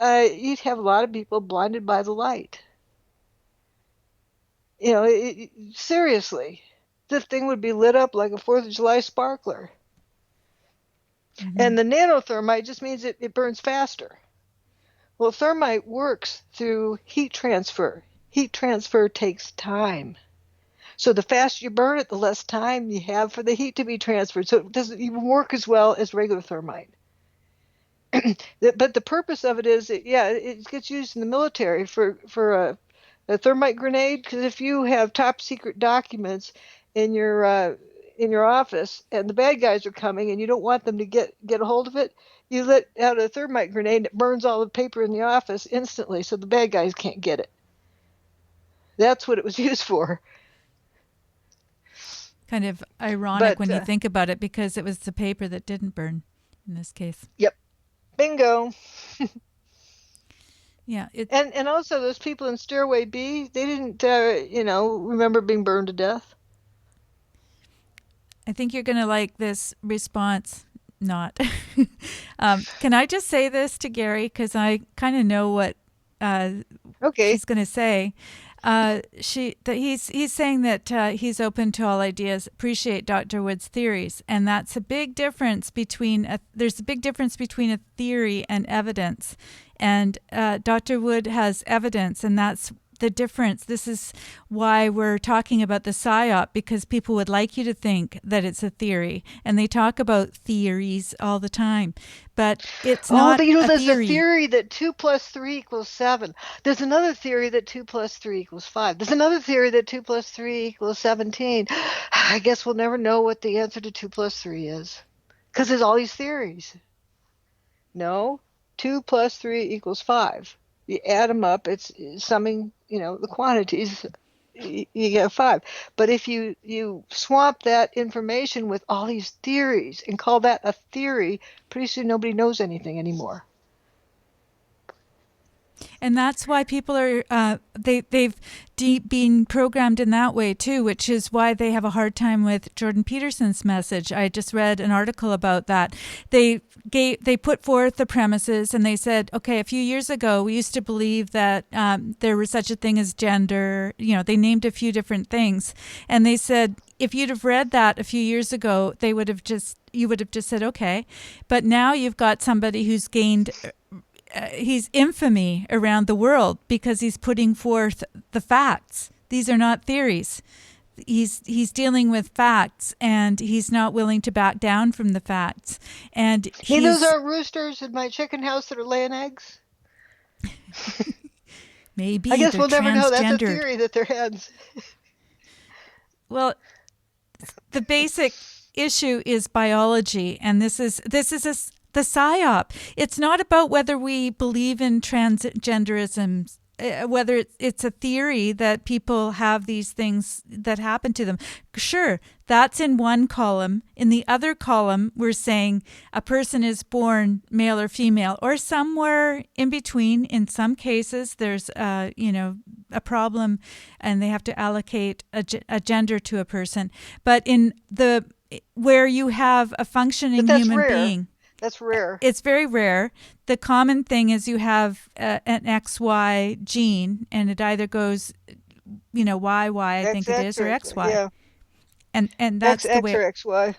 you'd have a lot of people blinded by the light. Seriously, this thing would be lit up like a 4th of July sparkler. Mm-hmm. And the nanothermite just means it burns faster. Well, thermite works through heat transfer. Heat transfer takes time. So the faster you burn it, the less time you have for the heat to be transferred. So it doesn't even work as well as regular thermite. But the purpose of it is, it gets used in the military for a thermite grenade. Because if you have top secret documents in your office and the bad guys are coming and you don't want them to get a hold of it, you let out a thermite grenade that burns all the paper in the office instantly, so the bad guys can't get it. That's what it was used for. Kind of ironic when you think about it, because it was the paper that didn't burn in this case. Yep. Bingo. Yeah. And also those people in Stairway B, they didn't, remember being burned to death. I think you're going to like this response. Not. Can I just say this to Gary? Because I kind of know what he's going to say. He's saying that he's open to all ideas. Appreciate Dr. Wood's theories, and that's a big difference between there's a big difference between a theory and evidence. And Dr. Wood has evidence, and that's the difference. This is why we're talking about the Psyop, because people would like you to think that it's a theory, and they talk about theories all the time, but it's not but a there's theory. a theory that 2 + 3 = 7. There's another theory that 2 + 3 = 5. There's another theory that 2 + 3 = 17. I guess we'll never know what the answer to 2 + 3 is, because there's all these theories. No, 2 + 3 = 5. You add them up, it's summing, the quantities, you get 5. But if you swamp that information with all these theories and call that a theory, pretty soon nobody knows anything anymore. And that's why people are they've been programmed in that way too, which is why they have a hard time with Jordan Peterson's message. I just read an article about that. They put forth the premises, and they said, okay, a few years ago we used to believe that there was such a thing as gender. They named a few different things, and they said if you'd have read that a few years ago, you would have just said okay. But now you've got somebody who's gained. He's infamy around the world because he's putting forth the facts. These are not theories. He's dealing with facts, and he's not willing to back down from the facts. And those are roosters in my chicken house that are laying eggs. Maybe I guess we'll never know. That's a transgendered. theory that they're hens. Well, the basic issue is biology, and this is the Psyop. It's not about whether we believe in transgenderism, whether it's a theory that people have these things that happen to them. Sure, that's in one column. In the other column, we're saying a person is born male or female, or somewhere in between. In some cases, there's a problem, and they have to allocate a gender to a person. But where you have a functioning human being. That's rare. It's very rare. The common thing is you have an XY gene, and it either goes, YY, I think it is, or XY. Yeah. And that's XX the way. or XY.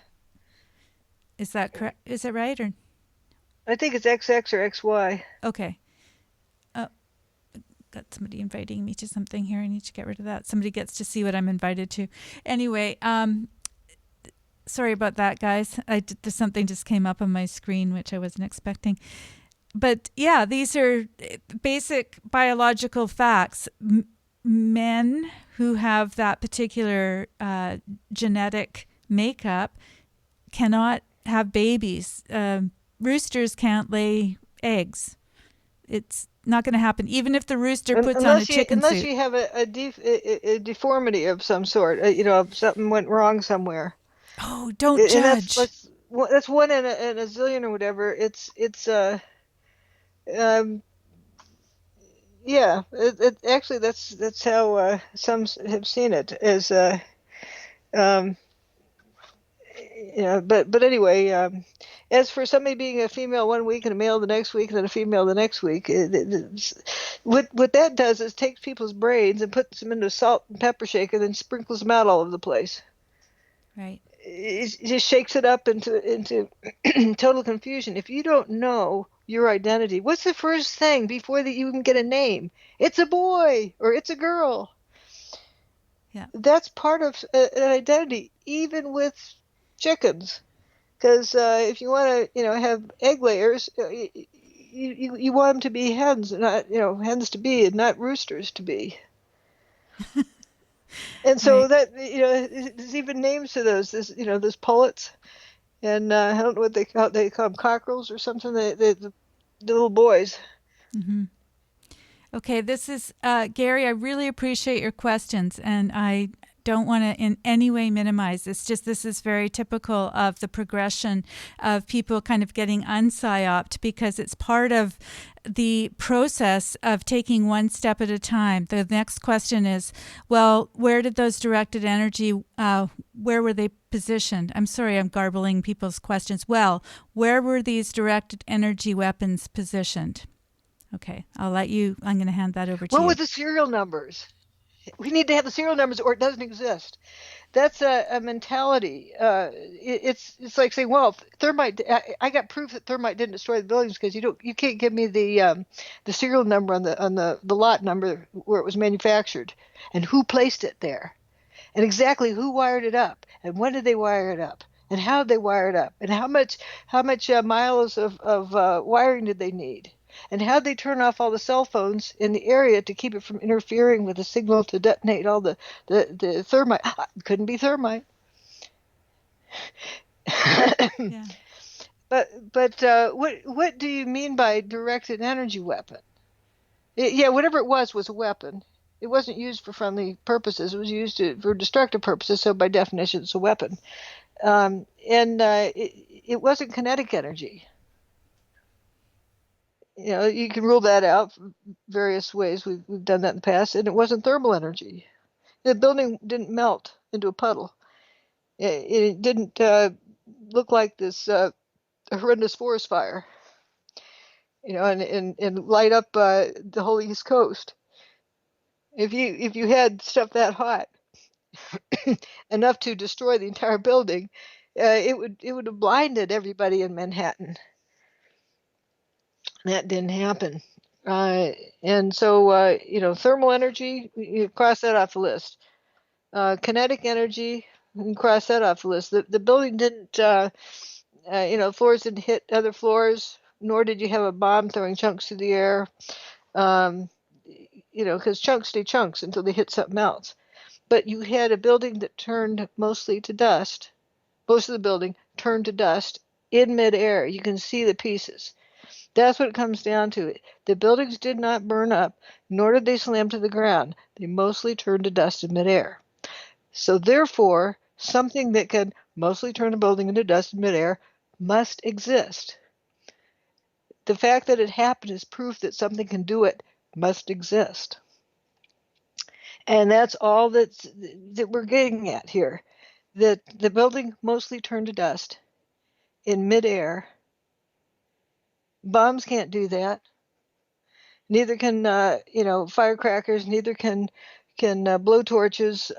Is that correct? Is that right? Or I think it's XX or XY. okay. Got somebody inviting me to something here. I need to get rid of that. Somebody gets to see what I'm invited to. Anyway, sorry about that, guys. There's something just came up on my screen, which I wasn't expecting. But yeah, these are basic biological facts. Men who have that particular genetic makeup cannot have babies. Roosters can't lay eggs. It's not going to happen, even if the rooster puts on a chicken suit. Unless you have a deformity of some sort. Something went wrong somewhere. Oh, don't judge. That's one in a zillion or whatever. Actually that's how some have seen it as but anyway, as for somebody being a female one week and a male the next week and then a female the next week, what that does is takes people's brains and puts them into a salt and pepper shaker, then sprinkles them out all over the place. Right. It just shakes it up into total confusion. If you don't know your identity, what's the first thing before that you even get a name? It's a boy or it's a girl. Yeah. That's part of an identity, even with chickens. Because if you want to, have egg layers, you want them to be hens, not hens to be, and not roosters to be. And so right. that there's even names to those. Those pullets, and I don't know what they call them, cockerels or something. The little boys. Mm-hmm. Okay, this is Gary. I really appreciate your questions, and I don't want to in any way minimize. It's just this is very typical of the progression of people kind of getting unpsyoped, because it's part of the process of taking one step at a time. The next question is, well, where did those directed energy, where were they positioned? I'm sorry, I'm garbling people's questions. Well, where were these directed energy weapons positioned? Okay, I'm going to hand that over to you. What were the serial numbers? We need to have the serial numbers or it doesn't exist. That's a mentality. It's like saying, well, thermite. I got proof that thermite didn't destroy the buildings because you can't give me the serial number on the lot number where it was manufactured and who placed it there and exactly who wired it up and when did they wire it up and how did they wire it up and how much miles of wiring did they need and how did they turn off all the cell phones in the area to keep it from interfering with the signal to detonate all the thermite. Couldn't be thermite. Yeah. But what do you mean by directed energy weapon? Yeah, whatever it was a weapon. It wasn't used for friendly purposes. It was used for destructive purposes. So by definition, it's a weapon. And it wasn't kinetic energy. You can rule that out various ways. We've done that in the past, and it wasn't thermal energy. The building didn't melt into a puddle. It didn't look like this horrendous forest fire, and light up the whole East Coast. If you had stuff that hot enough to destroy the entire building, it would have blinded everybody in Manhattan. That didn't happen. And so, thermal energy, you cross that off the list. Kinetic energy, you can cross that off the list. The building didn't, floors didn't hit other floors, nor did you have a bomb throwing chunks through the air. Because chunks stay chunks until they hit something else. But you had a building that turned mostly to dust. Most of the building turned to dust in midair. You can see the pieces. That's what it comes down to. The buildings did not burn up, nor did they slam to the ground. They mostly turned to dust in midair. So therefore, something that can mostly turn a building into dust in midair must exist. The fact that it happened is proof that something can do it must exist. And that's all that we're getting at here. That the building mostly turned to dust in midair. Bombs can't do that. Neither can firecrackers. Neither can blowtorches.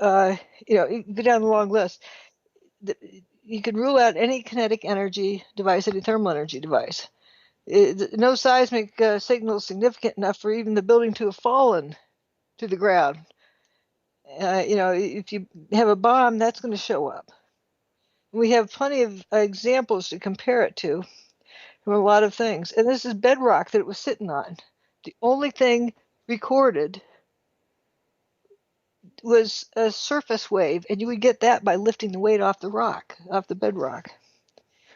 You go down the long list. You can rule out any kinetic energy device, any thermal energy device. No seismic signal significant enough for even the building to have fallen to the ground. If you have a bomb, that's going to show up. We have plenty of examples to compare it to from a lot of things. And this is bedrock that it was sitting on. The only thing recorded was a surface wave, and you would get that by lifting the weight off the rock, off the bedrock.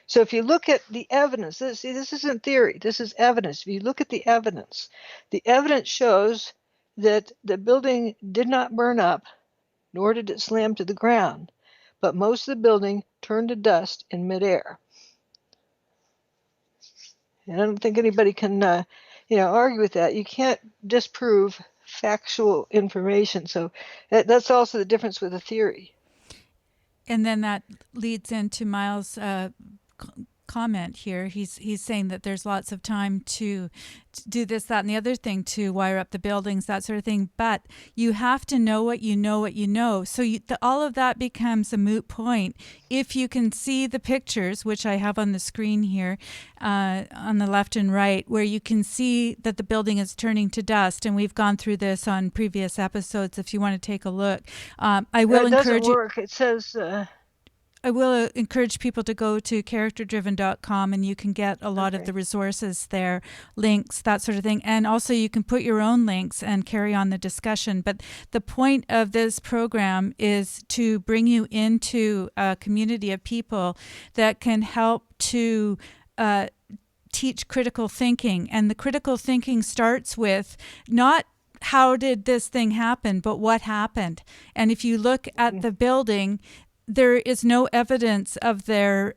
So if you look at the evidence, this isn't theory, this is evidence. If you look at the evidence shows that the building did not burn up, nor did it slam to the ground, but most of the building turned to dust in midair. And I don't think anybody can, argue with that. You can't disprove factual information. So that's also the difference with a theory. And then that leads into Miles' comment here. He's saying that there's lots of time to do this, that, and the other thing, to wire up the buildings, that sort of thing. But you have to know what you know. So all of that becomes a moot point if you can see the pictures, which I have on the screen here, on the left and right, where you can see that the building is turning to dust. And we've gone through this on previous episodes if you want to take a look. I will encourage you. It doesn't work. It says... I will encourage people to go to characterdriven.com, and you can get a lot of the resources there, links, that sort of thing. And also you can put your own links and carry on the discussion. But the point of this program is to bring you into a community of people that can help to teach critical thinking. And the critical thinking starts with not how did this thing happen, but what happened. And if you look at the building, there is no evidence of there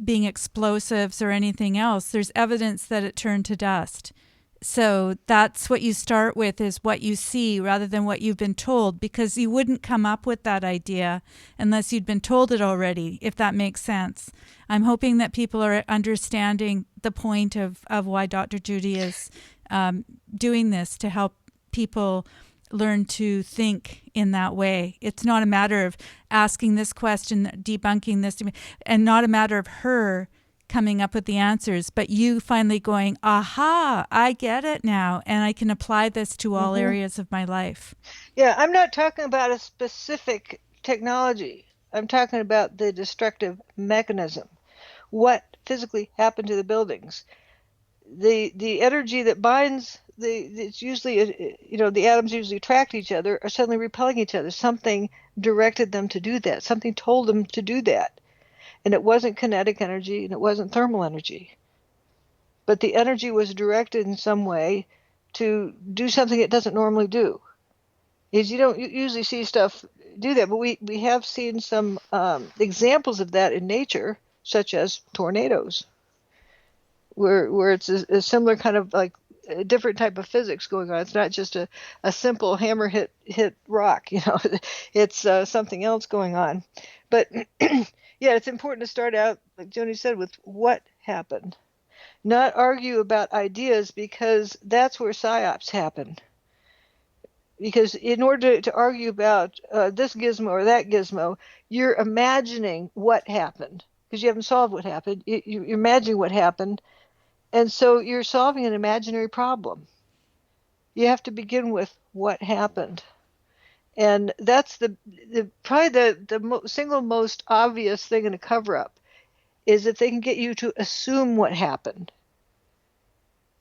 being explosives or anything else. There's evidence that it turned to dust. So that's what you start with, is what you see rather than what you've been told, because you wouldn't come up with that idea unless you'd been told it already, if that makes sense. I'm hoping that people are understanding the point of why Dr. Judy is doing this, to help people learn to think in that way. It's not a matter of asking this question, debunking this, and not a matter of her coming up with the answers, but you finally going, aha, I get it now, and I can apply this to all areas of my life. Yeah, I'm not talking about a specific technology. I'm talking about the destructive mechanism. What physically happened to the buildings? The energy that binds it's usually the atoms usually attract each other are suddenly repelling each other. Something directed them to do that. Something told them to do that. And it wasn't kinetic energy and it wasn't thermal energy. But the energy was directed in some way to do something it doesn't normally do. Is you don't usually see stuff do that, but we have seen some examples of that in nature, such as tornadoes, where it's a similar kind of like a different type of physics going on. It's not just a simple hammer hit rock, it's something else going on. But yeah, it's important to start out, like Joni said, with what happened. Not argue about ideas, because that's where psyops happen. Because in order to argue about this gizmo or that gizmo, you're imagining what happened, because you haven't solved what happened. You're imagining what happened, and so you're solving an imaginary problem. You have to begin with what happened. And that's probably the single most obvious thing in a cover-up, is if they can get you to assume what happened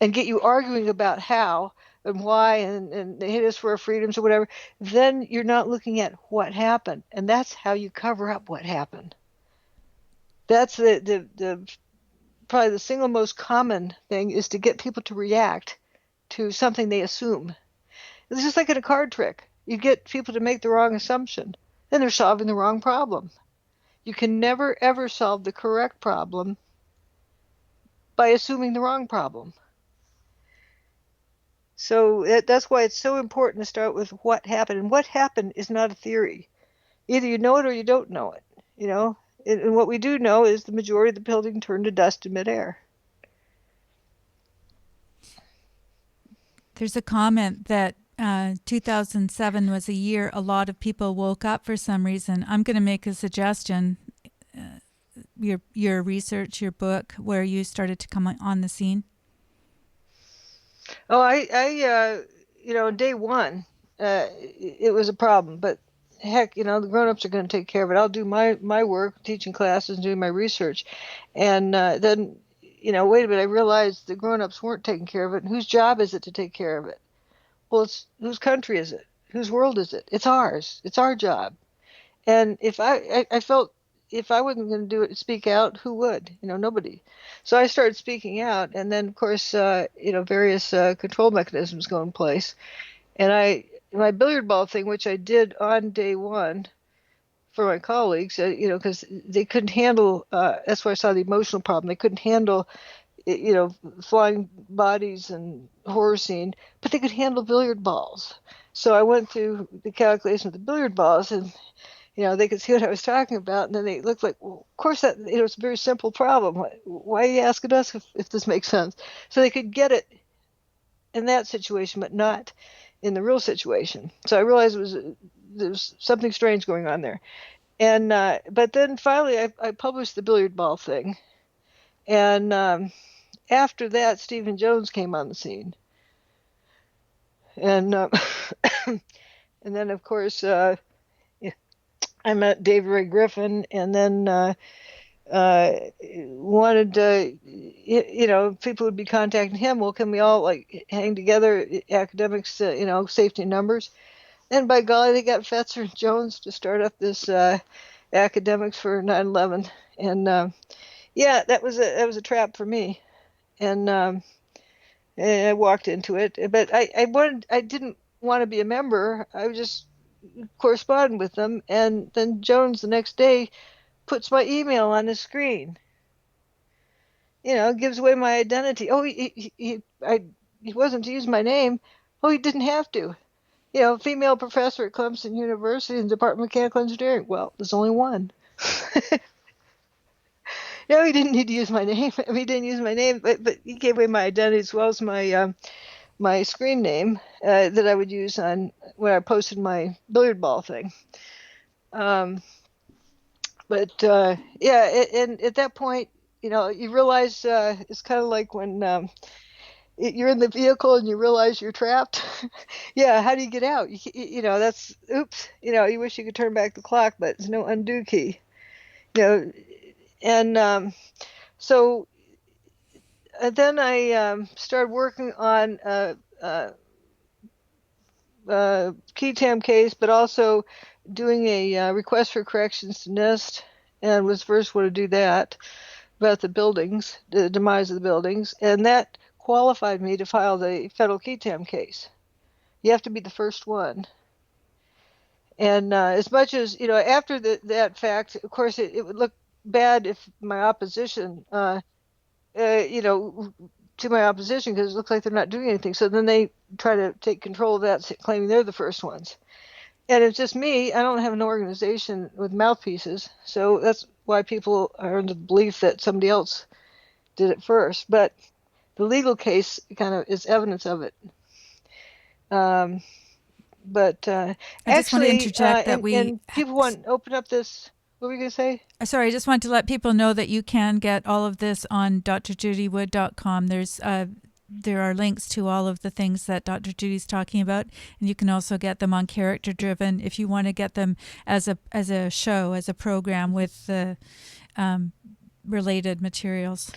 and get you arguing about how and why and they hit us for our freedoms or whatever, then you're not looking at what happened. And that's how you cover up what happened. That's the probably the single most common thing, is to get people to react to something they assume. It's just like in a card trick. You get people to make the wrong assumption, then they're solving the wrong problem. You can never, ever solve the correct problem by assuming the wrong problem. So that's why it's so important to start with what happened. And what happened is not a theory. Either you know it or you don't know it. And what we do know is the majority of the building turned to dust in midair. There's a comment that 2007 was a year a lot of people woke up for some reason. I'm going to make a suggestion. Your research, your book, where you started to come on the scene. Oh, I day one, it was a problem, but heck, the grown-ups are going to take care of it. I'll do my work, teaching classes and doing my research. And then, wait a minute, I realized the grown-ups weren't taking care of it. And whose job is it to take care of it? Well, it's whose country is it? Whose world is it? It's ours. It's our job. And if I felt if I wasn't going to do it, speak out, who would? Nobody. So I started speaking out, and then of course, various control mechanisms go in place. And my billiard ball thing, which I did on day one for my colleagues, because they couldn't handle. That's why I saw the emotional problem. They couldn't handle, flying bodies and horror scene, but they could handle billiard balls. So I went through the calculation of the billiard balls, and they could see what I was talking about, and then they looked like, well, of course, that it's a very simple problem. Why are you asking us if this makes sense? So they could get it in that situation, but not in the real situation. So I realized there's something strange going on there. And but then finally, I published the billiard ball thing, and after that, Stephen Jones came on the scene, and and then of course. I met David Ray Griffin, and then wanted to, people would be contacting him. Well, can we all hang together, academics, safety in numbers? And by golly, they got Fetzer and Jones to start up this academics for 9/11, and that was a trap for me, and I walked into it. But I didn't want to be a member. I was just corresponding with them, and then Jones the next day puts my email on his screen. Gives away my identity. Oh, he wasn't to use my name. Oh, he didn't have to. Female professor at Clemson University in the Department of Mechanical Engineering. Well, there's only one. He didn't need to use my name. He didn't use my name, but he gave away my identity as well as my my screen name that I would use on when I posted my billiard ball thing. And at that point, you realize it's kind of like when you're in the vehicle and you realize you're trapped. Yeah, how do you get out? That's oops. You wish you could turn back the clock, but there's no undo key. And so then I started working on key tam case, but also doing a request for corrections to NIST, and was the first one to do that about the buildings, the demise of the buildings, and that qualified me to file the federal key tam case. You have to be the first one. And as much as, after that fact, of course, it would look bad if my opposition, to my opposition, because it looks like they're not doing anything. So then they try to take control of that, claiming they're the first ones. And it's just me. I don't have an organization with mouthpieces. So that's why people are under the belief that somebody else did it first. But the legal case kind of is evidence of it. I just want to interject that and people want to open up this. What were you going to say? Sorry, I just want to let people know that you can get all of this on drjudywood.com. There are links to all of the things that Dr. Judy's talking about, and you can also get them on Character Driven if you want to get them as a show, as a program with the related materials.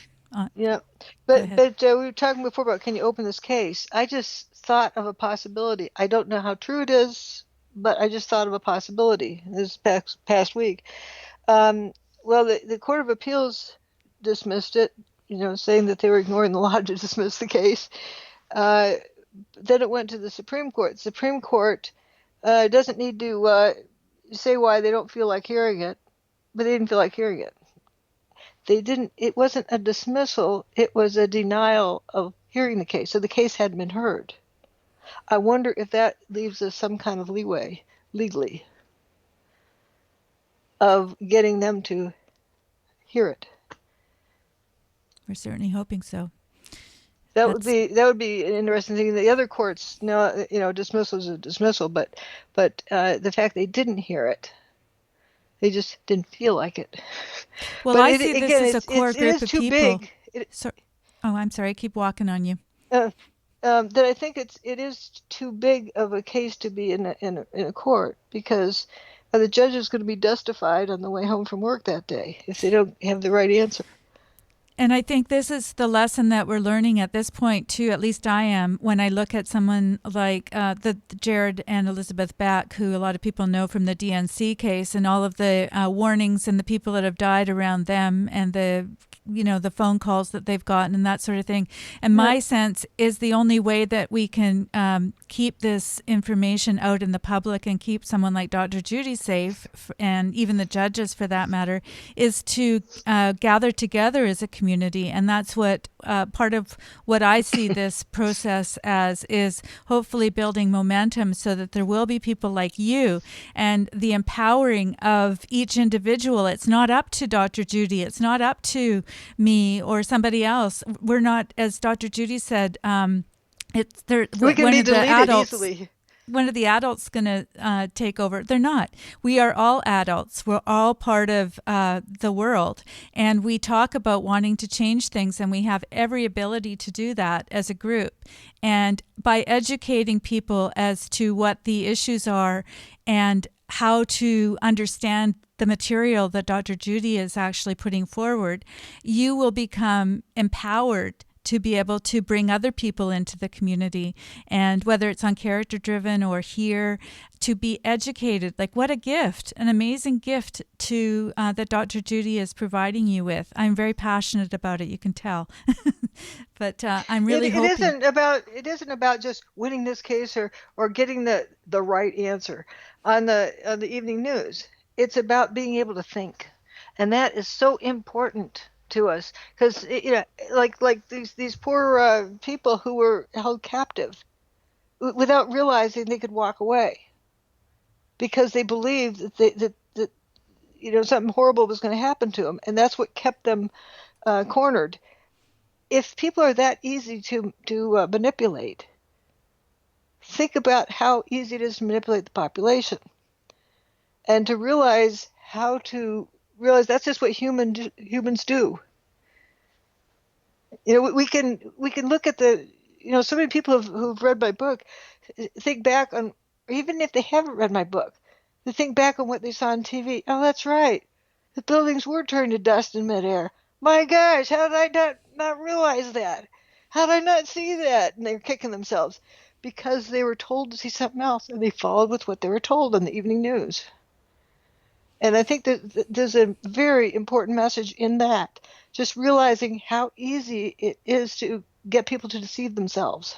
Yeah, but we were talking before about, can you open this case? I just thought of a possibility. I don't know how true it is, but I just thought of a possibility this past week. Well, the Court of Appeals dismissed it, saying that they were ignoring the law to dismiss the case. Then it went to the Supreme Court. The Supreme Court doesn't need to say why they don't feel like hearing it, but they didn't feel like hearing it. It wasn't a dismissal, it was a denial of hearing the case. So the case hadn't been heard. I wonder if that leaves us some kind of leeway, legally, of getting them to hear it. We're certainly hoping so. That would be an interesting thing. The other courts, dismissal is a dismissal, but the fact they didn't hear it, they just didn't feel like it. Well, but I see this as a core group of people. Big. I'm sorry. I keep walking on you. That I think it is too big of a case to be in a court, because the judge is going to be justified on the way home from work that day if they don't have the right answer. And I think this is the lesson that we're learning at this point, too, at least I am, when I look at someone like the Jared and Elizabeth Back, who a lot of people know from the DNC case, and all of the warnings and the people that have died around them, and the phone calls that they've gotten and that sort of thing. And my sense is the only way that we can keep this information out in the public and keep someone like Dr. Judy safe, and even the judges for that matter, is to gather together as a community. And that's what part of what I see this process as, is hopefully building momentum so that there will be people like you, and the empowering of each individual. It's not up to Dr. Judy. It's not up to me or somebody else. We're not, as Dr. Judy said, it's there. We can be deleted easily. When are the adults going to take over? They're not. We are all adults. We're all part of the world. And we talk about wanting to change things, and we have every ability to do that as a group. And by educating people as to what the issues are and how to understand the material that Dr. Judy is actually putting forward, you will become empowered to be able to bring other people into the community, and whether it's on Character Driven or here, to be educated. Like, what a gift, an amazing gift to that Dr. Judy is providing you with. I'm very passionate about it, you can tell. But I'm really hoping. It isn't about just winning this case or getting the right answer on the evening news. It's about being able to think, and that is so important to us, because like these poor people who were held captive without realizing they could walk away because they believed that something horrible was going to happen to them, and that's what kept them cornered. If people are that easy to manipulate, think about how easy it is to manipulate the population, and to realize that's just what humans do. We can look at so many people who've read my book think back on, even if they haven't read my book, they think back on what they saw on TV. Oh, that's right. The buildings were turned to dust in midair. My gosh, how did I not realize that? How did I not see that? And they're kicking themselves because they were told to see something else, and they followed with what they were told on the evening news. And I think that there's a very important message in that, just realizing how easy it is to get people to deceive themselves.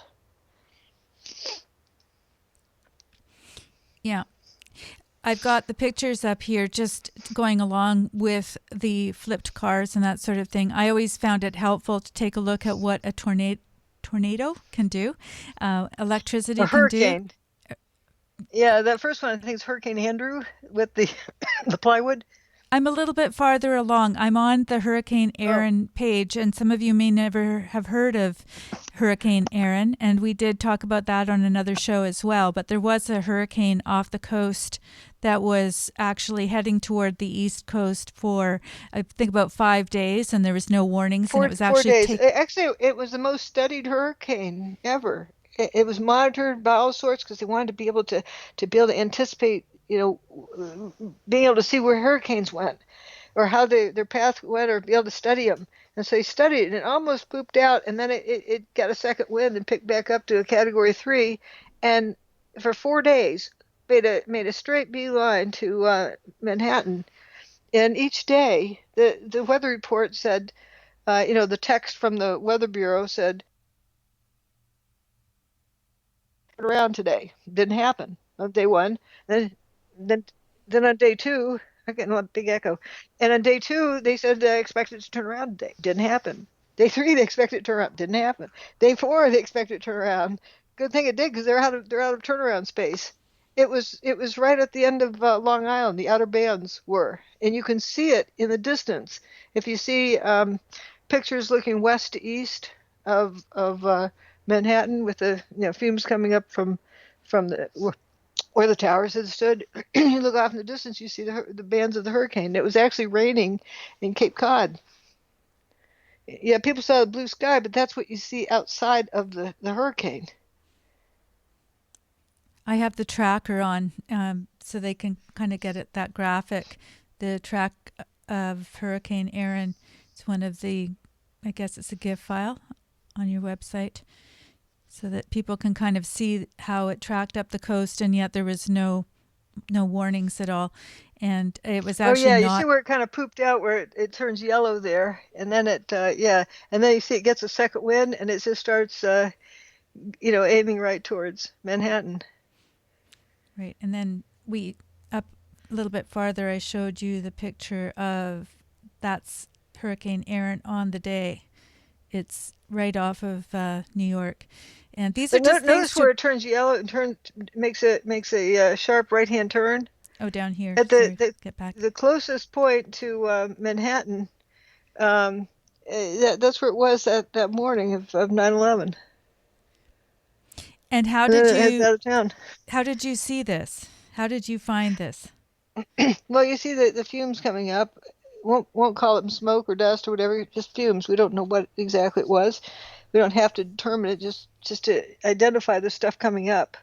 Yeah. I've got the pictures up here just going along with the flipped cars and that sort of thing. I always found it helpful to take a look at what a tornado can do, electricity A hurricane. can do. Yeah, that first one I think is Hurricane Andrew with the the plywood. I'm a little bit farther along. I'm on the Hurricane Aaron page, and some of you may never have heard of Hurricane Aaron, and we did talk about that on another show as well. But there was a hurricane off the coast that was actually heading toward the East Coast for, I think, about 5 days, and there was no warnings. And it was actually 4 days. Actually, it was the most studied hurricane ever. It was monitored by all sorts because they wanted to be able to anticipate, being able to see where hurricanes went or how their path went, or be able to study them. And so they studied it, and it almost pooped out, and then it got a second wind and picked back up to a Category 3, and for 4 days made a straight beeline to Manhattan. And each day the weather report said, the text from the Weather Bureau said, around today. Didn't happen on day one. Then on day two, I'm getting a big echo. And on day two, they said they expected it to turn around today. Didn't happen. Day three, they expected it to turn around. Didn't happen. Day four, they expected it to turn around. Good thing it did, because they're out of turnaround space. It was right at the end of Long Island. The outer bands were, and you can see it in the distance. If you see pictures looking west to east of Manhattan, with the fumes coming up from where the towers had stood, you look off in the distance, you see the bands of the hurricane. It was actually raining in Cape Cod. Yeah, people saw the blue sky, but that's what you see outside of the hurricane. I have the tracker on, so they can kind of get at that graphic. The track of Hurricane Aaron. It's one of the, I guess it's a GIF file on your website, so that people can kind of see how it tracked up the coast, and yet there was no warnings at all. And it was actually you see where it kind of pooped out, where it turns yellow there, and then and then you see it gets a second wind, and it just starts, aiming right towards Manhattan. Right, and then up a little bit farther, I showed you the picture of that's Hurricane Aaron on the day. It's right off of New York, and these are just notice where it turns yellow and makes a sharp right-hand turn. Oh, down here. At get back. The closest point to Manhattan, that's where it was that morning of 9/11. And how did you out of town? How did you see this? How did you find this? Well, you see the fumes coming up. Won't call them smoke or dust or whatever, just fumes. We don't know what exactly it was. We don't have to determine it, just to identify the stuff coming up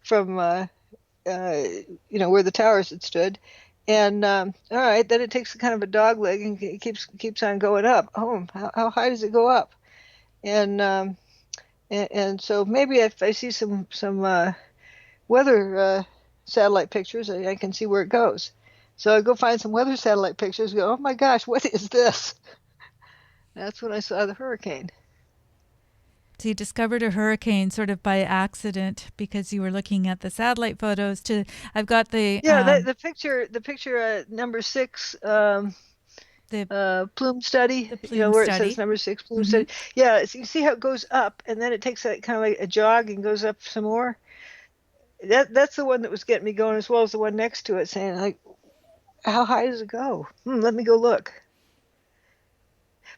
from where the towers had stood. And all right, then it takes kind of a dog leg and it keeps on going up. Oh, how high does it go up? And so maybe if I see some weather satellite pictures, I can see where it goes. So I go find some weather satellite pictures and go, oh my gosh, what is this? That's when I saw the hurricane. So you discovered a hurricane sort of by accident because you were looking at the satellite photos. I've got the the picture number 6, the plume study. The plume where study. It says number 6 plume study. Yeah, so you see how it goes up, and then it takes a kind of like a jog and goes up some more. That's the one that was getting me going, as well as the one next to it, saying like, how high does it go? Let me go look.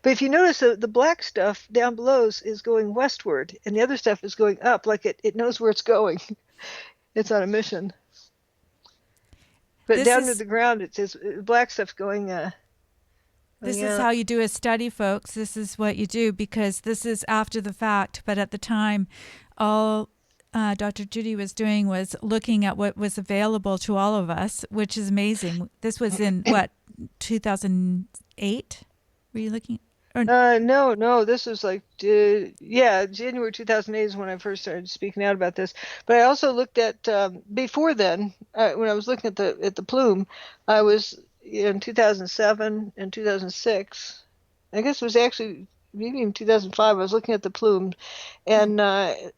But if you notice, the black stuff down below is going westward, and the other stuff is going up, like it knows where it's going. It's on a mission. But This down to is the ground, it says black stuff's going. this Going is out. how you do a study, folks. This is what you do, because this is after the fact. But at the time, all Dr. Judy was doing was looking at what was available to all of us, which is amazing. This was in what, 2008? Were you looking? Or No, this was like, January 2008 is when I first started speaking out about this. But I also looked at, before then, when I was looking at the plume, I was in 2007 and 2006. I guess it was actually maybe in 2005. I was looking at the plume, and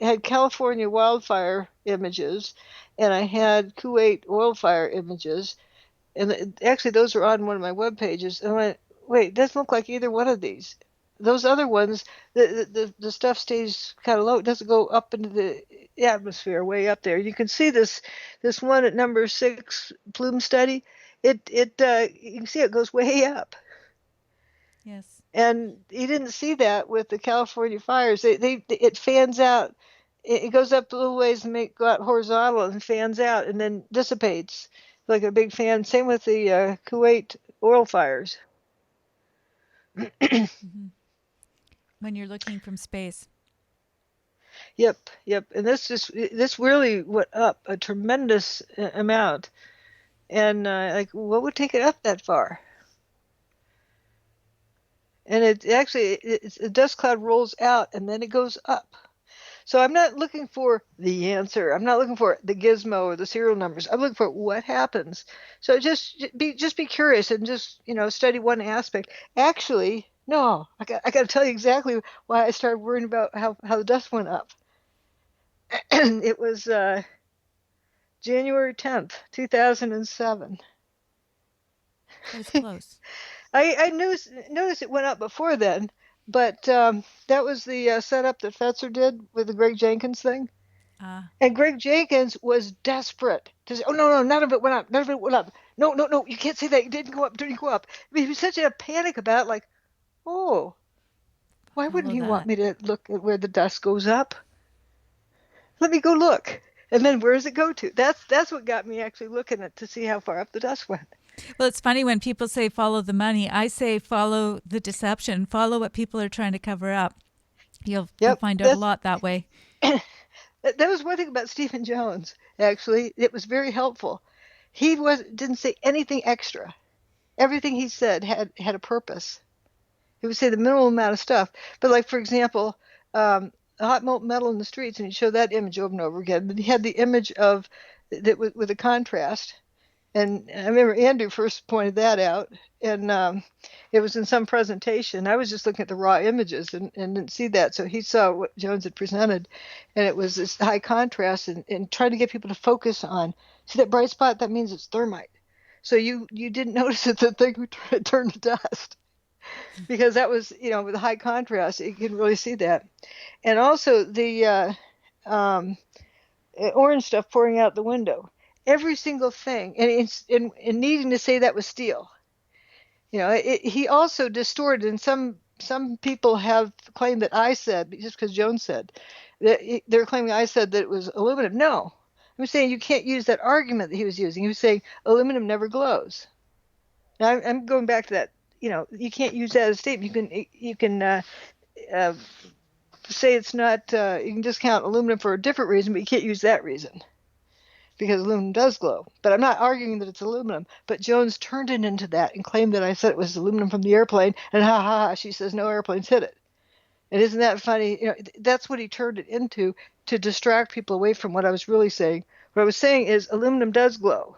had California wildfire images, and I had Kuwait oil fire images, and actually those are on one of my web pages. And I went, wait, it doesn't look like either one of these. Those other ones, the stuff stays kind of low. It doesn't go up into the atmosphere way up there. You can see this one at number 6 plume study. You can see it goes way up. yes. And you didn't see that with the California fires. It fans out. It goes up a little ways and go out horizontal and fans out and then dissipates like a big fan. Same with the Kuwait oil fires. When you're looking from space. Yep. And this really went up a tremendous amount. And like, what would take it up that far? And a dust cloud rolls out and then it goes up. So I'm not looking for the answer. I'm not looking for the gizmo or the serial numbers. I'm looking for what happens. So just be curious and just study one aspect. Actually, no, I got to tell you exactly why I started worrying about how the dust went up. And it was January 10th, 2007. That was close. I noticed it went up before then, but that was the setup that Fetzer did with the Greg Jenkins thing. And Greg Jenkins was desperate to say, oh, no, none of it went up. None of it went up. No, you can't say that. It didn't go up. Didn't go up. I mean, he was such a panic about it, like, oh, why wouldn't he want me to look at where the dust goes up? Let me go look. And then where does it go to? That's what got me actually looking at to see how far up the dust went. Well, it's funny when people say follow the money. I say follow the deception. Follow what people are trying to cover up. You'll find out a lot that way. That was one thing about Stephen Jones, actually. It was very helpful. He didn't say anything extra. Everything he said had a purpose. He would say the minimal amount of stuff. But like, for example, hot molten metal in the streets, and he'd show that image over and over again. But he had the image of that with a contrast. And I remember Andrew first pointed that out, and it was in some presentation. I was just looking at the raw images and didn't see that. So he saw what Jones had presented, and it was this high contrast and trying to get people to focus on, see that bright spot? That means it's thermite. So you didn't notice that the thing would turn to dust because that was, with the high contrast, you can really see that. And also the orange stuff pouring out the window. Every single thing, and needing to say that was steel. He also distorted, and some people have claimed that I said, just because Jones said, that they're claiming I said that it was aluminum. No, I'm saying you can't use that argument that he was using. He was saying aluminum never glows. Now I'm going back to that. You can't use that as a statement. You can say it's not. You can discount aluminum for a different reason, but you can't use that reason. Because aluminum does glow. But I'm not arguing that it's aluminum. But Jones turned it into that and claimed that I said it was aluminum from the airplane. And she says no airplanes hit it. And isn't that funny? That's what he turned it into to distract people away from what I was really saying. What I was saying is aluminum does glow.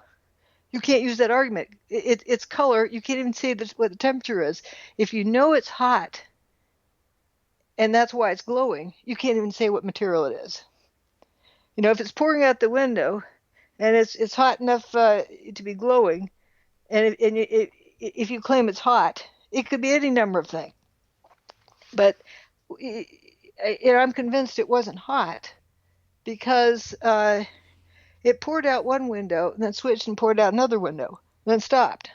You can't use that argument. It's color. You can't even see what the temperature is. If you know it's hot, and that's why it's glowing, you can't even say what material it is. If it's pouring out the window, and it's hot enough to be glowing, and if you claim it's hot, it could be any number of things. But I'm convinced it wasn't hot because it poured out one window, and then switched and poured out another window, and then stopped.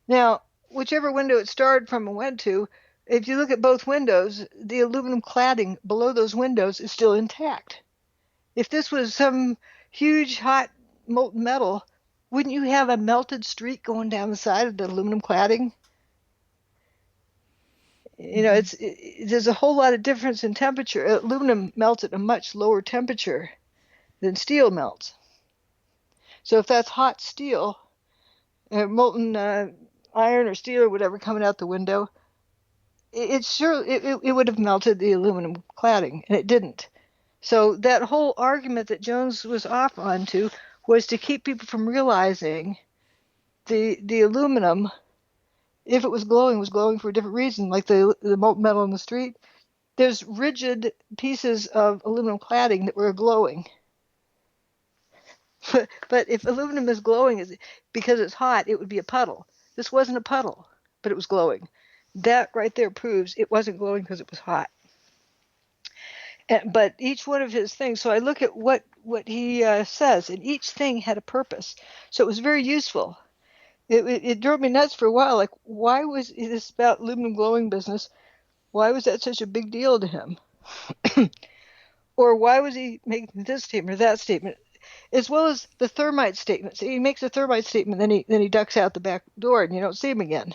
Now, whichever window it started from and went to, if you look at both windows, the aluminum cladding below those windows is still intact. If this was some huge hot molten metal, wouldn't you have a melted streak going down the side of the aluminum cladding? There's a whole lot of difference in temperature. Aluminum melts at a much lower temperature than steel melts. So if that's hot steel, molten iron or steel or whatever coming out the window, it would have melted the aluminum cladding, and it didn't. So that whole argument that Jones was off onto was to keep people from realizing the aluminum, if it was glowing for a different reason, like the molten metal in the street. There's rigid pieces of aluminum cladding that were glowing. But if aluminum is glowing because it's hot, it would be a puddle. This wasn't a puddle, but it was glowing. That right there proves it wasn't glowing because it was hot. But each one of his things, so I look at what he says, and each thing had a purpose. So it was very useful. It drove me nuts for a while. Like, why was this about aluminum glowing business? Why was that such a big deal to him? Or why was he making this statement or that statement? As well as the thermite statement. So he makes a thermite statement, then he ducks out the back door, and you don't see him again.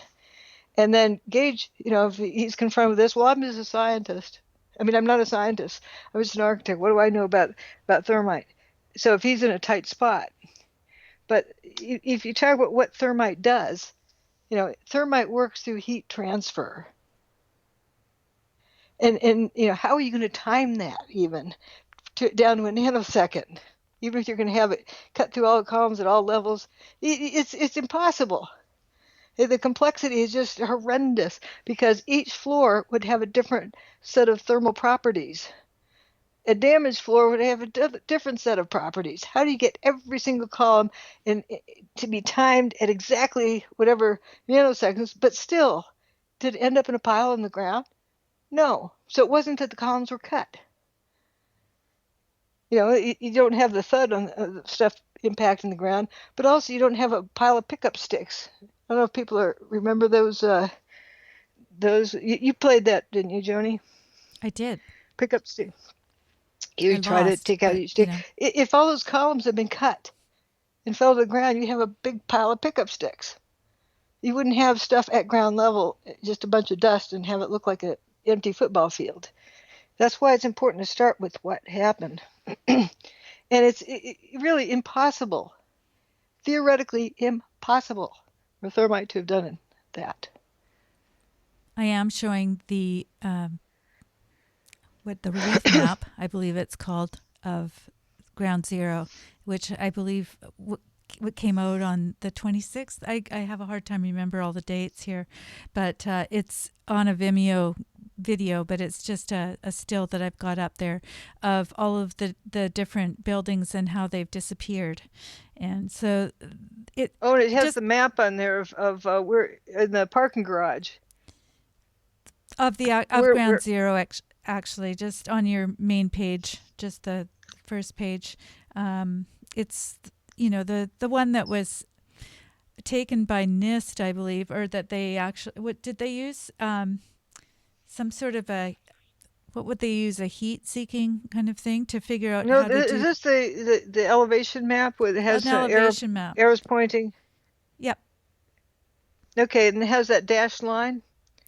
And then Gage, if he's confronted with this, well, I'm just a scientist. I mean, I'm not a scientist. I'm just an architect. What do I know about thermite? So if he's in a tight spot. But if you talk about what thermite does, thermite works through heat transfer. And how are you going to time that even down to a nanosecond? Even if you're going to have it cut through all the columns at all levels, it's impossible. The complexity is just horrendous because each floor would have a different set of thermal properties. A damaged floor would have a different set of properties. How do you get every single column to be timed at exactly whatever nanoseconds, but still, did it end up in a pile on the ground? No. So it wasn't that the columns were cut. You don't have the thud on the stuff impacting the ground, but also you don't have a pile of pickup sticks. I don't know if people remember those. You played that, didn't you, Joni? I did. Pickup stick. You try to take out each stick. If all those columns had been cut and fell to the ground, you have a big pile of pickup sticks. You wouldn't have stuff at ground level, just a bunch of dust, and have it look like an empty football field. That's why it's important to start with what happened. And it's really impossible, theoretically impossible, for thermite to have done that. I am showing the relief map, I believe it's called, of Ground Zero, which I believe what came out on the 26th. I have a hard time remember all the dates here, but it's on a Vimeo video, but it's just a still that I've got up there of all of the different buildings and how they've disappeared. And so it has the map on there of we're in the parking garage of Ground Zero, actually, just on your main page, just the first page. It's the one that was taken by NIST, I believe, or that they actually, what did they use? Some sort of what would they use? A heat-seeking kind of thing to figure out how to do. Is this the elevation map where it has an elevation map. Arrows pointing? Yep. Okay, and it has that dashed line?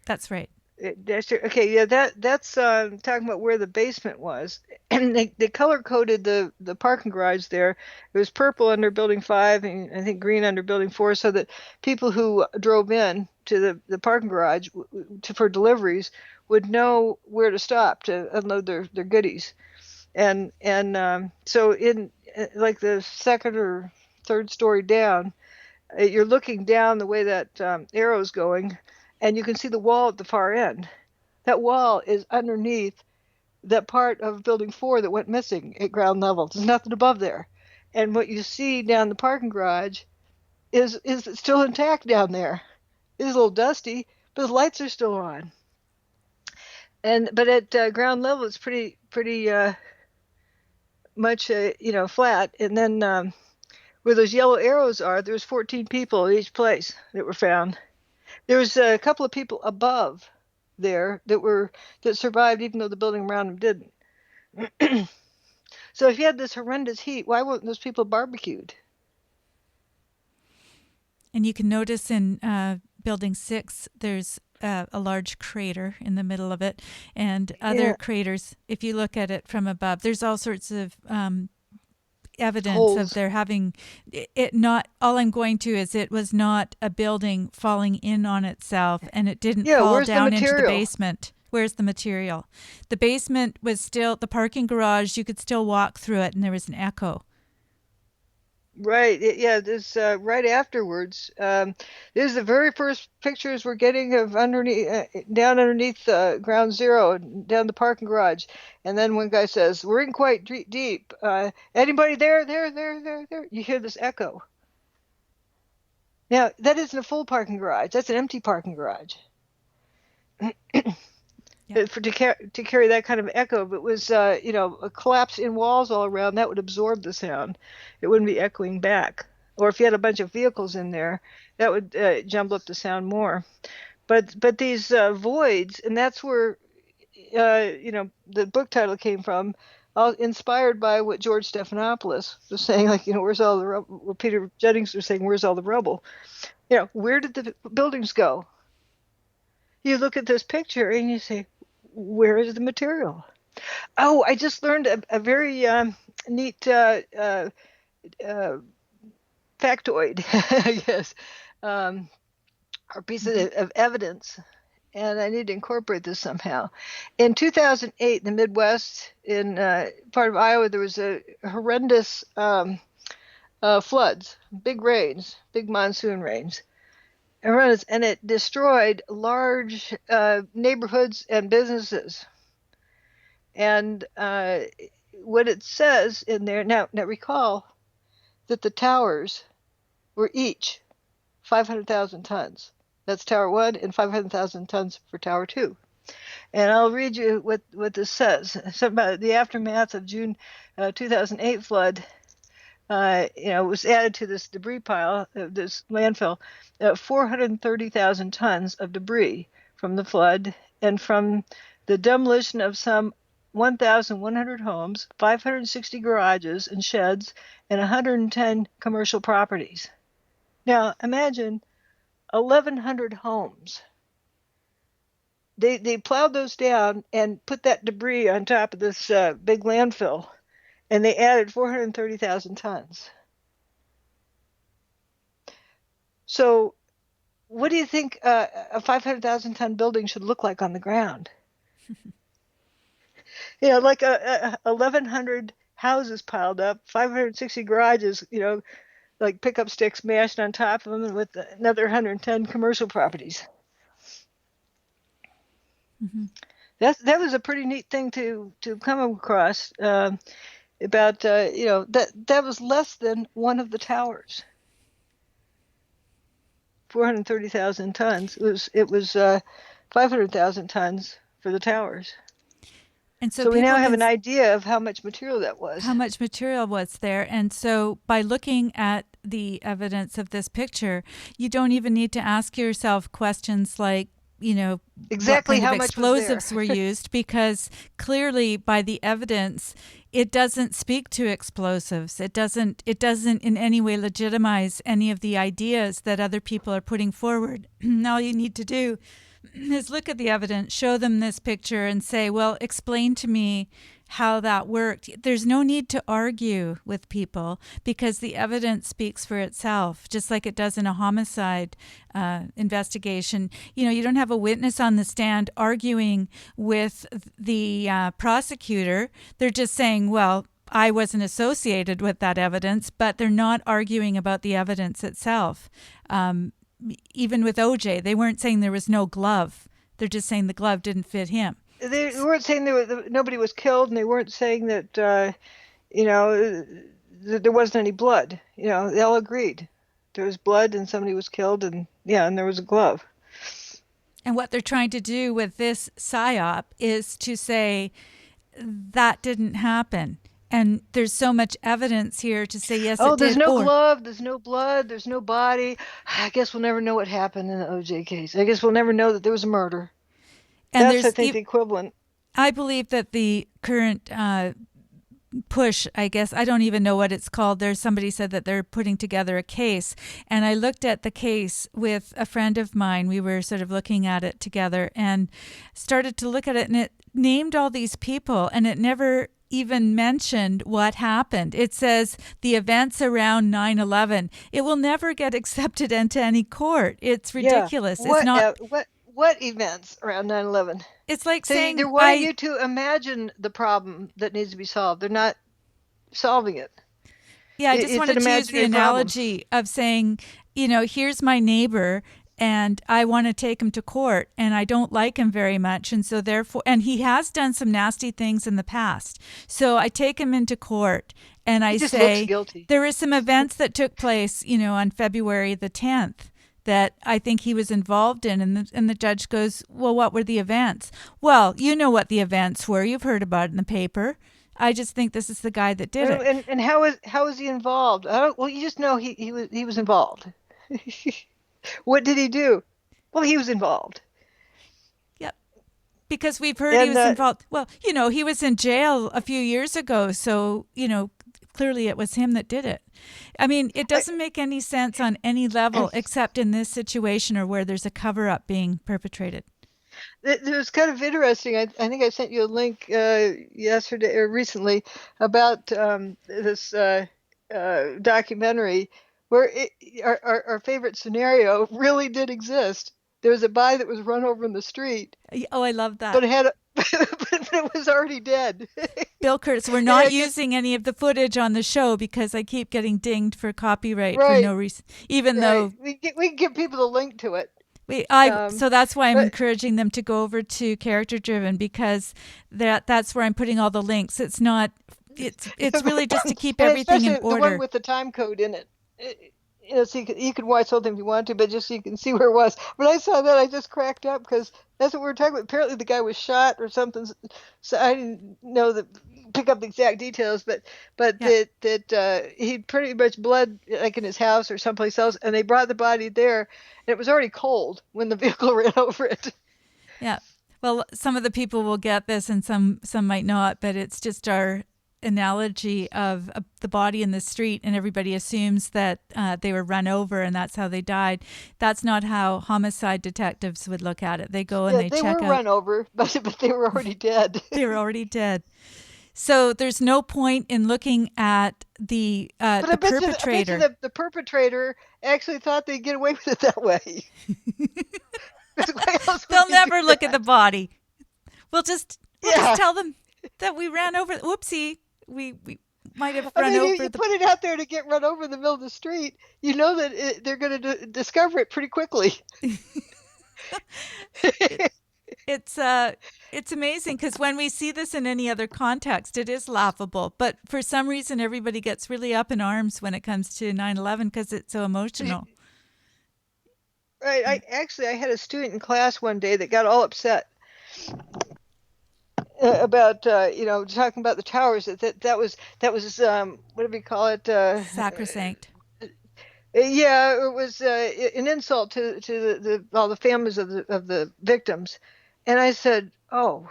That's right. Okay, yeah, that's talking about where the basement was. And they color-coded the parking garage there. It was purple under Building 5 and I think green under Building 4, so that people who drove in to the parking garage for deliveries would know where to stop to unload their goodies. And so in like the second or third story down, you're looking down the way that arrow's going, and you can see the wall at the far end. That wall is underneath that part of Building 4 that went missing at ground level. There's nothing above there. And what you see down the parking garage is still intact down there. It's a little dusty, but the lights are still on. But at ground level, it's pretty much flat. And then where those yellow arrows are, there's 14 people at each place that were found. There was a couple of people above there that survived, even though the building around them didn't. So if you had this horrendous heat, why weren't those people barbecued? And you can notice in Building 6, there's a large crater in the middle of it, and other craters. If you look at it from above, there's all sorts of evidence Holes. of there having it not. All I'm going to is it was not a building falling in on itself, and it didn't fall down into the basement. Where's the material? The basement was still the parking garage. You could still walk through it, and there was an echo. Right. This right afterwards. This is the very first pictures we're getting of down underneath ground zero, down the parking garage. And then one guy says, "We're in quite deep. Anybody there? There." You hear this echo. Now that isn't a full parking garage. That's an empty parking garage. To carry that kind of echo, if it was a collapse in walls all around, that would absorb the sound. It wouldn't be echoing back. Or if you had a bunch of vehicles in there, that would jumble up the sound more. But these voids, and that's where the book title came from, all inspired by what George Stephanopoulos was saying, like, where's all the rubble? Well, Peter Jennings was saying, where's all the rubble? Where did the buildings go? You look at this picture and you say, where is the material? Oh, I just learned a very neat factoid, I guess, or piece of evidence, and I need to incorporate this somehow. In 2008, in the Midwest, in part of Iowa, there was a horrendous floods, big rains, big monsoon rains. And it destroyed large neighborhoods and businesses. And what it says in there, now recall that the towers were each 500,000 tons. That's Tower 1 and 500,000 tons for Tower 2. And I'll read you what this says. Something about the aftermath of June 2008 flood. Was added to this debris pile, this landfill, 430,000 tons of debris from the flood and from the demolition of some 1,100 homes, 560 garages and sheds, and 110 commercial properties. Now, imagine 1,100 homes. They plowed those down and put that debris on top of this big landfill. And they added 430,000 tons. So what do you think a 500,000 ton building should look like on the ground? Like 1,100 houses piled up, 560 garages, like pickup sticks mashed on top of them, and with another 110 commercial properties. Mm-hmm. That was a pretty neat thing to come across. About that was less than one of the towers. 430,000 tons. It was 500,000 tons for the towers. And so we now have an idea of how much material that was. How much material was there. And so by looking at the evidence of this picture, you don't even need to ask yourself questions like, exactly how much explosives were used, because clearly by the evidence, it doesn't speak to explosives. It doesn't in any way legitimize any of the ideas that other people are putting forward. All you need to do is look at the evidence, show them this picture, and say, well, explain to me how that worked. There's no need to argue with people because the evidence speaks for itself, just like it does in a homicide investigation. You don't have a witness on the stand arguing with the prosecutor. They're just saying, well, I wasn't associated with that evidence, but they're not arguing about the evidence itself. Even with OJ, they weren't saying there was no glove. They're just saying the glove didn't fit him. They weren't saying nobody was killed, and they weren't saying that that there wasn't any blood. They all agreed there was blood and somebody was killed, and there was a glove. And what they're trying to do with this psyop is to say that didn't happen. And there's so much evidence here to say yes, it did. There's no glove, there's no blood, there's no body. I guess we'll never know what happened in the OJ case. I guess we'll never know that there was a murder. And that's, I think, the equivalent. I believe that the current push, I guess. I don't even know what it's called. There's somebody said that they're putting together a case. And I looked at the case with a friend of mine. We were sort of looking at it together and started to look at it, and it named all these people, and it never even mentioned what happened. It says the events around 9/11. It will never get accepted into any court. It's ridiculous. Yeah. It's not. What events around 9/11? It's like So saying they're wanting you to imagine the problem that needs to be solved. They're not solving it. Yeah, I just wanted to use the analogy of saying, here's my neighbor, and I want to take him to court, and I don't like him very much, and so therefore, and he has done some nasty things in the past. So I take him into court, and I say, there is some events that took place, on February the 10th. That I think he was involved in, and the judge goes, well, what were the events? Well, you know what the events were. You've heard about it in the paper. I just think this is the guy that did it. And how is he involved? Well, you just know he was involved. What did he do? Well, he was involved. Yep. Because we've heard he was involved. Well, he was in jail a few years ago, so, clearly it was him that did it. I mean, it doesn't make any sense on any level except in this situation or where there's a cover-up being perpetrated. It was kind of interesting. I think I sent you a link yesterday or recently about this documentary where our favorite scenario really did exist. There was a body that was run over in the street. Oh, I love that. But it was already dead. Bill Kurtz, we're not using any of the footage on the show because I keep getting dinged for copyright for no reason, even though we can give people the link to it. So that's why I'm encouraging them to go over to Character Driven, because that's where I'm putting all the links. It's not. It's really just to keep everything in order. The one with the time code in it. So you could watch something if you want to, but just so you can see where it was. When I saw that, I just cracked up because that's what we were talking about. Apparently, the guy was shot or something. So I didn't know pick up the exact details, but that he pretty much bled like in his house or someplace else, and they brought the body there, and it was already cold when the vehicle ran over it. Yeah. Well, some of the people will get this, and some might not, but it's just our analogy of the body in the street, and everybody assumes that they were run over and that's how they died. That's not how homicide detectives would look at it. They go and they check out. They were run over, but they were already dead. They were already dead. So there's no point in looking at the perpetrator. I bet the perpetrator actually thought they'd get away with it that way. They'll never look at the body. We'll just tell them that we ran over. Whoopsie. We might have run over. You put it out there to get run over in the middle of the street. You know that they're going to discover it pretty quickly. It's amazing because when we see this in any other context, it is laughable. But for some reason, everybody gets really up in arms when it comes to 9/11 because it's so emotional. Right. I had a student in class one day that got all upset about talking about the towers. That was what do we call it? Sacrosanct. Yeah, it was an insult to all the families of the victims. And I said, "Oh,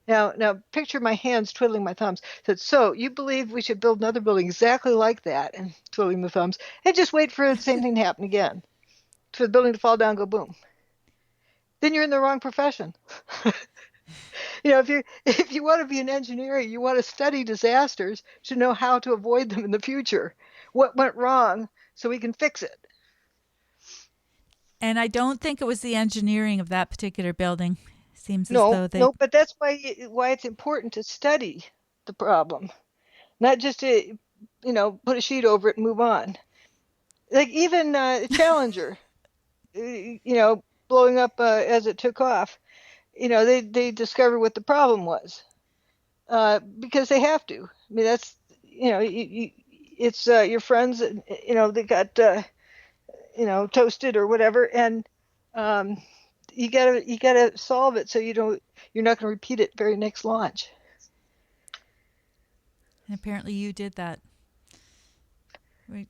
now picture my hands twiddling my thumbs." I said, "So you believe we should build another building exactly like that?" And twiddling the thumbs, and just wait for the same thing to happen again, for the building to fall down, go boom. Then you're in the wrong profession. If you want to be an engineer, you want to study disasters to know how to avoid them in the future. What went wrong so we can fix it. And I don't think it was the engineering of that particular building. Seems as though No, but that's why it's important to study the problem, not just to put a sheet over it and move on. Like even Challenger, blowing up as it took off. They discovered what the problem was because they have to. I mean, that's it's your friends. They got toasted or whatever, and you gotta solve it so you're not going to repeat it very next launch. And apparently, you did that.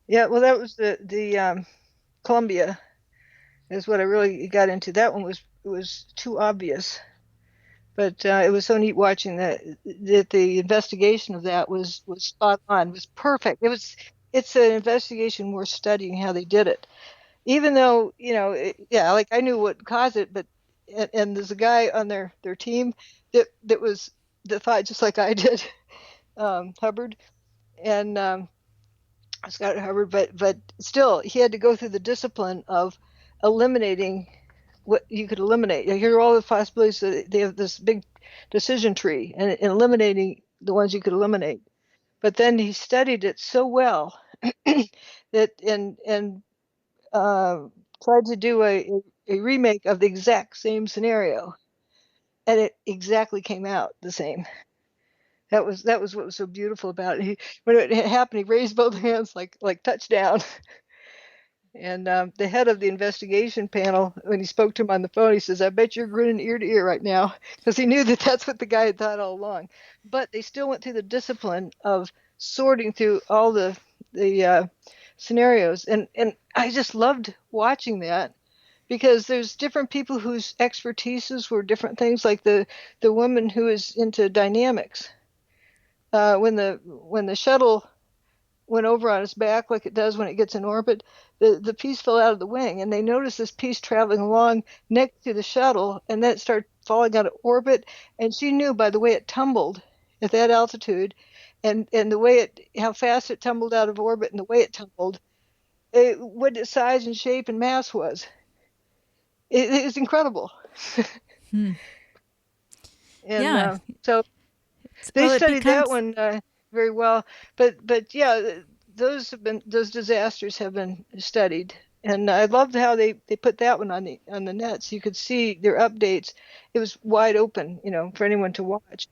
Yeah, well, that was the Columbia is what I really got into. That one was too obvious. But it was so neat watching that the investigation of that was spot on, was perfect. It's an investigation worth studying how they did it. Even though, yeah, like I knew what caused it, but and there's a guy on their team that thought just like I did, Hubbard and Scott Hubbard, but still he had to go through the discipline of eliminating what you could eliminate. Here are all the possibilities. That they have this big decision tree, and eliminating the ones you could eliminate. But then he studied it so well that and tried to do a remake of the exact same scenario, and it exactly came out the same. That was what was so beautiful about it. When it happened, he raised both hands like touchdown. And the head of the investigation panel, when he spoke to him on the phone, he says, "I bet you're grinning ear to ear right now," because he knew that that's what the guy had thought all along. But they still went through the discipline of sorting through all the scenarios, and I just loved watching that because there's different people whose expertises were different things. Like the woman who is into dynamics, when the shuttle went over on its back like it does when it gets in orbit, the piece fell out of the wing, and they noticed this piece traveling along next to the shuttle, and then it started falling out of orbit, and she knew by the way it tumbled at that altitude, and the way how fast it tumbled out of orbit and the way it tumbled, what its size and shape and mass was. It was incredible. Hmm. And Yeah. So they Well, studied that one very well, but yeah, those disasters have been studied, and I loved how they put that one on the net, so you could see their updates. It was wide open, for anyone to watch.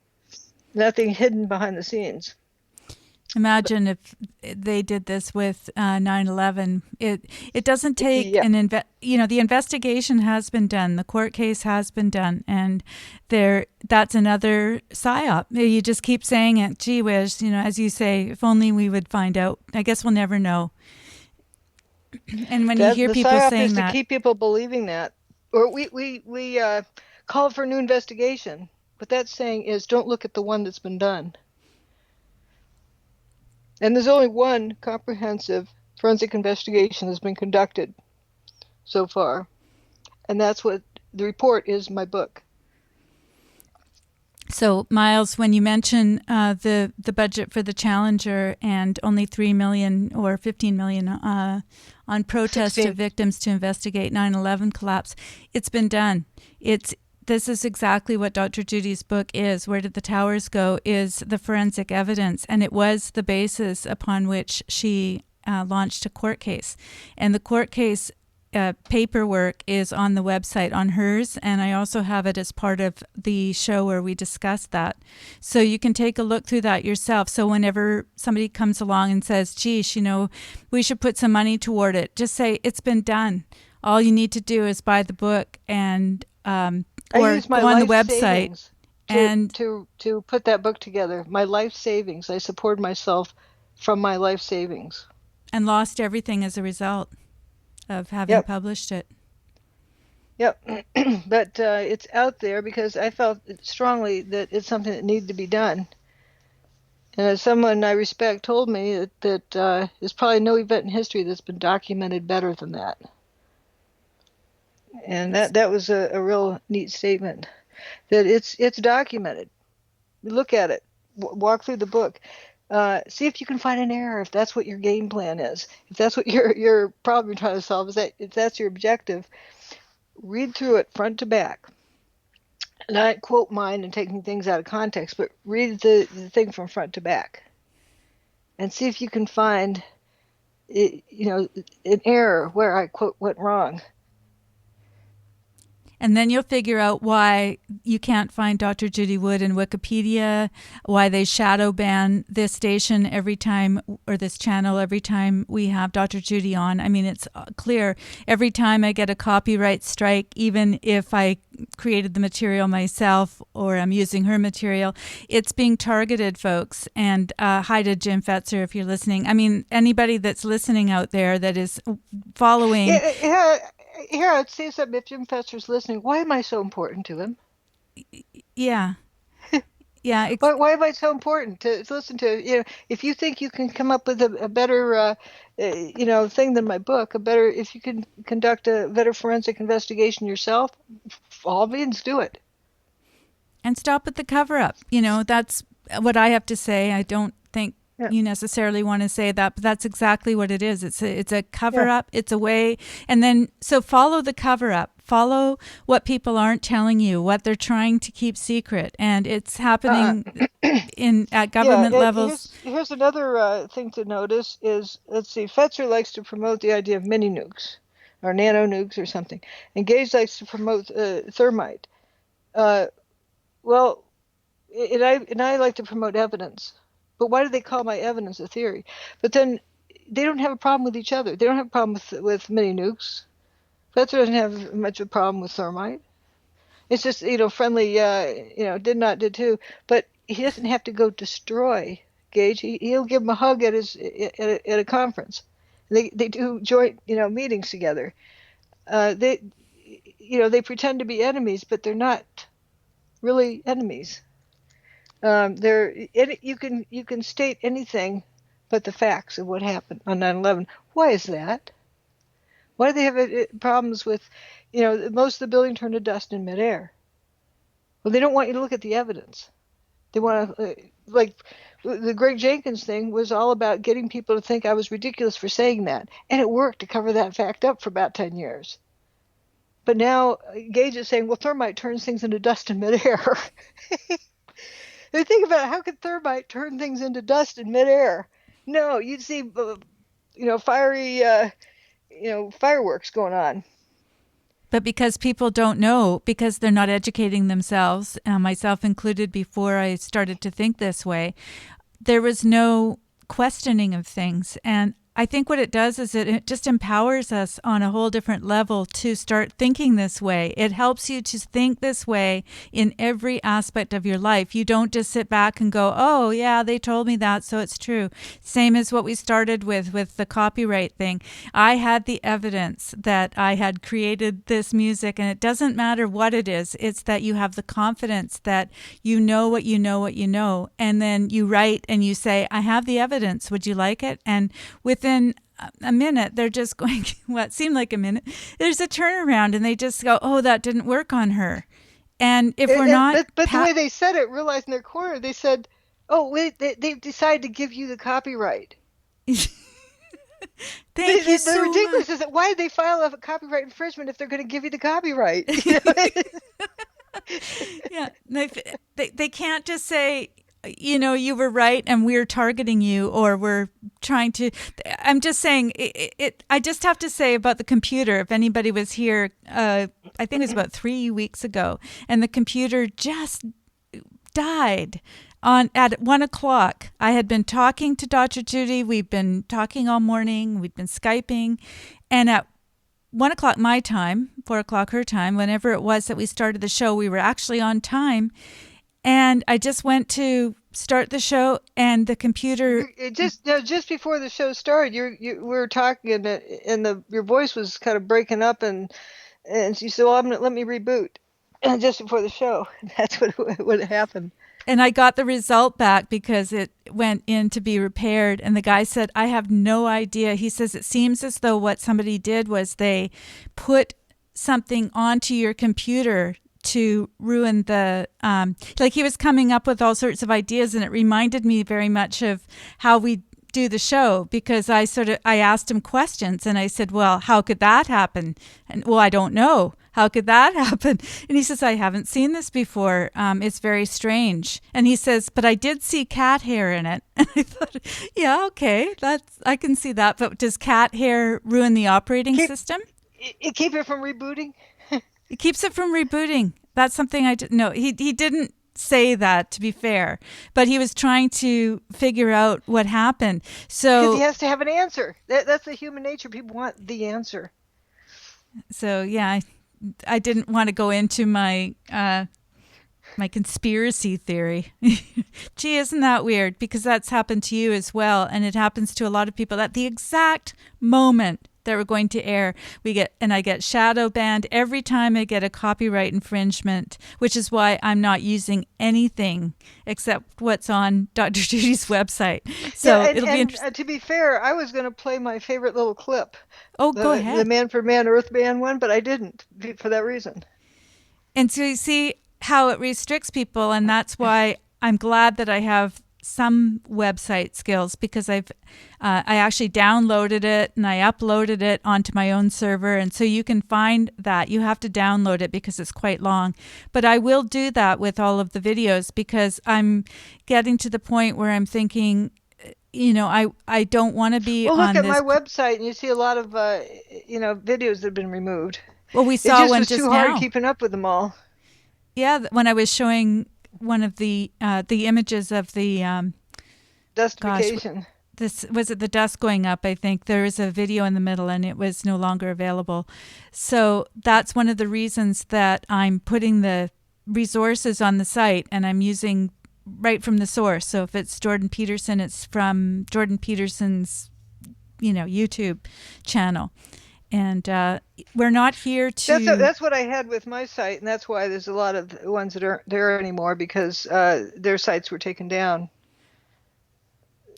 Nothing hidden behind the scenes. Imagine if they did this with 9/11. It doesn't take Yeah. the investigation has been done, the court case has been done, and that's another psyop. You just keep saying it. Gee whiz, as you say, if only we would find out. I guess we'll never know. And when you hear The people psyop saying is to that, keep people believing that, or we call for a new investigation. What that's saying is, don't look at the one that's been done. And there's only one comprehensive forensic investigation that's been conducted so far. And that's what the report is, my book. So, Miles, when you mention the budget for the Challenger and only $3 million or $15 million on protest 16. of victims to investigate 9/11 collapse, it's been done. This is exactly what Dr. Judy's book is. Where Did the Towers Go? Is the forensic evidence, and it was the basis upon which she launched a court case. And the court case paperwork is on the website on hers, and I also have it as part of the show where we discuss that. So you can take a look through that yourself. So whenever somebody comes along and says, geez, we should put some money toward it, just say, it's been done. All you need to do is buy the book and or go on the website and to put that book together. My life savings. I supported myself from my life savings. And lost everything as a result of having published it. Yep. But it's out there because I felt strongly that it's something that needed to be done. And as someone I respect told me that there's probably no event in history that's been documented better than that. And that was a real neat statement, that it's documented. Look at it, walk through the book, see if you can find an error, if that's what your game plan is, if that's what your problem you're trying to solve is, if that's your objective. Read through it front to back. Not quote mine and taking things out of context, but read the thing from front to back, and see if you can find an error where I quote went wrong. And then you'll figure out why you can't find Dr. Judy Wood in Wikipedia, why they shadow ban this station every time, or this channel every time we have Dr. Judy on. I mean, it's clear. Every time I get a copyright strike, even if I created the material myself or I'm using her material, it's being targeted, folks. And hi to Jim Fetzer if you're listening. I mean, anybody that's listening out there that is following... Here, I'd say something. If Jim Fetzer's listening, why am I so important to him? Yeah. Yeah. Why am I so important to listen to? If you think you can come up with a better, thing than my book, if you can conduct a better forensic investigation yourself, all means do it. And stop with the cover up. That's what I have to say. I don't think you necessarily want to say that, but that's exactly what it is. It's a cover up. It's a way. And then, so follow the cover up. Follow what people aren't telling you, what they're trying to keep secret. And it's happening at government levels. Here's another thing to notice is, let's see, Fetzer likes to promote the idea of mini nukes or nano nukes or something. And Gage likes to promote thermite. Well, and I like to promote evidence. But why do they call my evidence a theory? But then they don't have a problem with each other. They don't have a problem with mini nukes. Fetzer doesn't have much of a problem with thermite. It's just, friendly, did too. But he doesn't have to go destroy Gage. He'll give him a hug at a conference. They do joint, meetings together. They pretend to be enemies, but they're not really enemies. You can state anything but the facts of what happened on 9/11. Why is that? Why do they have problems with, most of the building turned to dust in midair? Well, they don't want you to look at the evidence. They want to, like, the Greg Jenkins thing was all about getting people to think I was ridiculous for saying that. And it worked to cover that fact up for about 10 years. But now Gage is saying, well, thermite turns things into dust in midair. They think about it, how could thermite turn things into dust in midair? No, you'd see, fiery, fireworks going on. But because people don't know, because they're not educating themselves, myself included before I started to think this way, there was no questioning of things. And I think what it does is it just empowers us on a whole different level to start thinking this way. It helps you to think this way in every aspect of your life. You don't just sit back and go, oh, yeah, they told me that, so it's true. Same as what we started with the copyright thing. I had the evidence that I had created this music, and it doesn't matter what it is. It's that you have the confidence that you know what you know what you know, and then you write and you say, I have the evidence. Would you like it? And within a minute, they're just going, what seemed like a minute, there's a turnaround, and they just go, oh, that didn't work on her. And if we're not... But the way they said it, realized in their corner, they said, oh, wait, they decided to give you the copyright. Thank you so much. The ridiculous is that why did they file a copyright infringement if they're going to give you the copyright? Yeah, they can't just say, you were right and we're targeting you, or we're trying to... I'm just saying, I just have to say about the computer, if anybody was here, I think it was about 3 weeks ago, and the computer just died at 1 o'clock. I had been talking to Dr. Judy. We've been talking all morning. We've been Skyping. And at 1 o'clock my time, 4 o'clock her time, whenever it was that we started the show, we were actually on time. And I just went to start the show, and the computer... Just before the show started, we were talking, and your voice was kind of breaking up, and you said, well, let me reboot. And just before the show, that's what happened. And I got the result back because it went in to be repaired. And the guy said, I have no idea. He says, it seems as though what somebody did was they put something onto your computer to ruin the, like he was coming up with all sorts of ideas. And it reminded me very much of how we do the show, because I asked him questions, and I said, well, how could that happen? And well, I don't know. How could that happen? And he says, I haven't seen this before. It's very strange. And he says, but I did see cat hair in it. And I thought, yeah, okay, I can see that. But does cat hair ruin the operating system? It keeps it from rebooting? It keeps it from rebooting. That's something I didn't know. He didn't say that, to be fair, but he was trying to figure out what happened. So because he has to have an answer. That's the human nature. People want the answer. So yeah, I didn't want to go into my my conspiracy theory. Gee, isn't that weird? Because that's happened to you as well, and it happens to a lot of people at the exact moment that were going to air. I get shadow banned every time I get a copyright infringement, which is why I'm not using anything except what's on Dr. Judy's website. So yeah, it'll be interesting. To be fair, I was going to play my favorite little clip. Oh, go The ahead. Man for Man Earth Band one, but I didn't for that reason. And so you see how it restricts people, and that's why I'm glad that I have some website skills, because I actually downloaded it and I uploaded it onto my own server, and so you can find that. You have to download it because it's quite long, but I will do that with all of the videos, because I'm getting to the point where I'm thinking, I don't want to be Well, on look at this. my website, and you see a lot of videos that have been removed. Well, we It saw just one was just too now. hard keeping up with them all. Yeah, when I was showing one of the images of the Dustification. this was it the dust going up. I think there is a video in the middle, and it was no longer available. So that's one of the reasons that I'm putting the resources on the site, and I'm using right from the source. So if it's Jordan Peterson, it's from Jordan Peterson's YouTube channel. And we're not here to... That's what I had with my site, and that's why there's a lot of ones that aren't there anymore, because their sites were taken down.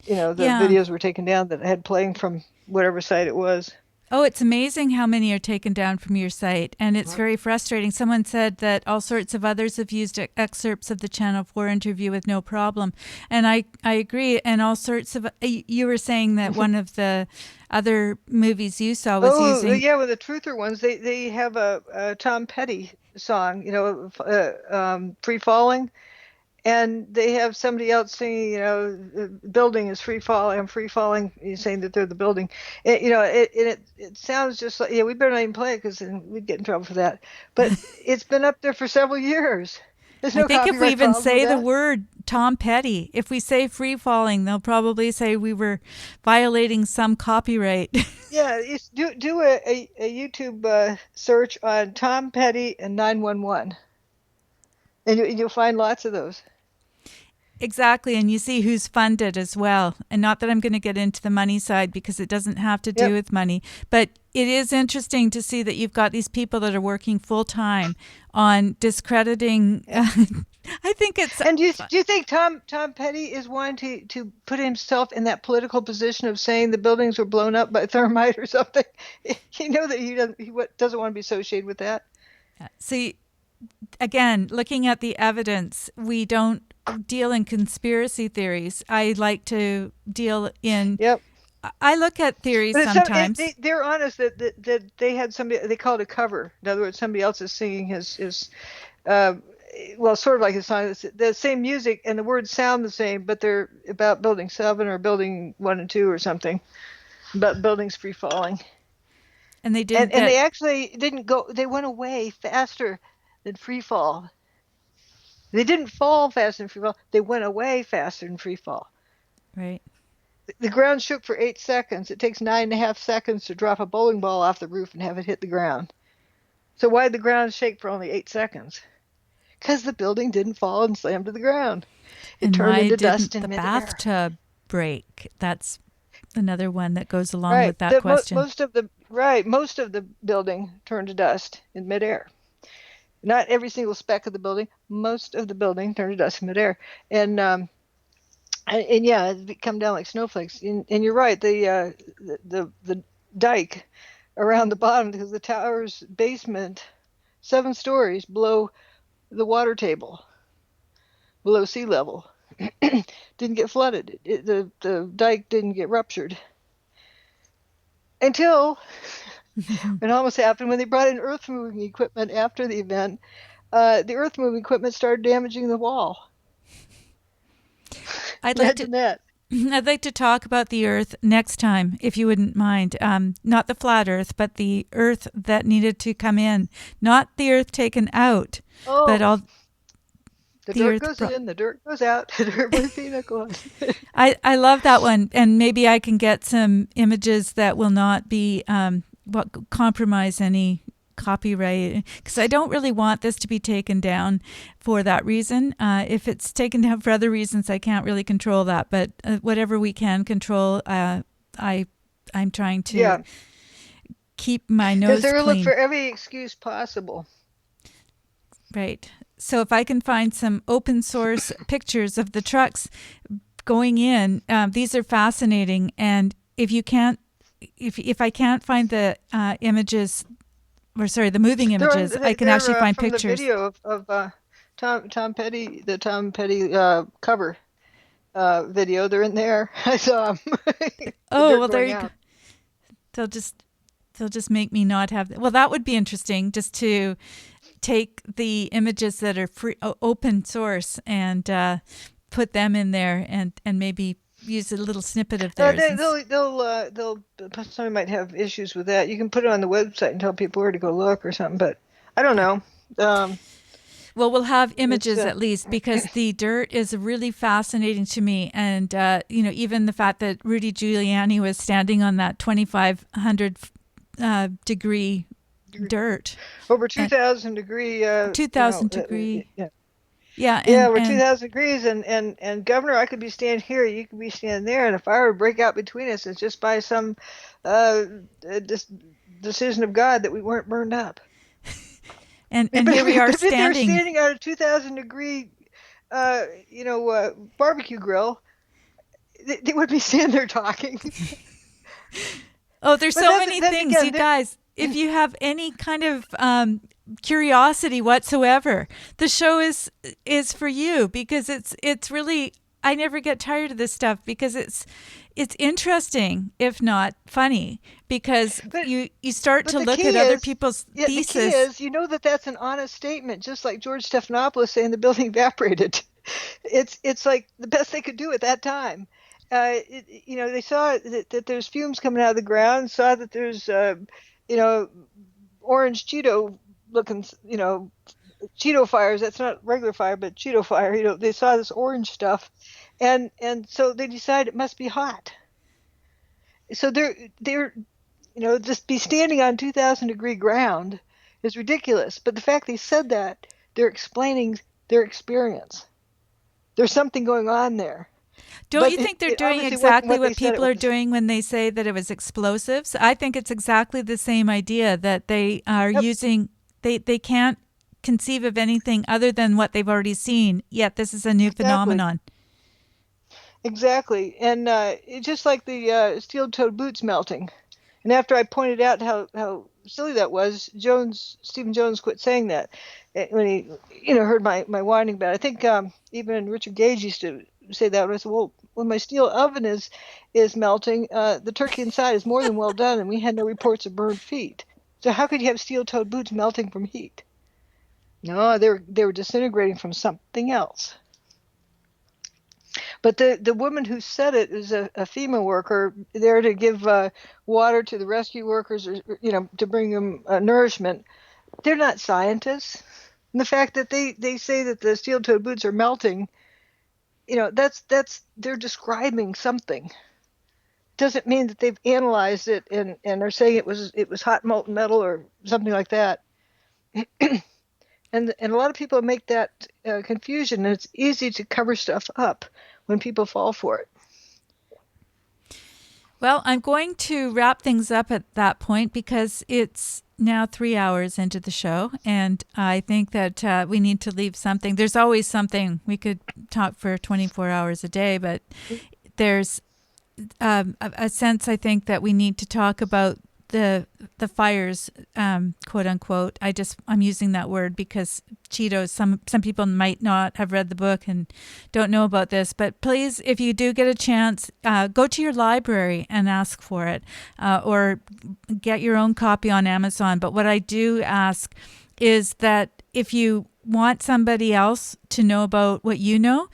The videos were taken down that I had playing from whatever site it was. Oh, it's amazing how many are taken down from your site, and it's very frustrating. Someone said that all sorts of others have used excerpts of the Channel 4 interview with no problem, and I agree. And all sorts of... You were saying that one of the other movies you saw was using... Oh, yeah, with the truther ones, they have a Tom Petty song, Free Falling, and they have somebody else singing, the building is free falling, I'm free falling, saying that they're the building. It sounds just like, we better not even play it, because we'd get in trouble for that. But it's been up there for several years. There's no I think if we even say the that. word Tom Petty, if we say free falling, they'll probably say we were violating some copyright. Yeah, do a YouTube search on Tom Petty and 911, and you'll find lots of those. Exactly, and you see who's funded as well. And not that I'm going to get into the money side, because it doesn't have to do with money, but it is interesting to see that you've got these people that are working full time on discrediting. I think it's... And do you think Tom Petty is wanting to put himself in that political position of saying the buildings were blown up by thermite or something? You know that he doesn't want to be associated with that. See, again, looking at the evidence, we don't deal in conspiracy theories. I like to deal in... Yep. I look at theories sometimes. They're honest that they had somebody, they call it a cover. In other words, somebody else is singing his sort of like his song. It's the same music and the words sound the same, but they're about building 7 or building 1 and 2 or something. But buildings free falling. And they didn't. And they actually didn't go. They went away faster than free fall. They didn't fall faster than free fall. They went away faster than free fall. Right. The ground shook for 8 seconds. It takes 9.5 seconds to drop a bowling ball off the roof and have it hit the ground. So why did the ground shake for only 8 seconds? Because the building didn't fall and slam to the ground. It turned into dust in midair. The bathtub break? That's another one that goes along with that question. Most of the building turned to dust in midair. Not every single speck of the building. Most of the building turned to dust in midair, and yeah, it come down like snowflakes. And you're right. The dike around the bottom, because the tower's basement, 7 stories below the water table, below sea level, didn't get flooded. The dike didn't get ruptured until it almost happened when they brought in earth moving equipment after the event. The earth moving equipment started damaging the wall. I'd like to talk about the earth next time, if you wouldn't mind. Not the flat earth, but the earth that needed to come in. Not the earth taken out, but all... The dirt goes in, the dirt goes out, the dirt by the goes. I love that one, and maybe I can get some images that will not be compromise any copyright, because I don't really want this to be taken down for that reason. If it's taken down for other reasons, I can't really control that, but whatever we can control, I'm trying to keep my Because nose they're going to look clean. for every excuse possible. Right. So if I can find some open source pictures of the trucks going in, these are fascinating. And if you can't, if I can't find the images, or sorry, the moving images, I can actually find from pictures. The video of Tom Petty, the Tom Petty cover video. They're in there. I saw them. Oh, well, there you go. They'll just make me not have. Well, that would be interesting, just to take the images that are free, open source, and put them in there, and maybe use a little snippet of theirs. Somebody might have issues with that. You can put it on the website and tell people where to go look or something, but I don't know. Well, we'll have images at least, because the dirt is really fascinating to me. And, even the fact that Rudy Giuliani was standing on that 2,500 degree dirt. Over 2,000 degree. 2,000 degree. Yeah, over 2,000 degrees. And Governor, I could be standing here, you could be standing there. And if I were to break out between us, it's just by some decision of God that we weren't burned up. And here we are standing. If they're standing on a 2,000 degree, barbecue grill, they would be standing there talking. Oh, there's so many things, again, you guys. If you have any kind of curiosity whatsoever, the show is for you, because it's really, I never get tired of this stuff, because it's interesting, if not funny, because you start to look at other people's thesis. The key is, that's an honest statement, just like George Stephanopoulos saying the building evaporated. It's like the best they could do at that time. They saw that there's fumes coming out of the ground, saw that there's orange Cheeto looking, Cheeto fires. That's not regular fire, but Cheeto fire. They saw this orange stuff. And so they decide it must be hot. So they're just be standing on 2,000 degree ground is ridiculous. But the fact they said that, they're explaining their experience. There's something going on there. Don't you think they're doing exactly what people are doing when they say that it was explosives? I think it's exactly the same idea, that they are using, they can't conceive of anything other than what they've already seen, yet this is a new phenomenon. Exactly. And just like the steel-toed boots melting. And after I pointed out how silly that was, Stephen Jones quit saying that when he heard my whining about it. I think even Richard Gage used to say that. I said, well, when my steel oven is melting, the turkey inside is more than well done, and we had no reports of burned feet. So how could you have steel-toed boots melting from heat? No, they were disintegrating from something else. But the woman who said it is a FEMA worker there to give water to the rescue workers, or to bring them nourishment. They're not scientists. And the fact that they say that the steel-toed boots are melting, that's they're describing something. Doesn't mean that they've analyzed it and are saying it was hot molten metal or something like that. And a lot of people make that confusion, and it's easy to cover stuff up when people fall for it. Well, I'm going to wrap things up at that point, because it's now 3 hours into the show, and I think that we need to leave something. There's always something. We could talk for 24 hours a day, but there's a sense, I think, that we need to talk about the fires, quote unquote. I'm using that word because Cheetos, some people might not have read the book and don't know about this, but please, if you do get a chance, go to your library and ask for it, or get your own copy on Amazon. But what I do ask is that if you want somebody else to know about what you know,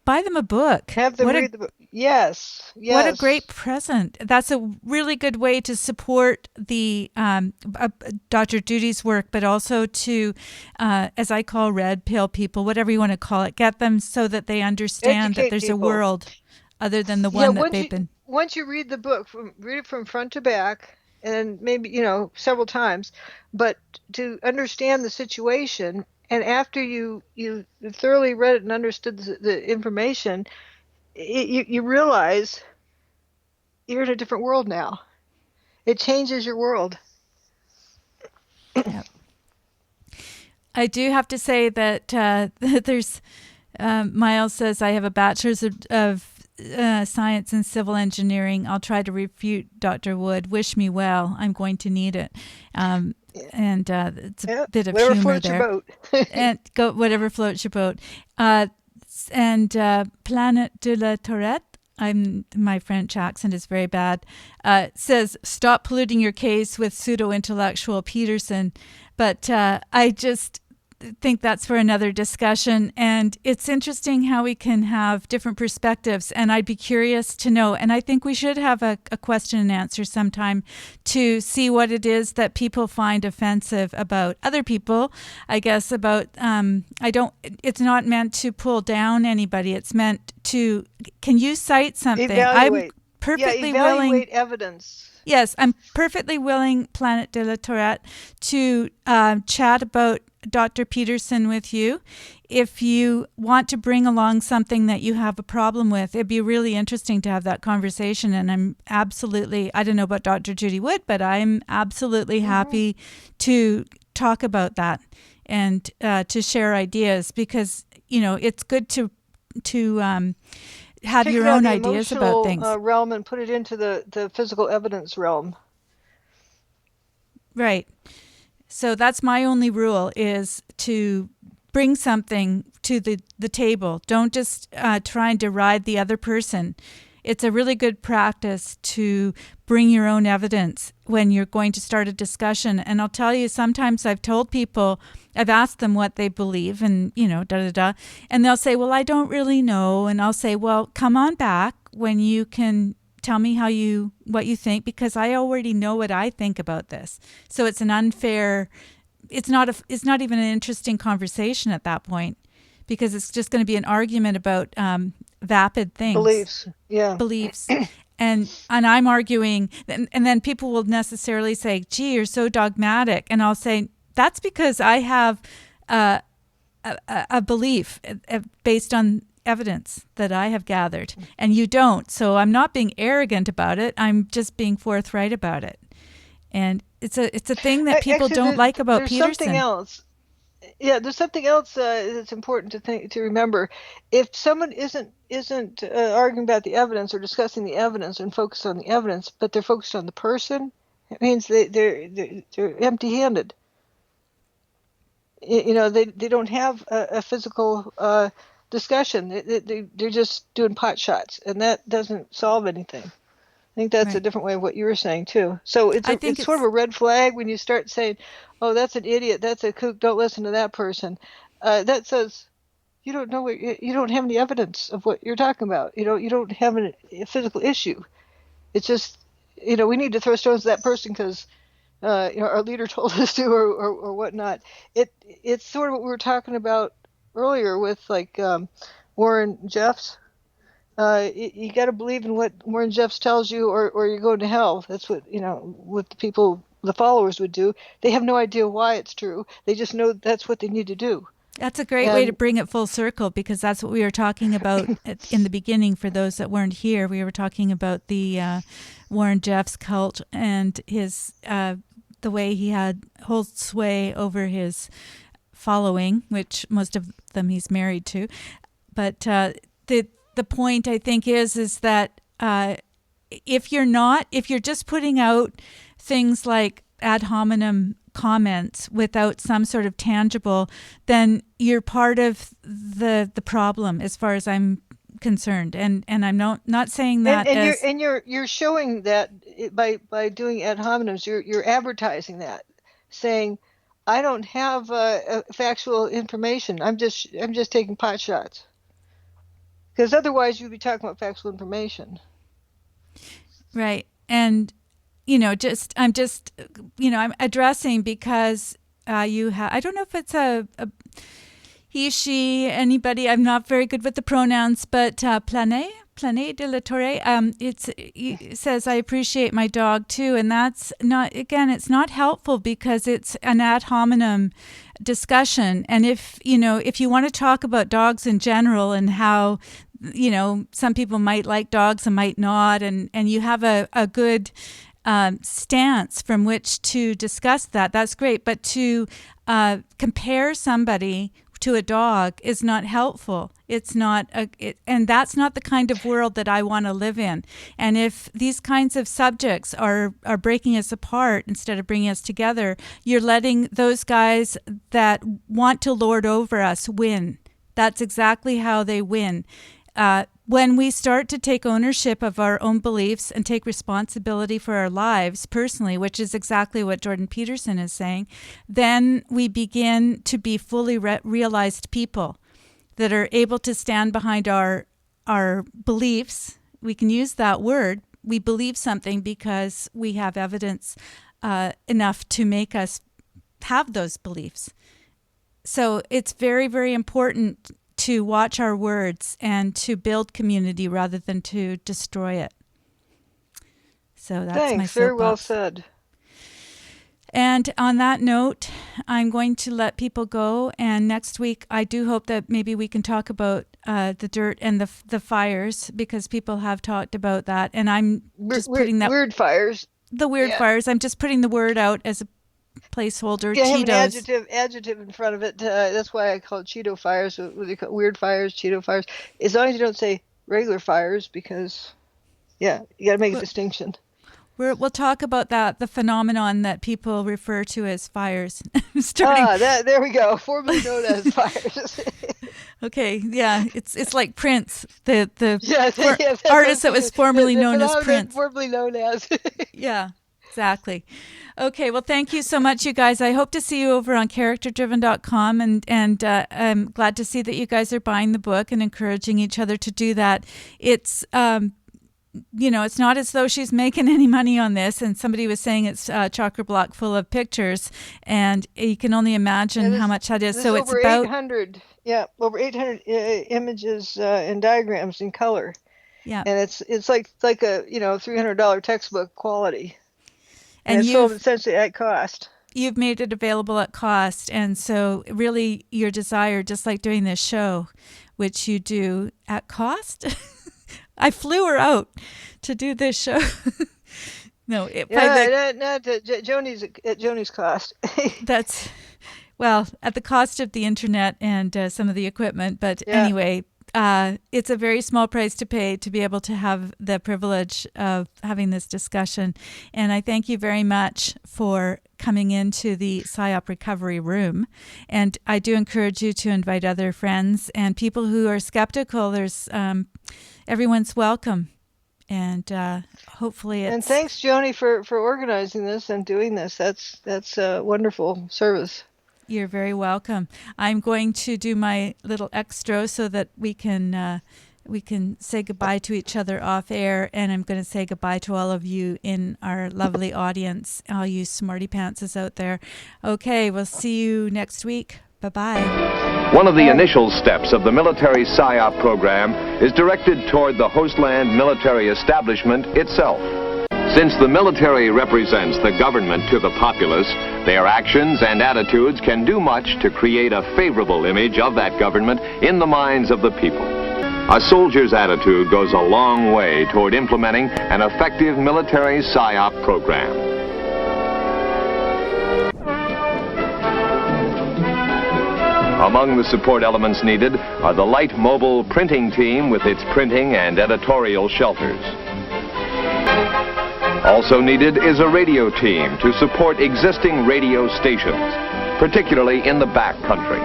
buy them a book. Have them read the book. Yes. What a great present. That's a really good way to support the Dr. Judy's work, but also to, as I call red pill people, whatever you want to call it, get them so that they understand that there's a world other than the one that they've been. Once you read the book, read it from front to back, and maybe, several times, but to understand the situation, and after you thoroughly read it and understood the information, you realize you're in a different world now. It changes your world. Yep. I do have to say that there's Miles says I have a bachelor's of science and civil engineering. I'll try to refute Dr. Wood. Wish me well. I'm going to need it. And it's a bit of humor there. Whatever floats your boat. And go whatever floats your boat. And Planet de la Tourette, my French accent is very bad, says, stop polluting your case with pseudo-intellectual Peterson. But I just think that's for another discussion. And it's interesting how we can have different perspectives. And I'd be curious to know, and I think we should have a question and answer sometime to see what it is that people find offensive about other people. I guess about, it's not meant to pull down anybody. It's meant to, can you cite something? Evaluate. I'm perfectly evaluate willing. Evidence. Yes, I'm perfectly willing, Planet de la Tourette, to chat about Dr. Peterson with you. If you want to bring along something that you have a problem with, it'd be really interesting to have that conversation. And I'm absolutely, I don't know about Dr. Judy Wood, but I'm absolutely happy to talk about that and to share ideas because, it's good to have your own ideas about things. Realm and put it into the physical evidence realm. Right. So that's my only rule, is to bring something to the table. Don't just try and deride the other person. It's a really good practice to bring your own evidence when you're going to start a discussion. And I'll tell you, sometimes I've told people, I've asked them what they believe and, and they'll say, well, I don't really know. And I'll say, well, come on back when you can tell me what you think, because I already know what I think about this. So it's an unfair, it's not even an interesting conversation at that point, because it's just going to be an argument about vapid things. Beliefs. Yeah. Beliefs. And I'm arguing, and then people will necessarily say, gee, you're so dogmatic. And I'll say, that's because I have a belief based on evidence that I have gathered, and you don't. So I'm not being arrogant about it. I'm just being forthright about it. And it's a thing that people don't like about Peterson. There's something else. Yeah, there's something else that's important to remember. If someone isn't arguing about the evidence or discussing the evidence and focused on the evidence, but they're focused on the person, it means they're empty-handed. They don't have a physical discussion. They're just doing pot shots, and that doesn't solve anything. I think that's a different way of what you were saying too. So it's sort of a red flag when you start saying, "Oh, that's an idiot. That's a kook. Don't listen to that person." That says you don't know you don't have any evidence of what you're talking about. You don't have a physical issue. It's just we need to throw stones at that person because our leader told us to or whatnot. It's sort of what we were talking about earlier with Warren Jeffs. You got to believe in what Warren Jeffs tells you, or you're going to hell. That's what what the followers would do. They have no idea why it's true. They just know that's what they need to do. That's a great way to bring it full circle, because that's what we were talking about in the beginning. For those that weren't here, we were talking about the Warren Jeffs cult and his the way he holds sway over his following, which most of them he's married to. But the point, I think, is that if you're just putting out things like ad hominem comments without some sort of tangible, then you're part of the problem, as far as I'm concerned. And I'm not saying that. And you're showing that by doing ad hominems. You're advertising that, saying, I don't have factual information. I'm just taking pot shots. Because otherwise you'd be talking about factual information. Right. And, I'm addressing because I don't know if it's a he, she, anybody. I'm not very good with the pronouns, but Planet de la Torre, it says, I appreciate my dog too. And that's not, again, it's not helpful because it's an ad hominem discussion. And if you want to talk about dogs in general and how, some people might like dogs and might not, and you have a good stance from which to discuss that, that's great. But to compare somebody to a dog is not helpful. It's not, and that's not the kind of world that I want to live in. And if these kinds of subjects are breaking us apart instead of bringing us together, you're letting those guys that want to lord over us win. That's exactly how they win. When we start to take ownership of our own beliefs and take responsibility for our lives personally, which is exactly what Jordan Peterson is saying, then we begin to be fully realized people that are able to stand behind our beliefs. We can use that word. We believe something because we have evidence enough to make us have those beliefs. So it's very, very important to watch our words and to build community rather than to destroy it. So that's my soapbox. Very well said. And on that note, I'm going to let people go. And next week, I do hope that maybe we can talk about the dirt and the fires, because people have talked about that. And I'm just putting that weird fires. The weird fires. I'm just putting the word out as a placeholder. Yeah, Cheetos. have an adjective in front of it. That's why I call it Cheeto fires. Weird fires, Cheeto fires. As long as you don't say regular fires, because you got to make a distinction. We'll talk about that, the phenomenon that people refer to as fires. There we go. Formerly known as fires. Okay, yeah, it's like Prince, the yes, artist that was formerly known as Prince. Formerly known as. Yeah, exactly. Okay, well, thank you so much, you guys. I hope to see you over on characterdriven.com, and I'm glad to see that you guys are buying the book and encouraging each other to do that. It's it's not as though she's making any money on this. And somebody was saying it's a chakra block full of pictures, and you can only imagine how much that is. So it's about 800. Yeah, over 800 images and diagrams in color. Yeah, and it's like a $300 textbook quality, and it's sold essentially at cost. You've made it available at cost, and so really your desire, just like doing this show, which you do at cost. I flew her out to do this show. Not at Joni's cost. That's, well, at the cost of the internet and some of the equipment. But anyway, it's a very small price to pay to be able to have the privilege of having this discussion. And I thank you very much for coming into the Psyop recovery room. And I do encourage you to invite other friends and people who are skeptical. There's everyone's welcome, and hopefully it's... And thanks, Joni, for organizing this and doing this. That's a wonderful service. You're very welcome. I'm going to do my little extra so that we can say goodbye to each other off air, and I'm going to say goodbye to all of you in our lovely audience, all you smarty pantses out there. Okay, we'll see you next week. Bye-bye. One of the initial steps of the military Psyop program is directed toward the hostland military establishment itself. Since the military represents the government to the populace, their actions and attitudes can do much to create a favorable image of that government in the minds of the people. A soldier's attitude goes a long way toward implementing an effective military Psyop program. Among the support elements needed are the light mobile printing team with its printing and editorial shelters. Also needed is a radio team to support existing radio stations, particularly in the back country.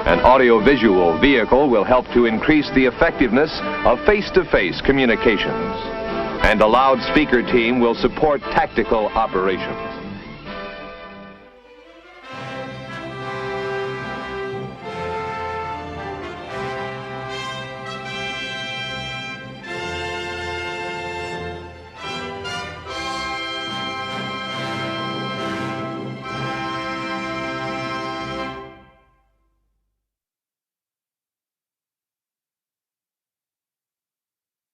An audiovisual vehicle will help to increase the effectiveness of face-to-face communications. And a loudspeaker team will support tactical operations.